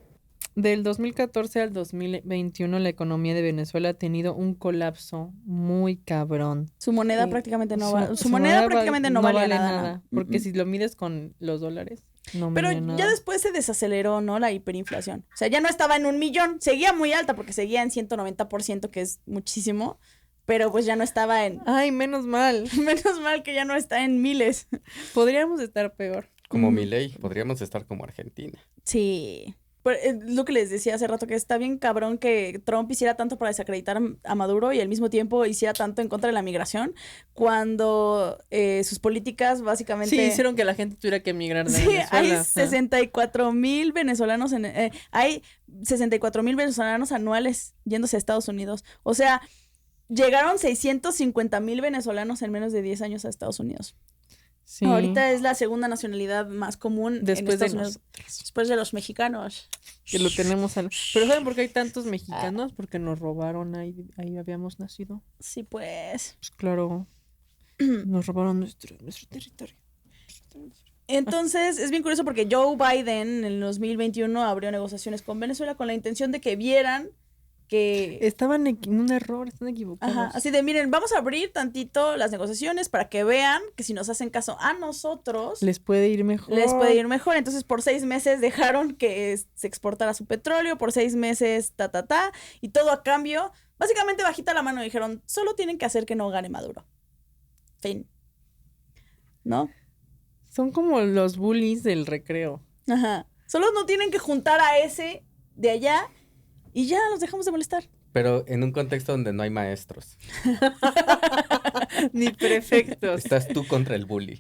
Del 2014 al 2021 la economía de Venezuela ha tenido un colapso muy cabrón. Su moneda prácticamente no vale. Su moneda prácticamente no vale nada. Porque si lo mides con los dólares, no Pero vale nada. ya después se desaceleró, ¿no? La hiperinflación. O sea, ya no estaba en 1 millón. Seguía muy alta porque seguía en 190%, que es muchísimo. Pero pues ya no estaba en... Ay, menos mal. Menos mal que ya no está en miles. Podríamos estar peor. Como Milei, podríamos estar como Argentina. Sí. Pero, lo que les decía hace rato, que está bien cabrón que Trump hiciera tanto para desacreditar a Maduro y al mismo tiempo hiciera tanto en contra de la migración, cuando sus políticas básicamente... Sí, hicieron que la gente tuviera que emigrar de Venezuela. Hay 64,000 venezolanos hay 64,000 venezolanos anuales yéndose a Estados Unidos. O sea, llegaron 650,000 venezolanos en menos de 10 años a Estados Unidos. Sí. Ahorita es la segunda nacionalidad más común después en Estados Unidos. Después de los mexicanos. Que lo tenemos Pero ¿saben por qué hay tantos mexicanos? Porque nos robaron, ahí habíamos nacido. Sí, pues. Pues claro. Nos robaron nuestro territorio. Entonces, es bien curioso porque Joe Biden en el 2021 abrió negociaciones con Venezuela con la intención de que vieran que... Estaban en un error, están equivocados. Ajá, así de, miren, vamos a abrir tantito las negociaciones para que vean que si nos hacen caso a nosotros... Les puede ir mejor. Entonces, por 6 meses dejaron que se exportara su petróleo, por 6 meses, y todo a cambio. Básicamente, bajita la mano, dijeron, solo tienen que hacer que no gane Maduro. Fin. ¿No? Son como los bullies del recreo. Ajá. Solo no tienen que juntar a ese de allá... Y ya los dejamos de molestar. Pero en un contexto donde no hay maestros. Ni prefectos. Estás tú contra el bully.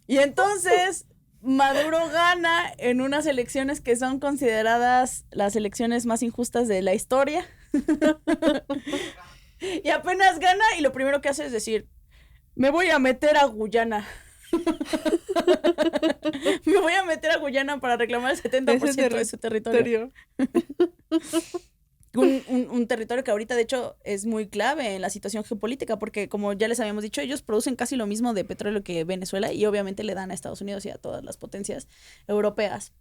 Y entonces Maduro gana en unas elecciones que son consideradas las elecciones más injustas de la historia. Y apenas gana y lo primero que hace es decir, me voy a meter a Guyana. Me voy a meter a Guyana para reclamar el 70% de su territorio. Un territorio que ahorita, de hecho, es muy clave en la situación geopolítica, porque como ya les habíamos dicho, ellos producen casi lo mismo de petróleo que Venezuela y obviamente le dan a Estados Unidos y a todas las potencias europeas.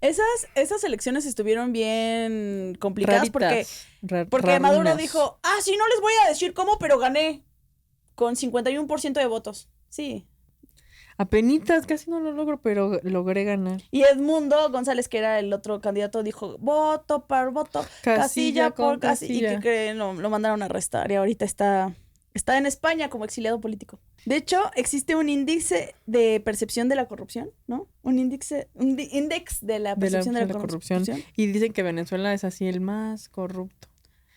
Esas elecciones estuvieron bien complicadas porque Maduro dijo, sí, no les voy a decir cómo, pero gané con 51% de votos. Sí. Apenitas, casi no lo logro, pero logré ganar. Y Edmundo González, que era el otro candidato, dijo, voto por voto, casilla por casilla. Y que lo mandaron a arrestar y ahorita está en España como exiliado político. De hecho, existe un índice de percepción de la corrupción, ¿no? Un índice de la percepción de la corrupción. Y dicen que Venezuela es así el más corrupto.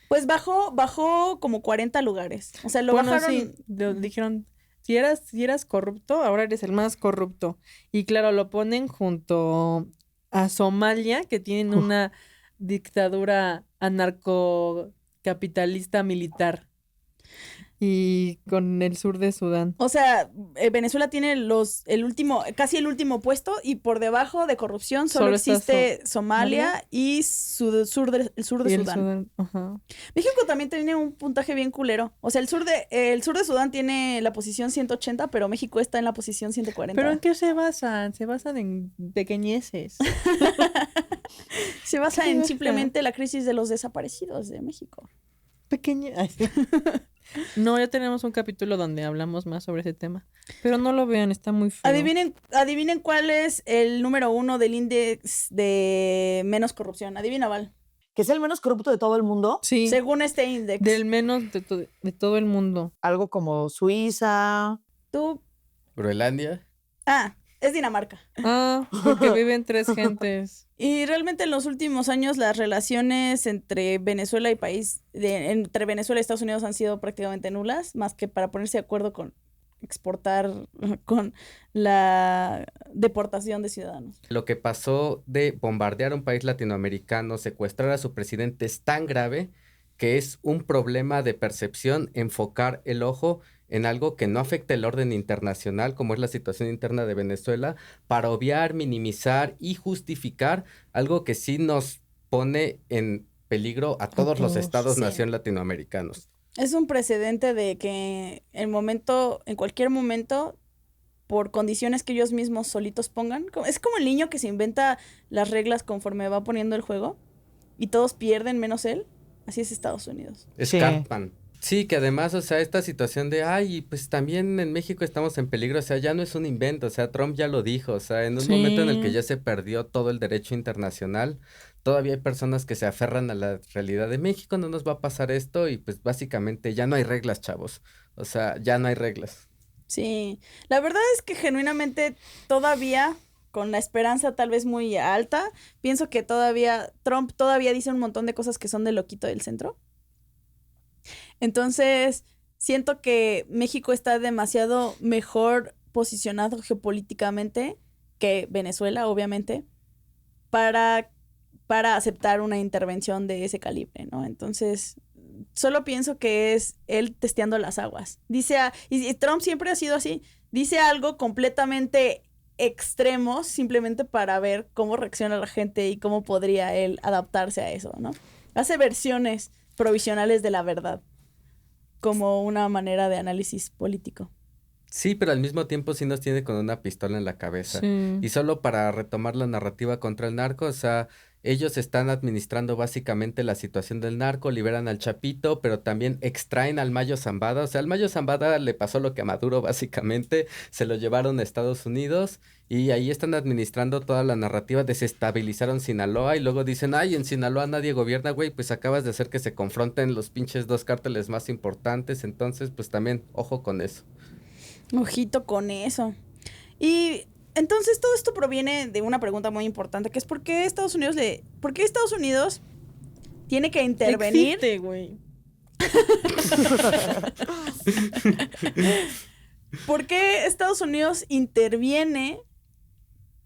Pues bajó como 40 lugares. O sea, lo bajaron. Sí, dijeron... Si eras corrupto, ahora eres el más corrupto. Y claro, lo ponen junto a Somalia, que tienen una dictadura anarcocapitalista militar. Y con el sur de Sudán. O sea, Venezuela tiene casi el último puesto y por debajo de corrupción solo existe Somalia y el sur de Sudán. Ajá. México también tiene un puntaje bien culero. O sea, el sur de Sudán tiene la posición 180, pero México está en la posición 140. ¿Pero en qué se basan? Se basan en pequeñeces. Se basa en simplemente la crisis de los desaparecidos de México. Pequeña. Ay, sí. No, ya tenemos un capítulo donde hablamos más sobre ese tema. Pero no lo vean, está muy feo. Adivinen cuál es el número 1 del índice de menos corrupción. Adivina, Val. ¿Que es el menos corrupto de todo el mundo? Sí. Según este índice. Del menos de todo el mundo. Algo como Suiza. ¿Tú? Groenlandia. Es Dinamarca. Porque viven 3 gentes. Y realmente en los últimos años las relaciones entre Venezuela y entre Venezuela y Estados Unidos han sido prácticamente nulas, más que para ponerse de acuerdo con exportar, con la deportación de ciudadanos. Lo que pasó de bombardear un país latinoamericano, secuestrar a su presidente es tan grave que es un problema de percepción enfocar el ojo en algo que no afecta el orden internacional, como es la situación interna de Venezuela, para obviar, minimizar y justificar algo que sí nos pone en peligro a todos los estados-nación latinoamericanos. Es un precedente de que en cualquier momento, por condiciones que ellos mismos solitos pongan, es como el niño que se inventa las reglas conforme va poniendo el juego y todos pierden menos él. Así es Estados Unidos. Es Cartman. Sí, que además, o sea, esta situación de, pues también en México estamos en peligro, o sea, ya no es un invento, o sea, Trump ya lo dijo, o sea, en un momento en el que ya se perdió todo el derecho internacional, todavía hay personas que se aferran a la realidad de México, no nos va a pasar esto y pues básicamente ya no hay reglas, chavos, o sea, ya no hay reglas. Sí, la verdad es que genuinamente todavía, con la esperanza tal vez muy alta, pienso que Trump todavía dice un montón de cosas que son de loquito del centro. Entonces, siento que México está demasiado mejor posicionado geopolíticamente que Venezuela, obviamente, para aceptar una intervención de ese calibre, ¿no? Entonces, solo pienso que es él testeando las aguas. Y Trump siempre ha sido así, dice algo completamente extremo simplemente para ver cómo reacciona la gente y cómo podría él adaptarse a eso, ¿no? Hace versiones provisionales de la verdad como una manera de análisis político. Sí, pero al mismo tiempo sí nos tiene con una pistola en la cabeza. Sí. Y solo para retomar la narrativa contra el narco, o sea, ellos están administrando básicamente la situación del narco, liberan al Chapito, pero también extraen al Mayo Zambada. O sea, al Mayo Zambada le pasó lo que a Maduro básicamente, se lo llevaron a Estados Unidos y ahí están administrando toda la narrativa, desestabilizaron Sinaloa y luego dicen, en Sinaloa nadie gobierna, güey, pues acabas de hacer que se confronten los pinches 2 cárteles más importantes, entonces pues también ojo con eso. Ojito con eso. Y entonces todo esto proviene de una pregunta muy importante, que es ¿por qué Estados Unidos tiene que intervenir? Existe, güey. ¿Por qué Estados Unidos interviene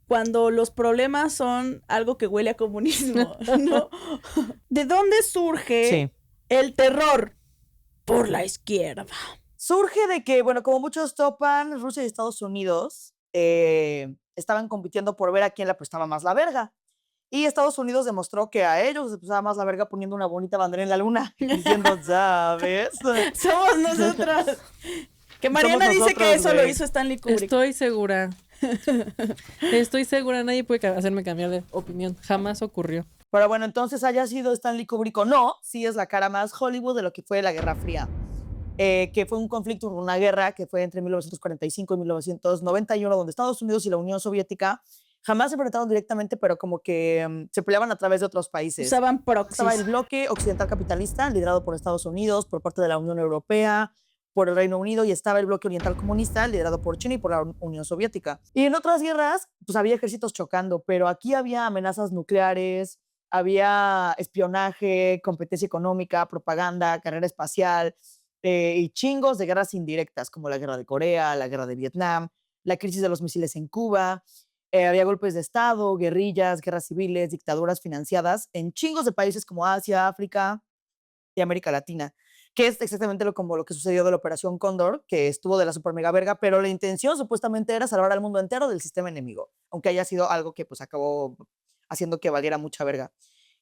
cuando los problemas son algo que huele a comunismo, ¿no? ¿De dónde surge el terror por la izquierda? Surge de que, bueno, como muchos topan, Rusia y Estados Unidos estaban compitiendo por ver a quién le prestaba más la verga. Y Estados Unidos demostró que a ellos les prestaba más la verga poniendo una bonita bandera en la luna, diciendo, ¿sabes? Somos nosotras. Que Mariana dice que eso lo hizo Stanley Kubrick. Estoy segura, nadie puede hacerme cambiar de opinión. Jamás ocurrió. Pero bueno, entonces haya sido Stanley Kubrick o no, sí es la cara más Hollywood de lo que fue la Guerra Fría. Que fue un conflicto, una guerra que fue entre 1945 y 1991, donde Estados Unidos y la Unión Soviética jamás se enfrentaron directamente, pero como que se peleaban a través de otros países. Usaban proxies. Estaba el bloque occidental capitalista, liderado por Estados Unidos, por parte de la Unión Europea, por el Reino Unido, y estaba el bloque oriental comunista, liderado por China y por la Unión Soviética. Y en otras guerras, pues había ejércitos chocando, pero aquí había amenazas nucleares, había espionaje, competencia económica, propaganda, carrera espacial, y chingos de guerras indirectas, como la guerra de Corea, la guerra de Vietnam, la crisis de los misiles en Cuba. Había golpes de Estado, guerrillas, guerras civiles, dictaduras financiadas en chingos de países como Asia, África y América Latina, que es exactamente como lo que sucedió de la Operación Cóndor, que estuvo de la super mega verga, pero la intención supuestamente era salvar al mundo entero del sistema enemigo, aunque haya sido algo que pues acabó haciendo que valiera mucha verga.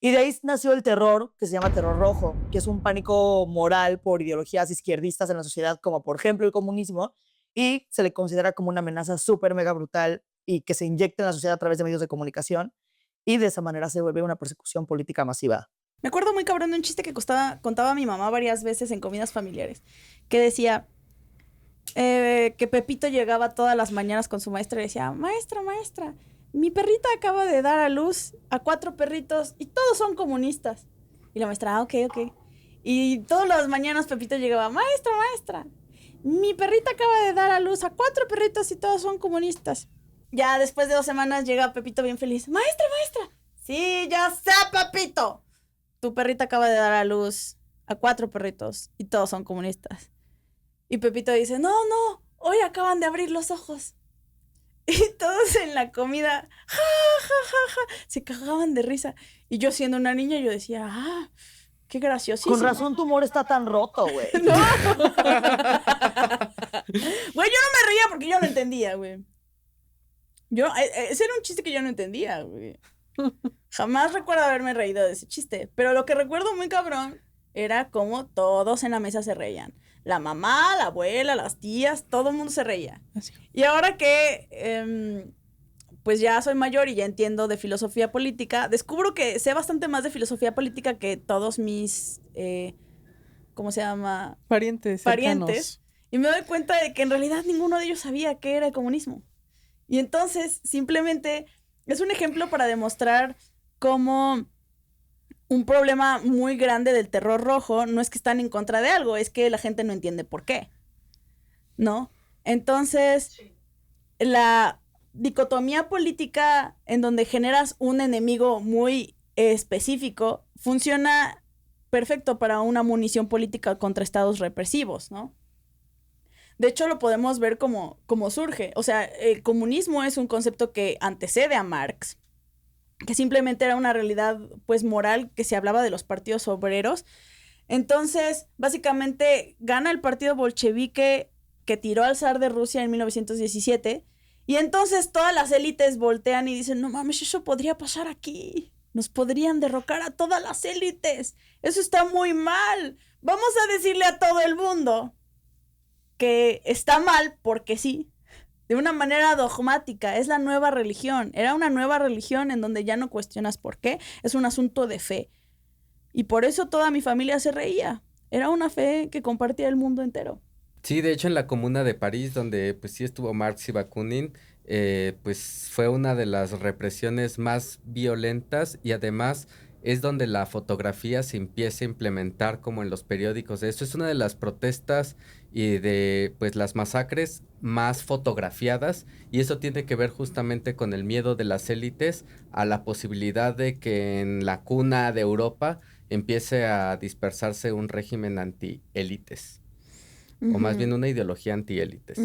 Y de ahí nació el terror, que se llama terror rojo, que es un pánico moral por ideologías izquierdistas en la sociedad, como por ejemplo el comunismo, y se le considera como una amenaza súper mega brutal y que se inyecta en la sociedad a través de medios de comunicación. y de esa manera se vuelve una persecución política masiva. Me acuerdo muy cabrón de un chiste que contaba mi mamá varias veces en comidas familiares, que decía que Pepito llegaba todas las mañanas con su maestra y decía, maestra, mi perrita acaba de dar a luz a 4 perritos y todos son comunistas. Y la maestra, ok. Y todas las mañanas Pepito llegaba, maestra, mi perrita acaba de dar a luz a 4 perritos y todos son comunistas. Ya después de 2 semanas llega Pepito bien feliz, maestra. Sí, ya sé, Pepito. Tu perrita acaba de dar a luz a 4 perritos y todos son comunistas. Y Pepito dice, no, hoy acaban de abrir los ojos. Y todos en la comida, ja, se cagaban de risa. Y yo siendo una niña, yo decía, qué graciosísimo. Con razón tu humor está tan roto, güey. No. Güey, yo no me reía porque yo no entendía, güey. Ese era un chiste que yo no entendía, güey. Jamás recuerdo haberme reído de ese chiste. Pero lo que recuerdo muy cabrón era cómo todos en la mesa se reían. La mamá, la abuela, las tías, todo el mundo se reía. Así. Y ahora que pues ya soy mayor y ya entiendo de filosofía política, descubro que sé bastante más de filosofía política que todos mis, ¿cómo se llama? Parientes. Y me doy cuenta de que en realidad ninguno de ellos sabía qué era el comunismo. Y entonces simplemente es un ejemplo para demostrar cómo un problema muy grande del terror rojo no es que están en contra de algo, es que la gente no entiende por qué, ¿no? Entonces, la dicotomía política en donde generas un enemigo muy específico funciona perfecto para una munición política contra estados represivos, ¿no? De hecho, lo podemos ver como surge. O sea, el comunismo es un concepto que antecede a Marx, que simplemente era una realidad, pues, moral, que se hablaba de los partidos obreros. Entonces, básicamente, gana el partido bolchevique que tiró al zar de Rusia en 1917, y entonces todas las élites voltean y dicen, no mames, eso podría pasar aquí. Nos podrían derrocar a todas las élites. Eso está muy mal. Vamos a decirle a todo el mundo que está mal porque sí. De una manera dogmática, es la nueva religión. Era una nueva religión en donde ya no cuestionas por qué, es un asunto de fe. Y por eso toda mi familia se reía. Era una fe que compartía el mundo entero. Sí, de hecho en la Comuna de París, donde pues sí estuvo Marx y Bakunin, pues fue una de las represiones más violentas y además es donde la fotografía se empieza a implementar como en los periódicos. Esto es una de las protestas y de pues las masacres más fotografiadas, y eso tiene que ver justamente con el miedo de las élites a la posibilidad de que en la cuna de Europa empiece a dispersarse un régimen anti-élites, o más bien una ideología anti-élites.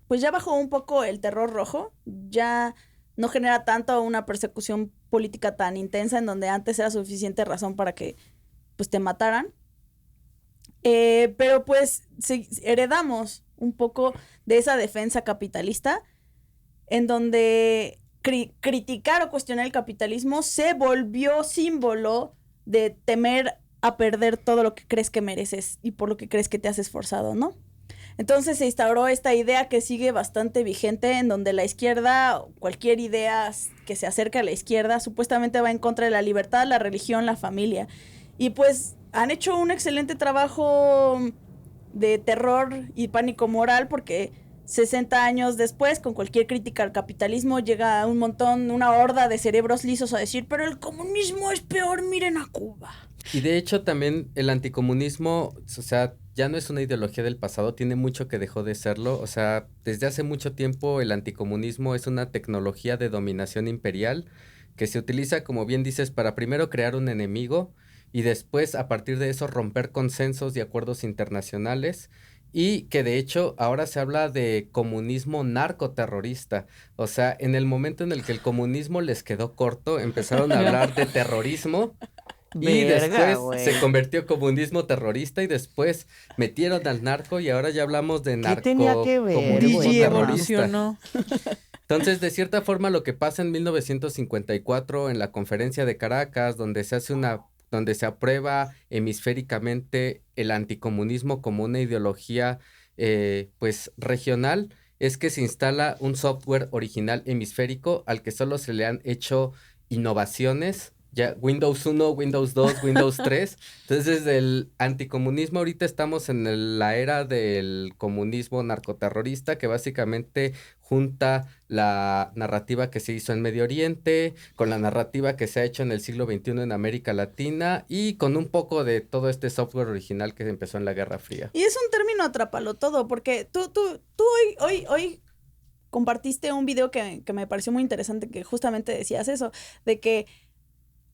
Pues ya bajó un poco el terror rojo, ya no genera tanto una persecución política tan intensa en donde antes era suficiente razón para que pues te mataran. Pero pues heredamos un poco de esa defensa capitalista en donde criticar o cuestionar el capitalismo se volvió símbolo de temer a perder todo lo que crees que mereces y por lo que crees que te has esforzado, ¿no? Entonces se instauró esta idea que sigue bastante vigente, en donde la izquierda, cualquier idea que se acerque a la izquierda, supuestamente va en contra de la libertad, la religión, la familia. Y pues han hecho un excelente trabajo de terror y pánico moral, porque 60 años después, con cualquier crítica al capitalismo, llega un montón, una horda de cerebros lisos a decir, pero el comunismo es peor, miren a Cuba. Y de hecho también el anticomunismo, o sea, ya no es una ideología del pasado, tiene mucho que dejó de serlo. O sea, desde hace mucho tiempo el anticomunismo es una tecnología de dominación imperial que se utiliza, como bien dices, para primero crear un enemigo y después a partir de eso romper consensos y acuerdos internacionales, y que de hecho ahora se habla de comunismo narcoterrorista. O sea, en el momento en el que el comunismo les quedó corto, empezaron a hablar de terrorismo. Y después se convirtió comunismo terrorista y después metieron al narco y ahora ya hablamos de narco. ¿Qué tenía que ver? Comunismo terrorista. Entonces, de cierta forma, lo que pasa en 1954 en la Conferencia de Caracas, donde se aprueba hemisféricamente el anticomunismo como una ideología pues regional, es que se instala un software original hemisférico al que solo se le han hecho innovaciones, ya Windows 1, Windows 2, Windows 3. Entonces, desde el anticomunismo ahorita estamos en la era del comunismo narcoterrorista, que básicamente junta la narrativa que se hizo en Medio Oriente con la narrativa que se ha hecho en el siglo XXI en América Latina y con un poco de todo este software original que empezó en la Guerra Fría. Y es un término atrápalo todo, porque tú hoy compartiste un video que me pareció muy interesante, que justamente decías eso, de que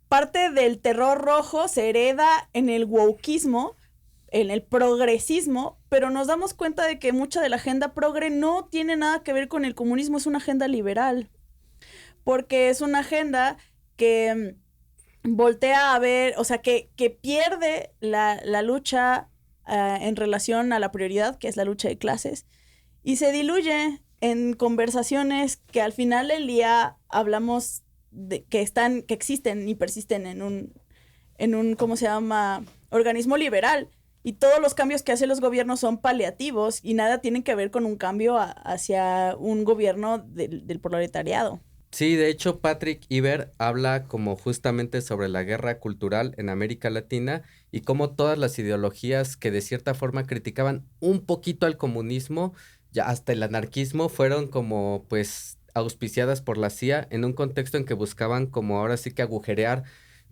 parte del terror rojo se hereda en el wokeismo, en el progresismo, pero nos damos cuenta de que mucha de la agenda progre no tiene nada que ver con el comunismo, es una agenda liberal, porque es una agenda que voltea a ver, o sea, que pierde la lucha en relación a la prioridad, que es la lucha de clases, y se diluye en conversaciones que al final del día hablamos de que existen y persisten en un ¿cómo se llama? Organismo liberal. Y todos los cambios que hacen los gobiernos son paliativos y nada tienen que ver con un cambio hacia un gobierno del proletariado. Sí, de hecho, Patrick Iber habla como justamente sobre la guerra cultural en América Latina y cómo todas las ideologías que de cierta forma criticaban un poquito al comunismo, ya hasta el anarquismo, fueron como pues auspiciadas por la CIA en un contexto en que buscaban como ahora sí que agujerear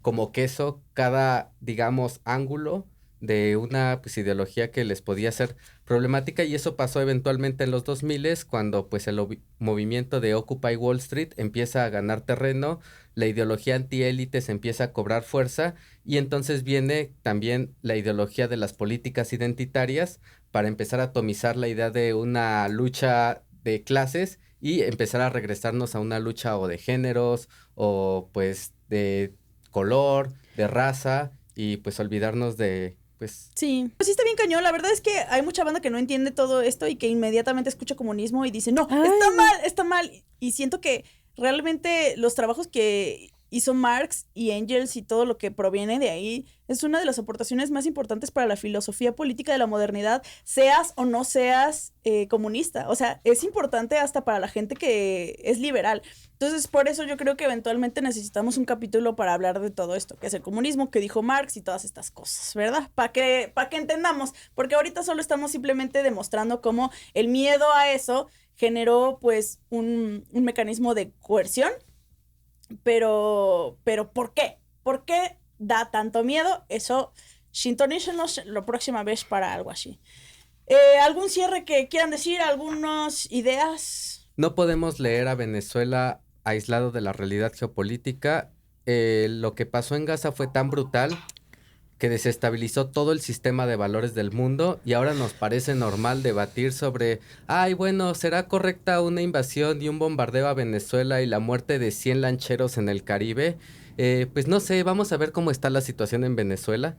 como queso cada, digamos, ángulo de una pues, ideología que les podía ser problemática, y eso pasó eventualmente en los 2000 cuando pues el movimiento de Occupy Wall Street empieza a ganar terreno, la ideología antiélites empieza a cobrar fuerza y entonces viene también la ideología de las políticas identitarias para empezar a atomizar la idea de una lucha de clases y empezar a regresarnos a una lucha o de géneros o pues de color, de raza y pues olvidarnos de pues... Sí, pues sí está bien cañón. La verdad es que hay mucha banda que no entiende todo esto y que inmediatamente escucha comunismo y dice, no, está mal. Y siento que realmente los trabajos que hizo Marx y Engels y todo lo que proviene de ahí es una de las aportaciones más importantes para la filosofía política de la modernidad, seas o no seas comunista. O sea, es importante hasta para la gente que es liberal. Entonces, por eso yo creo que eventualmente necesitamos un capítulo para hablar de todo esto, que es el comunismo, que dijo Marx y todas estas cosas, ¿verdad? Para que entendamos, porque ahorita solo estamos simplemente demostrando cómo el miedo a eso generó pues un mecanismo de coerción. Pero ¿por qué? ¿Por qué da tanto miedo? Eso, sintonícenos la próxima vez para algo así. ¿Algún cierre que quieran decir? ¿Algunas ideas? No podemos leer a Venezuela aislado de la realidad geopolítica. Lo que pasó en Gaza fue tan brutal que desestabilizó todo el sistema de valores del mundo y ahora nos parece normal debatir sobre, bueno, ¿será correcta una invasión y un bombardeo a Venezuela y la muerte de 100 lancheros en el Caribe? Pues no sé, vamos a ver cómo está la situación en Venezuela.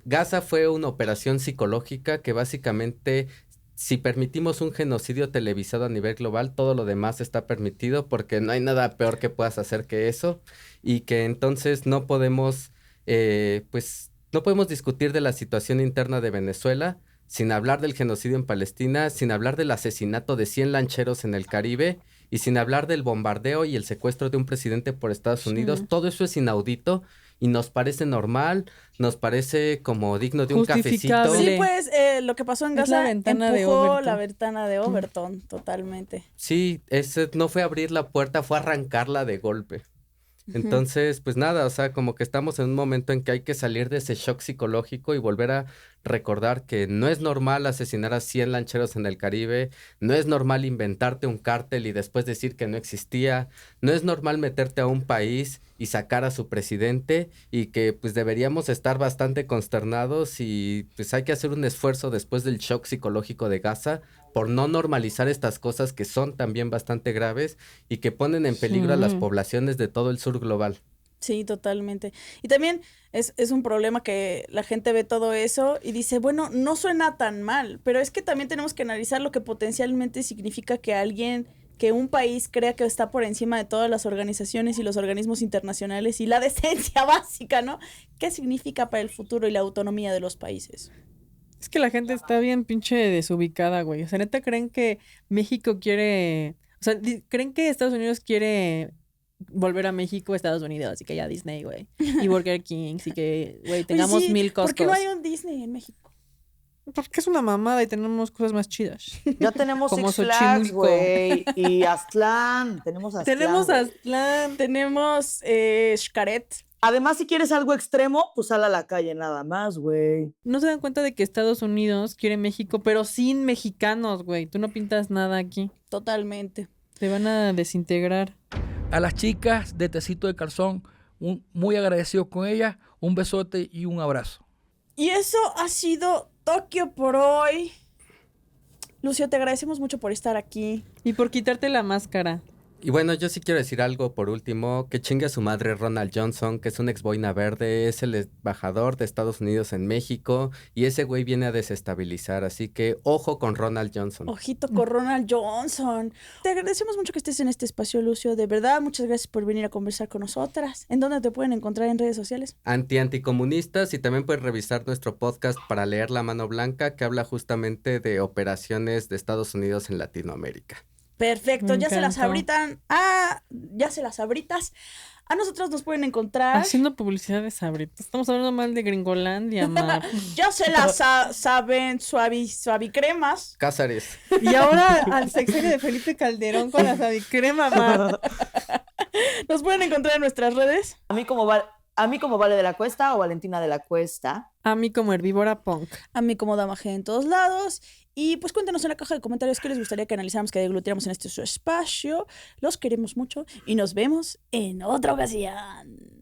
Gaza fue una operación psicológica que básicamente, si permitimos un genocidio televisado a nivel global, todo lo demás está permitido porque no hay nada peor que puedas hacer que eso y que entonces no podemos... pues no podemos discutir de la situación interna de Venezuela sin hablar del genocidio en Palestina, sin hablar del asesinato de 100 lancheros en el Caribe y sin hablar del bombardeo y el secuestro de un presidente por Estados Unidos. Todo eso es inaudito y nos parece normal, nos parece como digno de un cafecito. Sí, pues lo que pasó en Gaza empujó la ventana de Overton, totalmente. Sí, ese no fue abrir la puerta, fue arrancarla de golpe. Entonces, pues nada, o sea, como que estamos en un momento en que hay que salir de ese shock psicológico y volver a recordar que no es normal asesinar a 100 lancheros en el Caribe, no es normal inventarte un cártel y después decir que no existía, no es normal meterte a un país y sacar a su presidente y que pues deberíamos estar bastante consternados y pues hay que hacer un esfuerzo después del shock psicológico de Gaza por no normalizar estas cosas que son también bastante graves y que ponen en peligro a las poblaciones de todo el sur global. Sí, totalmente. Y también es un problema que la gente ve todo eso y dice, bueno, no suena tan mal, pero es que también tenemos que analizar lo que potencialmente significa que un país crea que está por encima de todas las organizaciones y los organismos internacionales y la decencia básica, ¿no? ¿Qué significa para el futuro y la autonomía de los países? Es que la gente está bien pinche desubicada, güey. O sea, ¿neta creen que México quiere... O sea, creen que Estados Unidos quiere volver a México, Estados Unidos, y que haya Disney, güey. Y Burger King, y que, güey, tengamos Oye, sí, 1000 cosas. ¿por qué no hay un Disney en México? Porque es una mamada y tenemos cosas más chidas. Ya tenemos Como Six Flags, Xochimilco. güey. Y Aztlán. Tenemos Aztlán. Tenemos güey. Aztlán. Tenemos Xcaret. Además, si quieres algo extremo, pues sal a la calle nada más, güey. No se dan cuenta de que Estados Unidos quiere México, pero sin mexicanos, güey. Tú no pintas nada aquí. Totalmente. Te van a desintegrar. A las chicas de Tecito de Calzón, muy agradecido con ellas, un besote y un abrazo. Y eso ha sido Tokio por hoy. Lucio, te agradecemos mucho por estar aquí. Y por quitarte la máscara. Y bueno, yo sí quiero decir algo por último, que chingue a su madre Ronald Johnson, que es un ex boina verde, es el embajador de Estados Unidos en México, y ese güey viene a desestabilizar, así que ojo con Ronald Johnson. Ojito con Ronald Johnson. Te agradecemos mucho que estés en este espacio, Lucio. De verdad, muchas gracias por venir a conversar con nosotras. ¿En dónde te pueden encontrar en redes sociales? Anticomunistas, y también puedes revisar nuestro podcast para leer La Mano Blanca, que habla justamente de operaciones de Estados Unidos en Latinoamérica. Perfecto, Me ya se las encantó. abritan. Ya se las abritas. A nosotros nos pueden encontrar. Haciendo publicidad de Sabritas. Estamos hablando mal de Gringolandia, Mar. Ya se las saben, suavicremas. Cázares. Y ahora al sexenio de Felipe Calderón con la Savicrema, Mar. Nos pueden encontrar en nuestras redes. A mí como Vale de la Cuesta o Valentina de la Cuesta. A mí como Herbívora Punk. A mí como Dama G en todos lados. Y pues cuéntenos en la caja de comentarios qué les gustaría que analizáramos, que deglutiéramos en este su espacio. Los queremos mucho y nos vemos en otra ocasión.